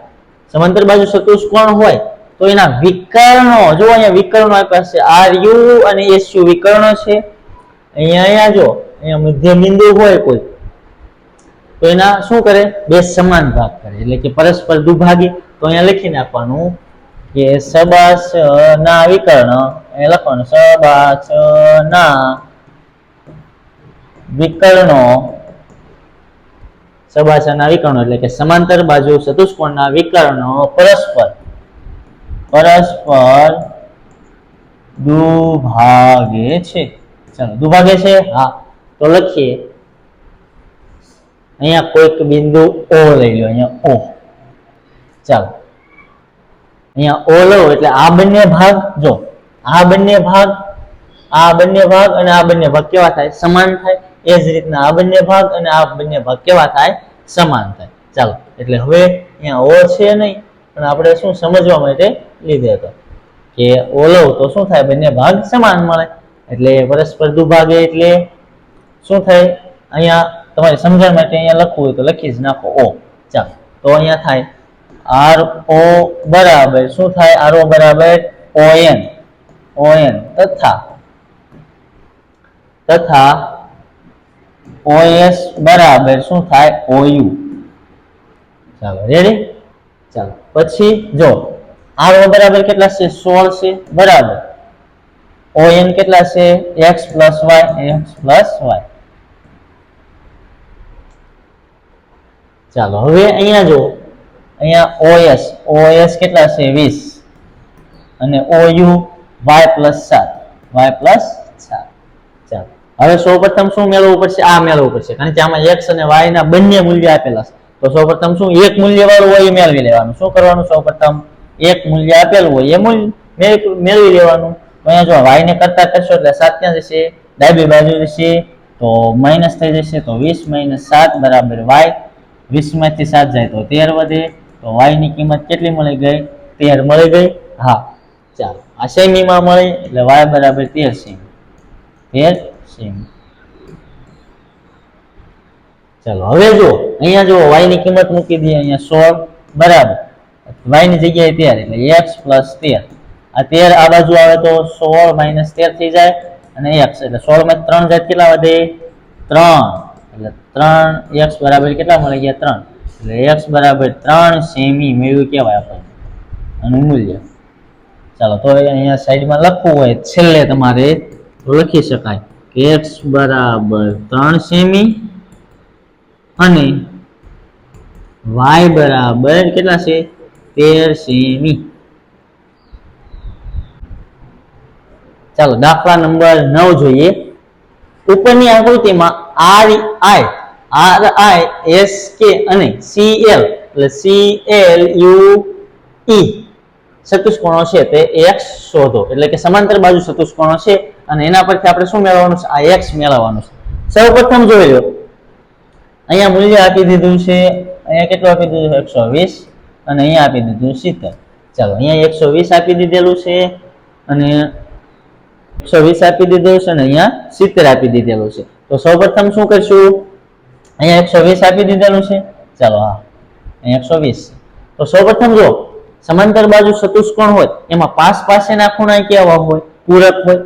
સમાંતર બાજુ ચતુષ્કોણ હોય તો એના વિકર્ણો જો અહીંયા વિકર્ણો આપ્યા છે. RU અને SU વિકર્ણો છે. અહીંયા જો અહીંયા મધ્ય બિંદુ હોય કોઈ તો એના શું કરે? બે સમાન ભાગ કરે, એટલે કે પરસ્પર દુભાગી. તો અહીંયા લખી નાખવાનું કે સબાસ ના વિકર્ણ, એ લખવાનું સબાસ ના વિકર્ણો, સબાસના વિકર્ણો એટલે કે સમાંતર બાજુ ચતુષ્કોણના વિકર્ણો પરસ્પર દુભાગે છે. ચાલો, દુભાગે છે. હા, તો લખીએ અહીંયા કોઈક બિંદુ O લઈ લો. અહીંયા O. ચાલો, અહીંયા O લો એટલે આ બંને ભાગ જો આ બંને ભાગ અને આ બંને ભાગ કેવા થાય? સમાન થાય. એ જ રીતના આ બંને ભાગ અને આ બંને ભાગ કેવા થાય? સમાન થાય. ચાલો, એટલે હવે અહીંયા O છે નહીં, પણ આપણે શું સમજવા માટે લીધે હતો કે O લો તો શું થાય? બંને ભાગ સમાન મળે. એટલે પરસ્પર દુભાગે એટલે શું થાય? અહીંયા તમારી સમજણ માટે અહીંયા લખવું હોય તો લખી જ નાખો O. ચાલો, તો અહીંયા થાય RO બરાબર શું થાય? RO બરાબર ON તથા OS બરાબર શું થાય? OU. ચાલો, રેડી? ચાલો, પછી જો RO બરાબર કેટલા છે? 16 છે બરાબર. ON કેટલા છે? x plus y. ચાલો, હવે અહીંયા જો અહીંયા OS કેટલા છે? 20 અને OU y plus 7. ચાલો, હવે સૌપ્રથમ શું મેળવવું પડશે? આ મેળવવું પડશે, કારણ કે આમાં x અને y ના બંને મૂલ્ય આપેલા છે. તો સૌપ્રથમ શું એક મૂલ્ય વાળું હોય એ મેળવી લેવાનું. શું કરવાનું? સૌપ્રથમ એક મૂલ્ય આપેલું હોય એ મૂલ્ય મેળવી લેવાનું. તો અહીંયા જો y ને કરતા કરશો એટલે 7 ક્યાં જશે, ડાબી બાજુ જશે, તો માઇનસ થઈ જશે. તો 20 - 7 બરાબર y. 20 માંથી 7 જાય તો 13 વધે. તો y ની કિંમત કેટલી મળી ગઈ, 13 મળી ગઈ. હા ચાલો આ સેમીમાં મળી એટલે y બરાબર 13 સેમી. 13 સેમી. ચાલો હવે જો અહીંયા જો y ની કિંમત મૂકી દઈએ, અહીંયા 16 બરાબર y ની જગ્યાએ 13 એટલે x + 13. આ 13 આ બાજુ આવે તો 16 - 13 થઈ જાય અને x એટલે 16 માં 3 જાય કેટલા વધે, 3 એટલે 3x બરાબર કેટલા મળી ગયા, 3 એટલે x બરાબર 3 સેમી મેળવ્યું કહેવાય આપણને આનું મૂલ્ય. ચાલો તો અહીંયા સાઈડમાં લખવું હોય છેલ્લે તમારે લખી શકાય કે x બરાબર 3 સેમી અને y બરાબર કેટલા છે, 13 સેમી. ચાલો દાખલા નંબર 9 જોઈએ. ઉપરની આકૃતિમાં RI, SK અને CL એટલે CLUE ચતુષ્કોણો છે તે x શોધો. એટલે કે સમાંતર બાજુ ચતુષ્કોણો છે અને એના પરથી આપણે શું મેળવવાનું છે, આ x મેળવવાનું છે. સૌપ્રથમ જોઈ લો, અહીંયા મૂલ્ય આપી દીધું છે, અહીંયા કેટલું આપી દીધું છે, 120 અને અહીંયા આપી દીધું 70. ચાલો અહીંયા 120 આપી દીધેલું છે અને 120 આપી દીધેલું છે અને અહીંયા 70 આપી દીધેલું છે. તો સૌપ્રથમ શું કરશું, અહીંયા 120 આપી દીધેલું છે. ચાલો હા અહીંયા 120. તો સૌપ્રથમ જો સમાંતર બાજુ ચતુષ્કોણ હોય એમાં પાસ પાસેના ખૂણા કેવા હોય, પૂરક હોય.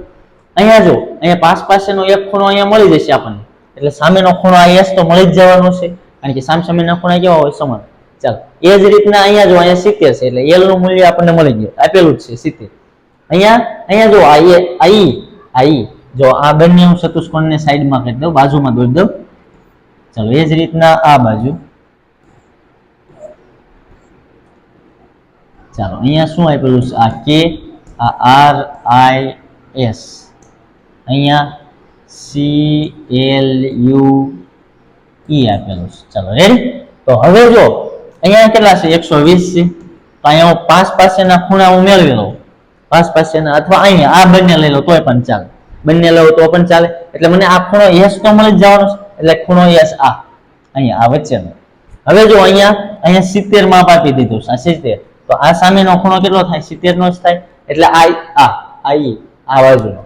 અહીંયા જો અહીંયા પાસ પાસેનો એક ખૂણો અહીંયા મળી જશે આપણને, એટલે સામેનો ખૂણો આ s તો મળી જ જવાનો છે કારણ કે સામેના ખૂણા કેવા હોય, સમાન. ચાલો એ જ રીતના અહીંયા જો અહીંયા 70 છે એટલે l નું મૂલ્ય આપણને મળી ગયું, આપેલું જ છે 70. અહીંયા જો આઈ જો આ બંને હું ચતુષ્કોણને સાઈડમાં કરી દઉં, બાજુમાં દોરી દઉં. ચાલો એ જ રીતના આ બાજુ. ચાલો અહીંયા શું આપેલું છે, આ k, આ RIS, અહીંયા CLUE આપેલું છે. ચાલો રેડી. તો હવે જો અહીંયા કેટલા છે, 120 છે. તો અહીંયા હું પાસ પાસેના ખૂણા હું મેળવી લઉં, પાસ પાસેના અથવા અહીંયા આ બંને લઈ લો તોય પણ ચાલે, બંને લો તો પણ ચાલે. એટલે મને આ ખૂણો s તો મળી જ જવાનો છે, એટલે ખૂણો s આ અહીંયા આ વચ્ચેનો. હવે જો અહીંયા 70 માપ આપી દીધું છે, આ 70. તો આ સામેનો ખૂણો કેટલો થાય, 70 નો જ થાય. એટલે આ બાજુનો.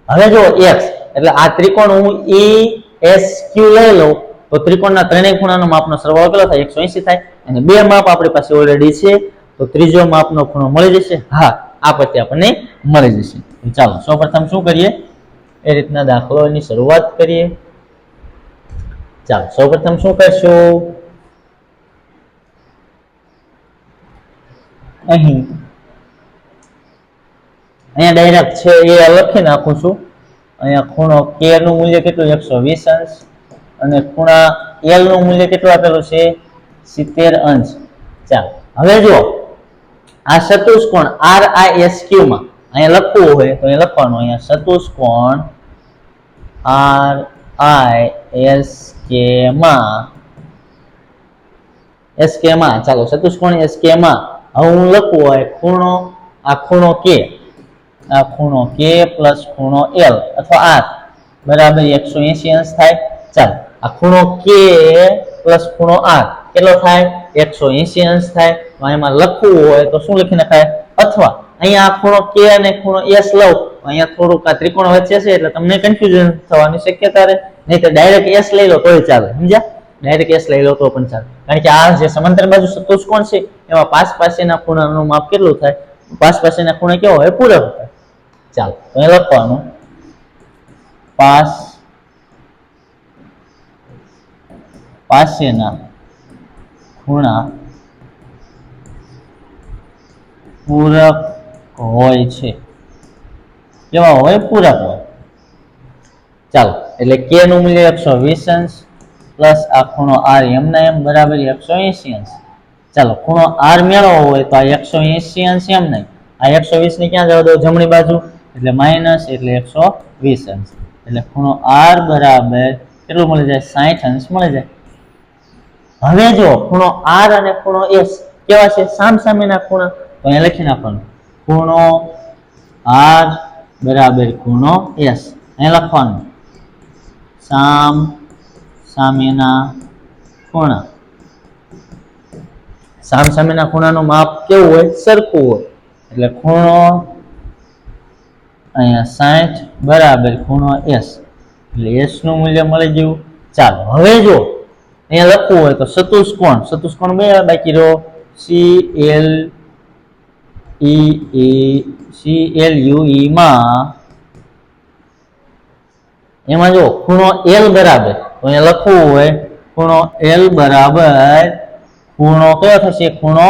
હવે જો x એટલે આ ત્રિકોણ હું ESQ લઈ લઉં તો ત્રિકોણના ત્રણેય ખૂણાનો માપનો સરવાળો કેટલો થાય, 180 થાય. અને બે માપ આપણી પાસે ઓલરેડી છે, તો ત્રીજો માપનો ખૂણો મળી જશે. હા આ પછી આપણને મળી જશે. ચાલો સૌપ્રથમ શું કરીએ, એ રીતના દાખલાની શરૂઆત કરીએ. ચાલો સૌપ્રથમ શું કરશું, અહીંયા ડાયરેક્ટ છે એ લખી નાખું છું. અહીંયા ખૂણો k નું મૂલ્ય કેટલું, 120 અંશ અને ખૂણા l નું મૂલ્ય કેટલું આપેલું છે, 70 અંશ. ચાલો હવે જો આ ચતુષ્કોણ RISQ માં અહીંયા લખવું હોય તો અહીંયા લખવાનું, અહીંયા ચતુષ્કોણ RISK માં ચાલો ચતુષ્કોણ SK માં હવે હું લખવું હોય ખૂણો, આ ખૂણો k, આ ખૂણો k પ્લસ ખૂણો l અથવા r બરાબર 180 અંશ થાય. ચાલો આ ખૂણો k પ્લસ ખૂણો r કેટલો થાય, 180 અંશ થાય. તો એમાં લખવું હોય તો શું લખી નખાય, અથવા અહીંયા આ ખૂણો k અને ખૂણો s લઉં, અહીંયા થોડુંક આ ત્રિકોણ વચ્ચે છે એટલે તમને કન્ફ્યુઝન થવાની શક્યતા રહે. નહીં તો ડાયરેક્ટ s લઈ લો તોય ચાલે, સમજ્યા? ડાયરેક્ટ s લઈ લો તો પણ ચાલે, કારણ કે આ જે સમાંતર બાજુ ચતુષ્કોણ છે એમાં પાસ પાસેના ખૂણાનું માપ કેટલું થાય, પાસ પાસેના ખૂણા કેવો હોય, પૂરક હોય. ચાલો તો એ લખવાનું, પાસ પાસેના ખૂણા પૂરક હોય છે. કેવા હોય, પૂરક હોય. ચાલો એટલે k નું મૂલ્ય 120 અંશ પ્લસ આ ખૂણો r એમના એમ બરાબર 180 અંશ. ચાલો ખૂણો r મેળવવો હોય તો આ 180 અંશ એમ નહીં, આ 120 ને ક્યાં જવા દો, જમણી બાજુ, એટલે માઇનસ એટલે 120 અંશ. એટલે ખૂણો r બરાબર કેટલું મળી જાય, 60 અંશ મળી જાય. હવે જો ખૂણો r અને ખૂણો s કેવા છે? સામસામેના ખૂણા. તો અહીંયા લખી નાખવાનું ખૂણો R બરાબર ખૂણો S. અહીંયા લખવાનું સામેના ખૂણા. સામસામેના ખૂણાનું માપ કેવું હોય? સરખું હોય. એટલે ખૂણો અહીંયા 60 બરાબર ખૂણો S. એટલે S નું મૂલ્ય મળી ગયું. ચાલો હવે જો અહીંયા લખવું હોય તો ચતુષ્કોણ બે બાકી રહ્યો CLUE માં એમાં જો ખૂણો L બરાબર, તો અહીંયા લખવું હોય ખૂણો L બરાબર ખૂણો કયો થશે? ખૂણો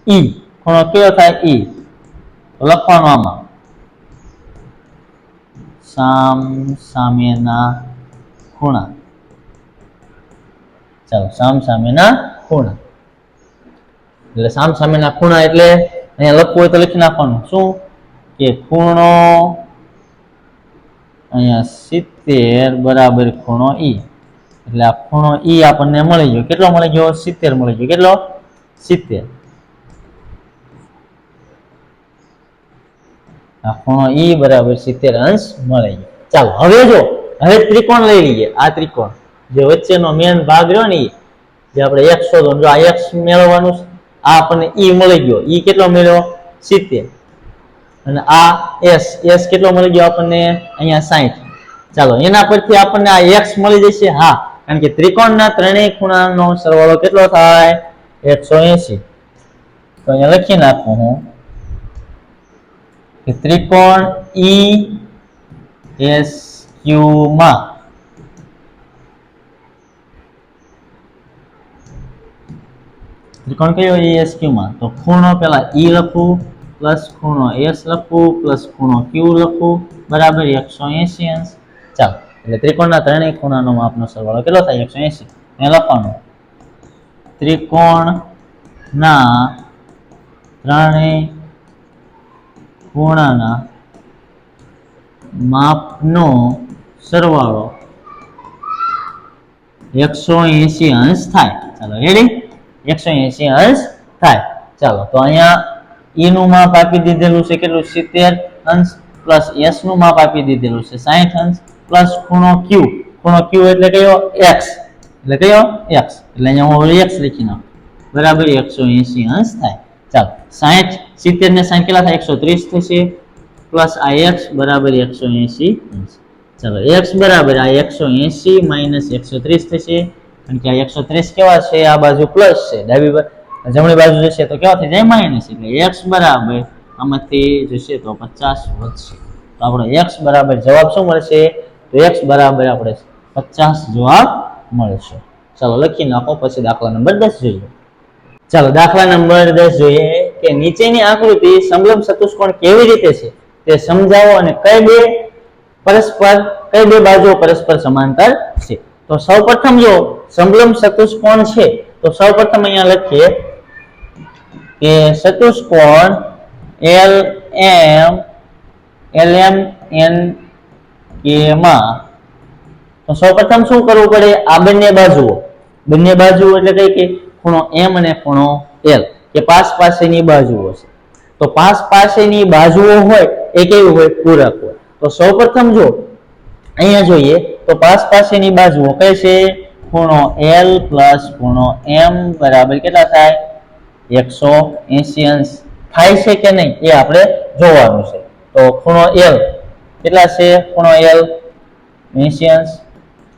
E. ખૂણો કયો થાય? E. તો લખવાનું આમાં સામસામેના ખૂણા. ચાલો સામસામેના ખૂણા. એટલે સામસામેના ખૂણા એટલે અહીંયા લખવું હોય તો લખી નાખવાનું શું કે ખૂણો અહીંયા 70 બરાબર ખૂણો E. એટલે આ ખૂણો E આપણને મળી ગયો. કેટલો મળી ગયો? 70 મળી ગયો. કેટલો? 70. આ ખૂણો E બરાબર 70 અંશ મળી ગયો. ચાલો હવે જો હવે ત્રિકોણ લઈ લઈએ. આ ત્રિકોણ જે વચ્ચેનો મેન ભાગ રહ્યો ને જે આપણે x શોધો, જો આ x મેળવવાનું, આ આપણને E મળી ગયો. E કેટલો મળ્યો? 70. અને આ s કેટલો મળી ગયો આપણને? અહીંયા 60. ચાલો એના પરથી આપણને આ x મળી જશે. હા, કારણ કે ત્રિકોણના ત્રણેય ખૂણાનો સરવાળો કેટલો થાય? 180. તો અહીંયા લખી નાખું હું કે ત્રિકોણ ESQ માં ત્રિકોણ કયો? ESQ માં. તો ખૂણો પેલા E લખું પ્લસ ખૂણો S લખું પ્લસ ખૂણો Q લખું બરાબર 180 અંશ. ચાલો એટલે ત્રિકોણના ત્રણેય ખૂણાનો માપનો સરવાળો કેટલો થાય? 180. એ લખવાનું ત્રિકોણના ત્રણેય ખૂણાના માપનો સરવાળો 180 અંશ થાય. ચાલો રેડી? 180 અંશ થાય. ચાલો તો અહીંયા E નું માપ આપી દીધેલું છે કેટલું? 70 અંશ પ્લસ S નું માપ આપી દીધેલું છે 60 અંશ પ્લસ ખૂણો Q. ખૂણો Q એટલે કયો? X. એટલે કયો? X. એટલે અહીંયા હું X લખી નાખું બરાબર 180 અંશ થાય. ચાલો 60 70 ને 60 કેટલા થાય? 130 થશે પ્લસ આ x બરાબર 180 અંશ. ચાલો x બરાબર આ 180 માઇનસ 130 થશે, કારણ કે આ 130 કેવા છે? આ બાજુ પ્લસ છે, ડાબી બાજુ જમણી બાજુ જશે તો કેવા થઈ જાય? માઇનસ. એટલે x બરાબર આમાંથી જશે તો 50 વધશે. તો આપણો x બરાબર જવાબ શું મળશે? તો x બરાબર આપણે 50 જવાબ મળશે. ચાલો લખી નાખો. પછી દાખલા નંબર 10 જોઈએ. ચાલો દાખલા નંબર 10 જોઈએ કે નીચેની આકૃતિ સમલંબ ચતુષ્કોણ કેવી રીતે છે તે સમજાવો અને કઈ બે બાજુઓ પરસ્પર સમાંતર છે. તો સૌપ્રથમ જો સમલંબ ચતુષ્કોણ છે તો સૌપ્રથમ અહીંયા લખીએ કે ચતુષ્કોણ LMNK માં તો સૌપ્રથમ શું કરવું પડે? આ બંને બાજુઓ એટલે કઈ કે ખૂણો M અને ખૂણો L કે પાસ પાસેની બાજુઓ છે. તો પાસ પાસેની બાજુઓ હોય એ કેવી હોય? પૂરક હોય. તો સૌપ્રથમ જો અહીંયા જોઈએ તો પાસ પાસેની બાજુઓ કઈ છે? ખૂણો L પ્લસ ખૂણો M બરાબર કેટલા થાય? 180 અંશ થાય છે કે નહીં એ આપણે જોવાનું છે. તો ખૂણો L કેટલા છે? ખૂણો L 80 અંશ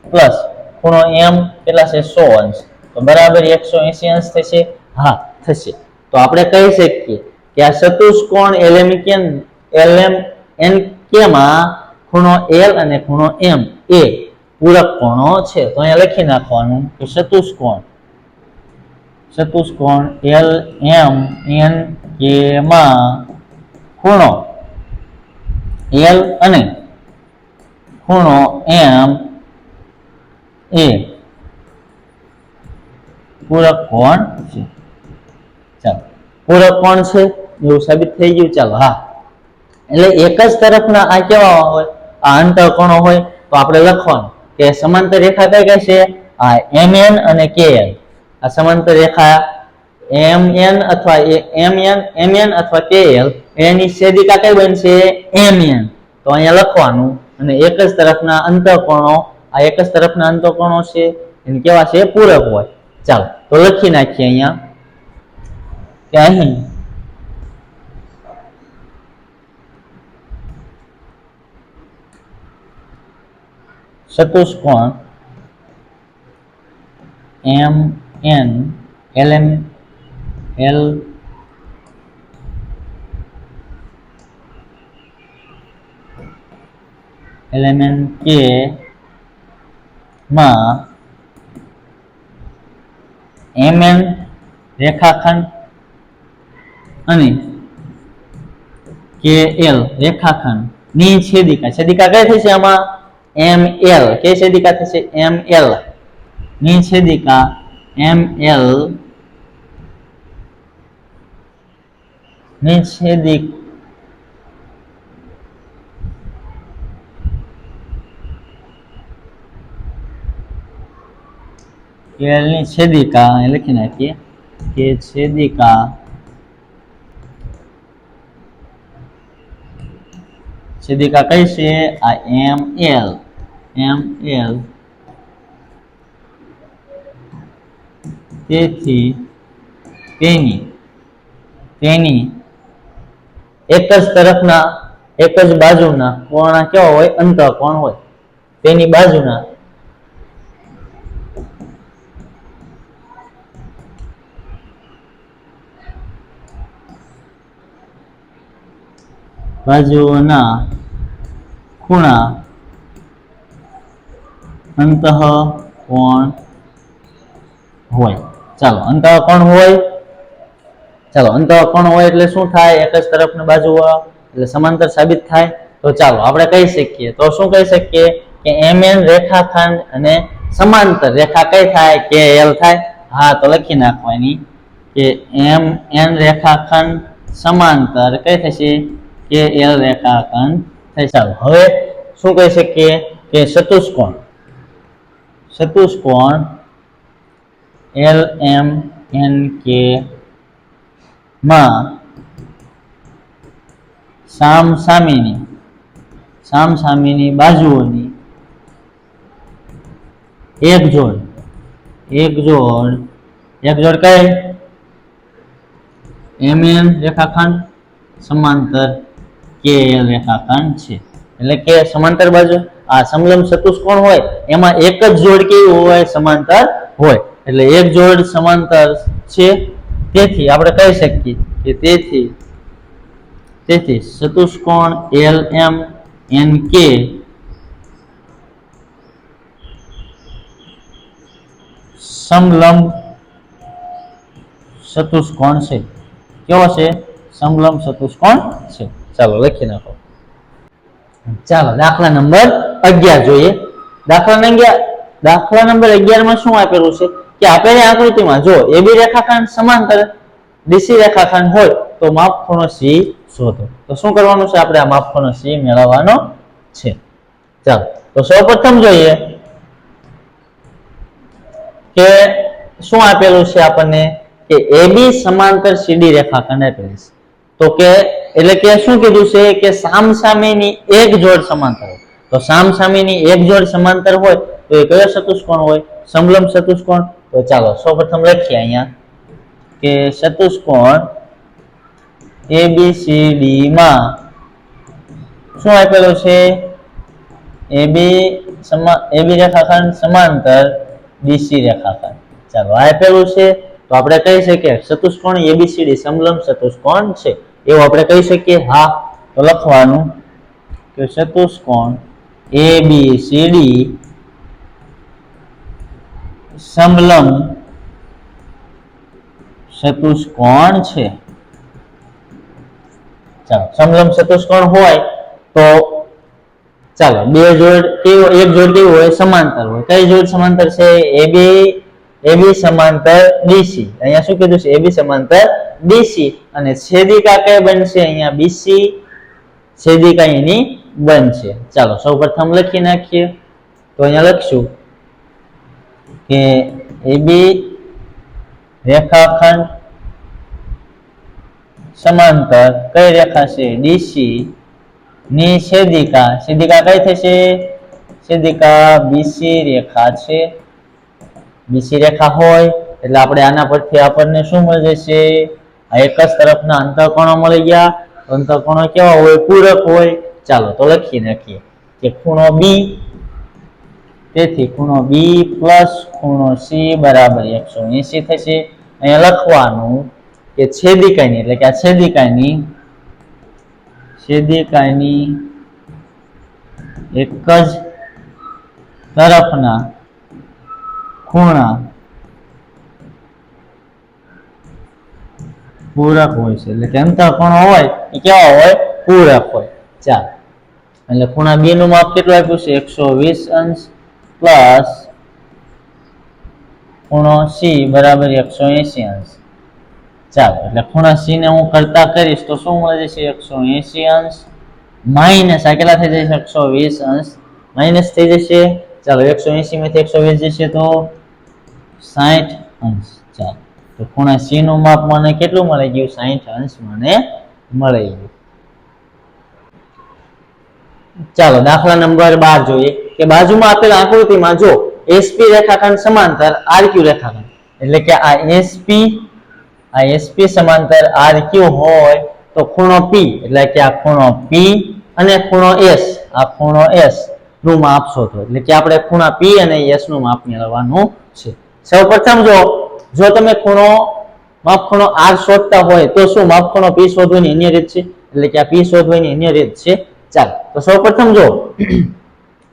પ્લસ ખૂણો M કેટલા છે? 100 અંશ. તો બરાબર 180 અંશ થશે. હા થશે. તો આપણે કહી શકીએ કે આ ચતુષ્કોણ LMNK માં ખૂણો L અને ખૂણો M એ પૂરક કોણો છે. તો અહીંયા લખી નાખવાનું કે ચતુષ્કોણ LMNK માં ખૂણો L અને ખૂણો M એ પૂરક કોણ છે. ચાલો પૂરક કોણ છે એવું સાબિત થઈ ગયું. ચાલો હા, એટલે એક જ તરફના આ કેવા હોય? આ અંતઃકોણો હોય. તો આપણે લખવાનું કે સમાંતર રેખા કઈ કઈ છે? આ MN અને KN. આ સમાંતર રેખા mn અથવા mn અથવા kl એની છેદિકા કઈ બનશે mn. તો અહીંયા લખવાનું અને એક જ તરફના અંતઃકોણો આ એક જ તરફના અંતઃકોણો છે એને કેવા છે પૂરક હોય. ચાલો તો લખી નાખીએ અહીંયા કે અહીં ચતુષ્કોણ mn ln l element k માં mn રેખાખંડ અને kl રેખાખંડ ની છેદિકા કઈ થશે આમાં ml કે છેદિકા થશે ml ની છેદિકા ml ની છેદિક kl ની છેદિકા લખી નાખીએ કે છેદિકા કઈ છે આ ml તેથી તેની એક જ તરફના એક જ બાજુના કોણ કેવા હોય અંતઃકોણ હોય તેની બાજુના ખૂણા અંતઃકોણ હોય. ચાલો અંતઃકોણ હોય એટલે શું થાય એક જ તરફની બાજુ એટલે સમાંતર સાબિત થાય. તો ચાલો આપણે કહી શકીએ તો શું કહી શકીએ કે mn રેખાખંડ અને સમાંતર રેખા કઈ થાય kl થાય. હા તો લખી નાખવાની કે mn રેખાખંડ સમાંતર કઈ થશે kl રેખાખંડ થાય. ચાલો હવે શું કહી શકીએ કે ચતુષ્કોણ lmnk માં સામસામેની બાજુઓની એક જોડ કઈ mn રેખાખંડ સમાંતર kl રેખાખંડ છે. એટલે કે સમાંતર બાજુ આ સમલંબ ચતુષ્કોણ હોય એમાં એક જ જોડ કેવી હોય સમાંતર હોય એટલે એક જોડ સમાંતર છે. તેથી આપણે કહી શકીએ કે તેથી ચતુષ્કોણ lmnk સમલંબ ચતુષ્કોણ છે. કેવો છે સમલંબ ચતુષ્કોણ છે. ચાલો લખી નાખો. ચાલો દાખલા નંબર 11 જોઈએ. દાખલા નંબર 11 માં શું આપેલું છે કે આપેલી આકૃતિમાં જો AB રેખાખંડ સમાંતર DC રેખાખંડ હોય તો માપખૂણો C શોધો. તો શું કરવાનું છે આપણે આ માપખૂણો C મેળવવાનો છે. ચાલો તો સૌપ્રથમ જોઈએ કે શું આપેલું છે આપણને કે AB સમાંતર CD રેખાખંડ આપેલું છે. તો કે એટલે કે શું કીધું છે કે સામસામેની એક જોડ સમાંતર હોય. તો સામસામેની એક જોડ સમાંતર હોય તો એ કયો ચતુષ્કોણ હોય સમલંબ ચતુષ્કોણ. તો ચાલો સૌપ્રથમ લખીએ અહીંયા કે ચતુષ્કોણ ABCD માં શું આપેલું છે AB રેખાખંડ સમાંતર DC રેખાખંડ. ચાલો આ આપેલું છે તો આપણે કહી શકીએ ચતુષ્કોણ ABCD સમલંબ ચતુષ્કોણ છે એવું આપણે કહી શકીએ. હા તો લખવાનું કે ચતુષ્કોણ ABCD સમલંબ ચતુષ્કોણ છે. ચાલો સમલંબ ચતુષ્કોણ હોય તો ચાલો બે જોડ એક જોડ કેવું હોય સમાંતર હોય. કઈ જોડ સમાંતર છે AB સમાંતર DC. અહીંયા શું કીધું છે AB સમાંતર DC અને છેદિકા કઈ બનશે અહીંયા BC છેદિકા એની બનશે. ચાલો સૌપ્રથમ લખી નાખીએ તો અહીંયા લખશું કે AB રેખાખંડ સમાંતર કઈ રેખા છે ડીસી ની છેદિકા છેદિકા કઈ થશે છેદિકા બીસી રેખા છે બીસી રેખા હોય એટલે આપણે આના પરથી આપણને શું મળી જશે આ એક જ તરફના અંતઃકોણો મળી ગયા અંતઃકોણો કેવા હોય પૂરક હોય ચાલો તો લખી નાખીએ કે ખૂણો બી તેથી ખૂણો બી પ્લસ ખૂણો સી બરાબર 180 થશે અહીંયા લખવાનું કે છેદિકાની એટલે કે આ છેદિકાની એક જ તરફના ખૂણા પૂરક હોય છે એટલે કે અંતઃકોણો હોય એ કેવા હોય પૂરક હોય ચાલો એટલે ખૂણા બી નું માપ કેટલું આપ્યું છે 120 અંશ પ્લસ ખૂણો સી બરાબર 180 અંશ ચાલો એટલે ખૂણા સી ને હું કરતા કરીશ તો શું મળે છે 180 અંશ માઇનસ આ કેટલા થઈ જશે 120 અંશ માઇનસ થઈ જશે ચાલો 180 માંથી 120 જશે તો 60 અંશ ચાલો તો ખૂણા સી નું માપ મને કેટલું મળી ગયું 60 અંશ મને મળી ગયું ચાલો દાખલા નંબર 12 જોઈએ કે બાજુમાં આપેલ આકૃતિમાં જો એસપી રેખાખંડ સમાંતર આરક્યુ રેખાખંડ એટલે કે આ એસપી સમાંતર આરક્યુ હોય તો ખૂણો પી એટલે કે આ ખૂણો પી અને ખૂણો એસ આ ખૂણો એસ નું માપ શોધો એટલે કે આપણે ખૂણા પી અને એસ નું માપ મેળવવાનું છે સૌપ્રથમ જો તમે માપખૂણો આર શોધતા હોય તો શું માપખૂણો પી શોધવાની અન્ય રીત છે એટલે કે આ પી શોધવાની અન્ય રીત છે ચાલો તો સૌપ્રથમ જો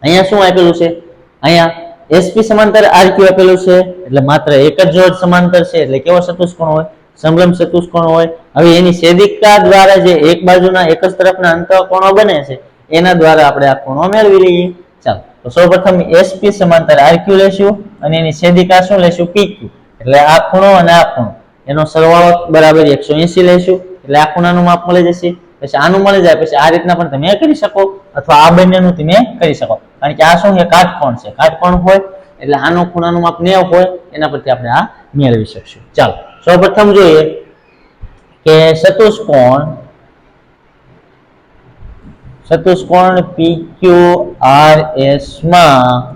અહીંયા શું આપેલું છે અહીંયા એસપી સમાંતર આરક્યુ આપેલું છે એટલે માત્ર એક જ જોડ સમાંતર છે એટલે કેવો ચતુષ્કોણ હોય સમલંબ ચતુષ્કોણ હોય હવે એની છેદિકા દ્વારા જે એક બાજુના એક જ તરફના અંતઃકોણો બને છે એના દ્વારા આપણે આ ખૂણો મેળવી લઈએ ચાલો તો સૌપ્રથમ એસપી સમાંતર આરક્યુ લેશું અને એની છેદિકા શું લેશું પીક્યુ એટલે આ ખૂણો અને આ ખૂણો એનો સરવાળો બરાબર 180 લેશું એટલે આ ખૂણાનું માપ મળી જશે પછી આનું મળી જાય પછી આ રીતના પણ તમે કરી શકો અથવા આ બંનેનું તમે કરી શકો કારણ કે આ શું છે કાટકોણ છે કાટકોણ હોય એટલે આનું ખૂણાનું માપ 90 હોય એના પરથી આપણે આ મેળવી શકશું ચાલો સૌપ્રથમ જોઈએ કે ચતુષ્કોણ PQRS માં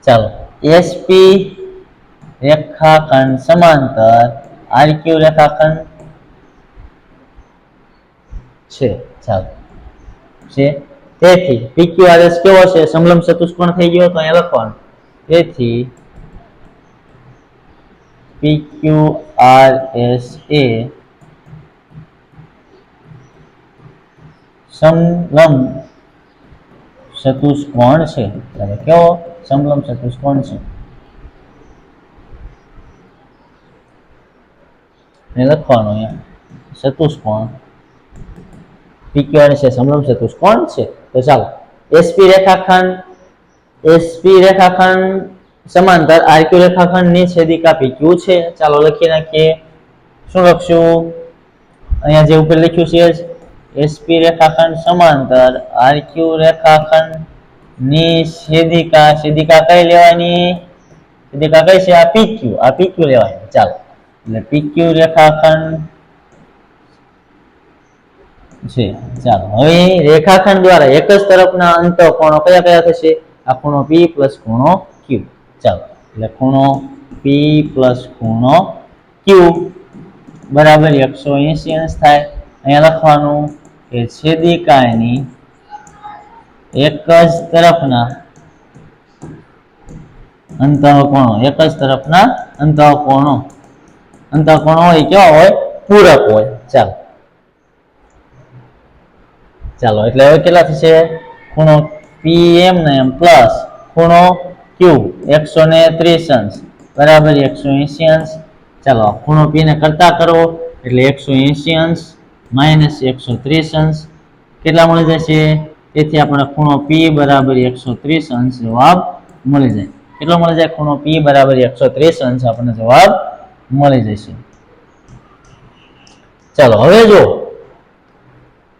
ચાલો SP રેખાખંડ સમાંતર RQ રેખાખંડ છે ચાલો છે તેથી PQRS કેવો છે સમલંબ ચતુષ્કોણ થઈ ગયો તો અહીંયા લખવાનું તેથી PQRS એ સમલંબ ચતુષ્કોણ છે એટલે કેવો સમલંબ ચતુષ્કોણ છે ને લખવાનું અહીંયા ચતુષ્કોણ PQRS એ સમલંબ ચતુષ્કોણ છે તો ચાલો SP રેખાખંડ સમાંતર RQ રેખાખંડ ની છેદિકા PQ છે ચાલો લખી નાખીએ શું લખશું અહીંયા જે ઉપર લખ્યું છે SP રેખાખંડ સમાંતર RQ રેખાખંડ ની છેદિકા કઈ લેવાની છેદિકા કઈ છે આ PQ લેવાની ચાલો એટલે PQ રેખાખંડ છે ચાલો હવે રેખાખંડ દ્વારા એક જ તરફના અંતઃકોણો કયા થશે આ ખૂણો P પ્લસ ખૂણો Q ચાલો એટલે ખૂણો P પ્લસ ખૂણો Q બરાબર 180 અંશ થાય અહીંયા લખવાનું કે છેદિકાની એક જ તરફના અંતઃકોણો હોય કેવા હોય પૂરક હોય ચાલો એટલે હવે કેટલા થશે ખૂણો PM ને એમ પ્લસ ખૂણો Q 130 અંશ બરાબર 180 અંશ ચાલો ખૂણો P ને કરતા કરો એટલે 180 અંશ માઇનસ 130 અંશ કેટલા મળી જશે તેથી આપણે ખૂણો P બરાબર 130 અંશ જવાબ મળી જાય કેટલો મળી જાય ખૂણો P બરાબર 130 અંશ આપણને જવાબ મળી જશે ચાલો હવે જો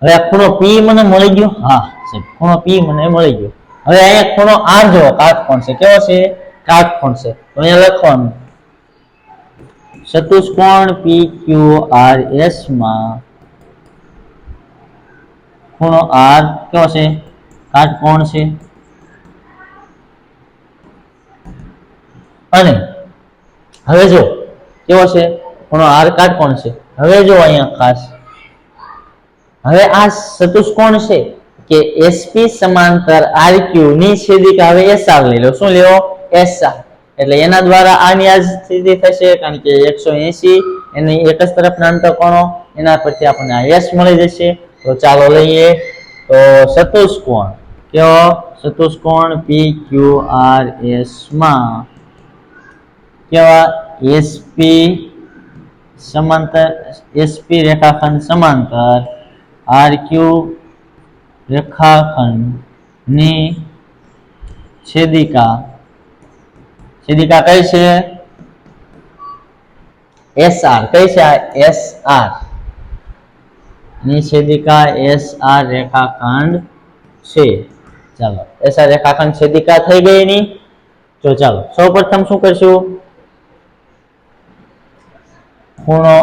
હવે આ ખૂણો P મને મળી ગયો હા ખૂણો P મને મળી ગયો હવે અહીંયા ખૂણો R જો કાટકોણ છે કેવો છે કાટકોણ છે તો અહીંયા લખવાનું ચતુષ્કોણ PQRS માં ખૂણો R કેવો છે? કાટકોણ છે. અને હવે જો કેવો છે? ખૂણો R કાટકોણ છે. હવે જો અહીંયા ખાસ હવે આ ચતુષ્કોણ છે કે SP સમાંતર RQ ની છેદિકા હવે SR લઈ લો. શું લેવો? SR. એટલે એના દ્વારા આની આ સ્થિતિ થશે કારણ કે 180 એની એક જ તરફના અંતઃકોણો એના પરથી આપણને આ S મળી જશે. તો ચાલો લઈએ. તો ચતુષ્કોણ કયો? ચતુષ્કોણ PQRS માં કેવા? SP સમાંતર SP રેખાખંડ સમાંતર RQ રેખાખંડ ની છેદિકા કઈ છે? SR. કઈ છે? SR ની છેદિકા SR રેખાખંડ છે. ચાલો SR રેખાખંડ છેદિકા થઈ ગઈ ની. તો ચાલો સૌપ્રથમ શું કરશું? ખૂણો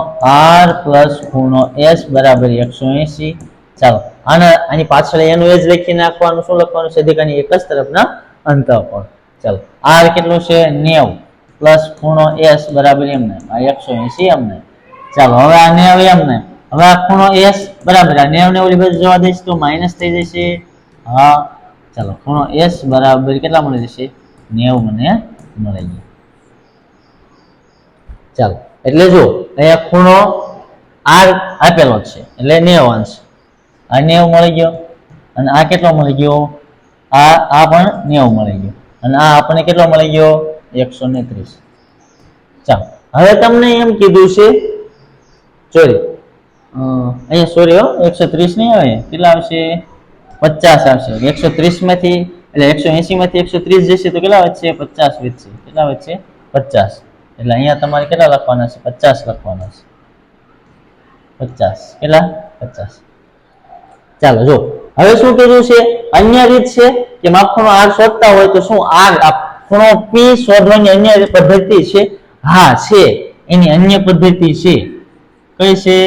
R પ્લસ ખૂણો S બરાબર 180. ચાલો આની પાછળ એનું એ જ લખી નાખવાનું. શું લખવાનું? છેદિકાની એક જ તરફના અંતઃકોણ. ચાલો R કેટલું છે? 90 પ્લસ ખૂણો S બરાબર એમને આ 180 એમને. ચાલો હવે આ 90 એમને. હવે આ ખૂણો S બરાબર આ 90 ને ઓલી બાજુ જવા દઈશ તો માઈનસ થઈ જશે. હા ચાલો ખૂણો S બરાબર કેટલા મળી જશે? 90 મને મળી ગયો. ચાલો એટલે જો અહીંયા ખૂણો R આપેલો છે એટલે 90 અંશ. આ 90 મળી ગયો અને આ કેટલો મળી ગયો? આ પણ 90 મળી ગયો અને આ આપણને કેટલો મળી ગયો? 130. ચાલો હવે તમને એમ કીધું છે સોરી અહીંયા સોરી 130 નહીં આવે. કેટલા આવશે? 50 આવશે. 130 માંથી એટલે 180 માંથી 130 જશે તો કેટલા વધશે? 50 વધશે. કેટલા વધશે? 50. એટલે અહીંયા તમારે કેટલા લખવાના છે? 50 લખવાના છે. 50 કેટલા? 50. ચાલો જો હવે શું કીધું છે? અન્ય રીત છે કે માપખૂણો R શોધતા હોય તો શું R ખૂણો P શોધવાની અન્ય પદ્ધતિ છે? હા છે, એની અન્ય પદ્ધતિ છે. કઈ છે?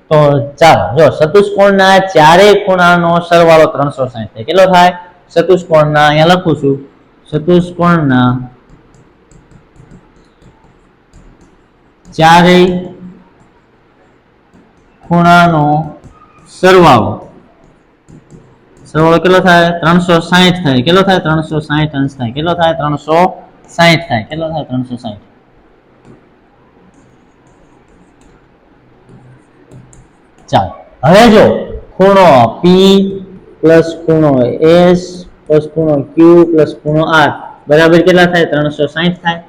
તો ચાલો જો ચતુષ્કોણના ચારેય ખૂણાનો સરવાળો 360 થાય. કેટલો થાય? ચતુષ્કોણના અહીંયા લખું છું. ચતુષ્કોણના ચારેય ખૂણાનો સરવાળો કેટલો થાય? 360 થાય. કેટલો થાય? 360 અંશ થાય. કેટલો થાય? 360 થાય. કેટલો થાય? 360. ચાલો હવે જો ખૂણો P પ્લસ ખૂણો S પ્લસ ખૂણો Q પ્લસ ખૂણો R બરાબર કેટલા થાય? 360 થાય.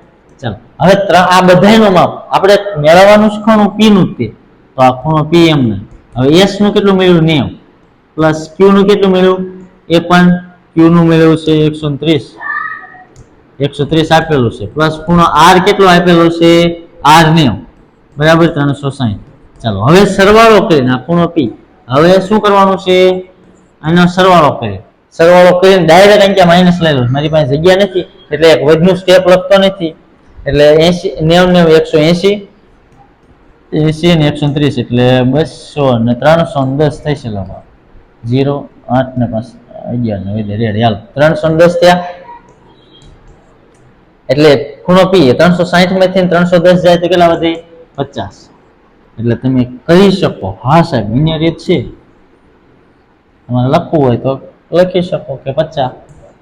ચાલો હવે આ બધાયનું માપ આપણે મેળવવાનું છે ખૂણો P નું જ. તો આ ખૂણો P એમને. હવે S નું કેટલું મળ્યું? 90 પ્લસ Q નું કેટલું મળ્યું? એ પણ Q નું મળ્યું છે 130 આપેલું છે પ્લસ ખૂણો R કેટલો આપેલો છે? R 90 બરાબર 360. ચાલો હવે સરવાળો કરીને આ ખૂણો P હવે શું કરવાનું છે? આનો સરવાળો કરીને ડાયરેક્ટ અહીંયા માઈનસ લઈ લઉં. મારી પાસે જગ્યા નથી એટલે એક વધનું સ્ટેપ લખતો નથી. એટલે 80 ને 130 એટલે 200 ને 310 થઈ છે. 0 8 ને 5 11 ને રેડ હાલ 310 થયા. એટલે ખૂણો P 360 માંથી 310 જાય તો કેટલા વધે? 50. એટલે તમે કહી શકો હા સાહેબ અન્ય રીત છે. તમારે લખવું હોય તો લખી શકો કે 50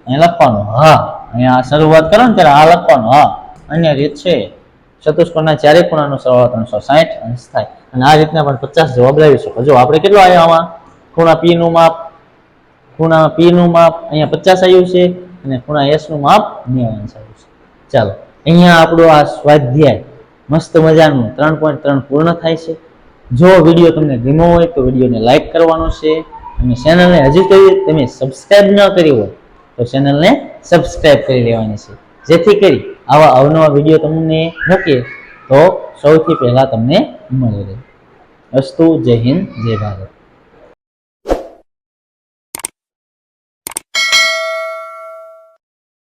અહીંયા લખવાનું. હા અહીંયા શરૂઆત કરો ને ત્યારે આ લખવાનું. હા અન્ય રીત છે. ચતુષ્કોણના ચારેય ખૂણાનો સરવાળો 360 અંશ થાય. અને આ રીતના પણ 50 જવાબ લાવી શકો. જો આપણે કેટલો આવ્યો આમાં? ખૂણા P નું માપ અહીંયા 50 આવ્યું છે અને ખૂણા S નું માપ 90 અંશ આવ્યું છે. ચાલો અહીંયા આપણું આ સ્વાધ્યાય મસ્ત મજાનું 3.3 પૂર્ણ થાય છે. જો વિડીયો તમને ગમ્યો હોય તો વિડીયોને લાઈક કરવાનો છે અને ચેનલને હજી સુધી તમે સબસ્ક્રાઇબ ન કરી હોય તો ચેનલને સબસ્ક્રાઇબ કરી લેવાની છે, જેથી કરી આવા અવનવા વિડીયો તમને મૂકીએ તો સૌથી પહેલા તમને મળી રહે. અસ્તુ. જય હિન્દ, જય ભારત.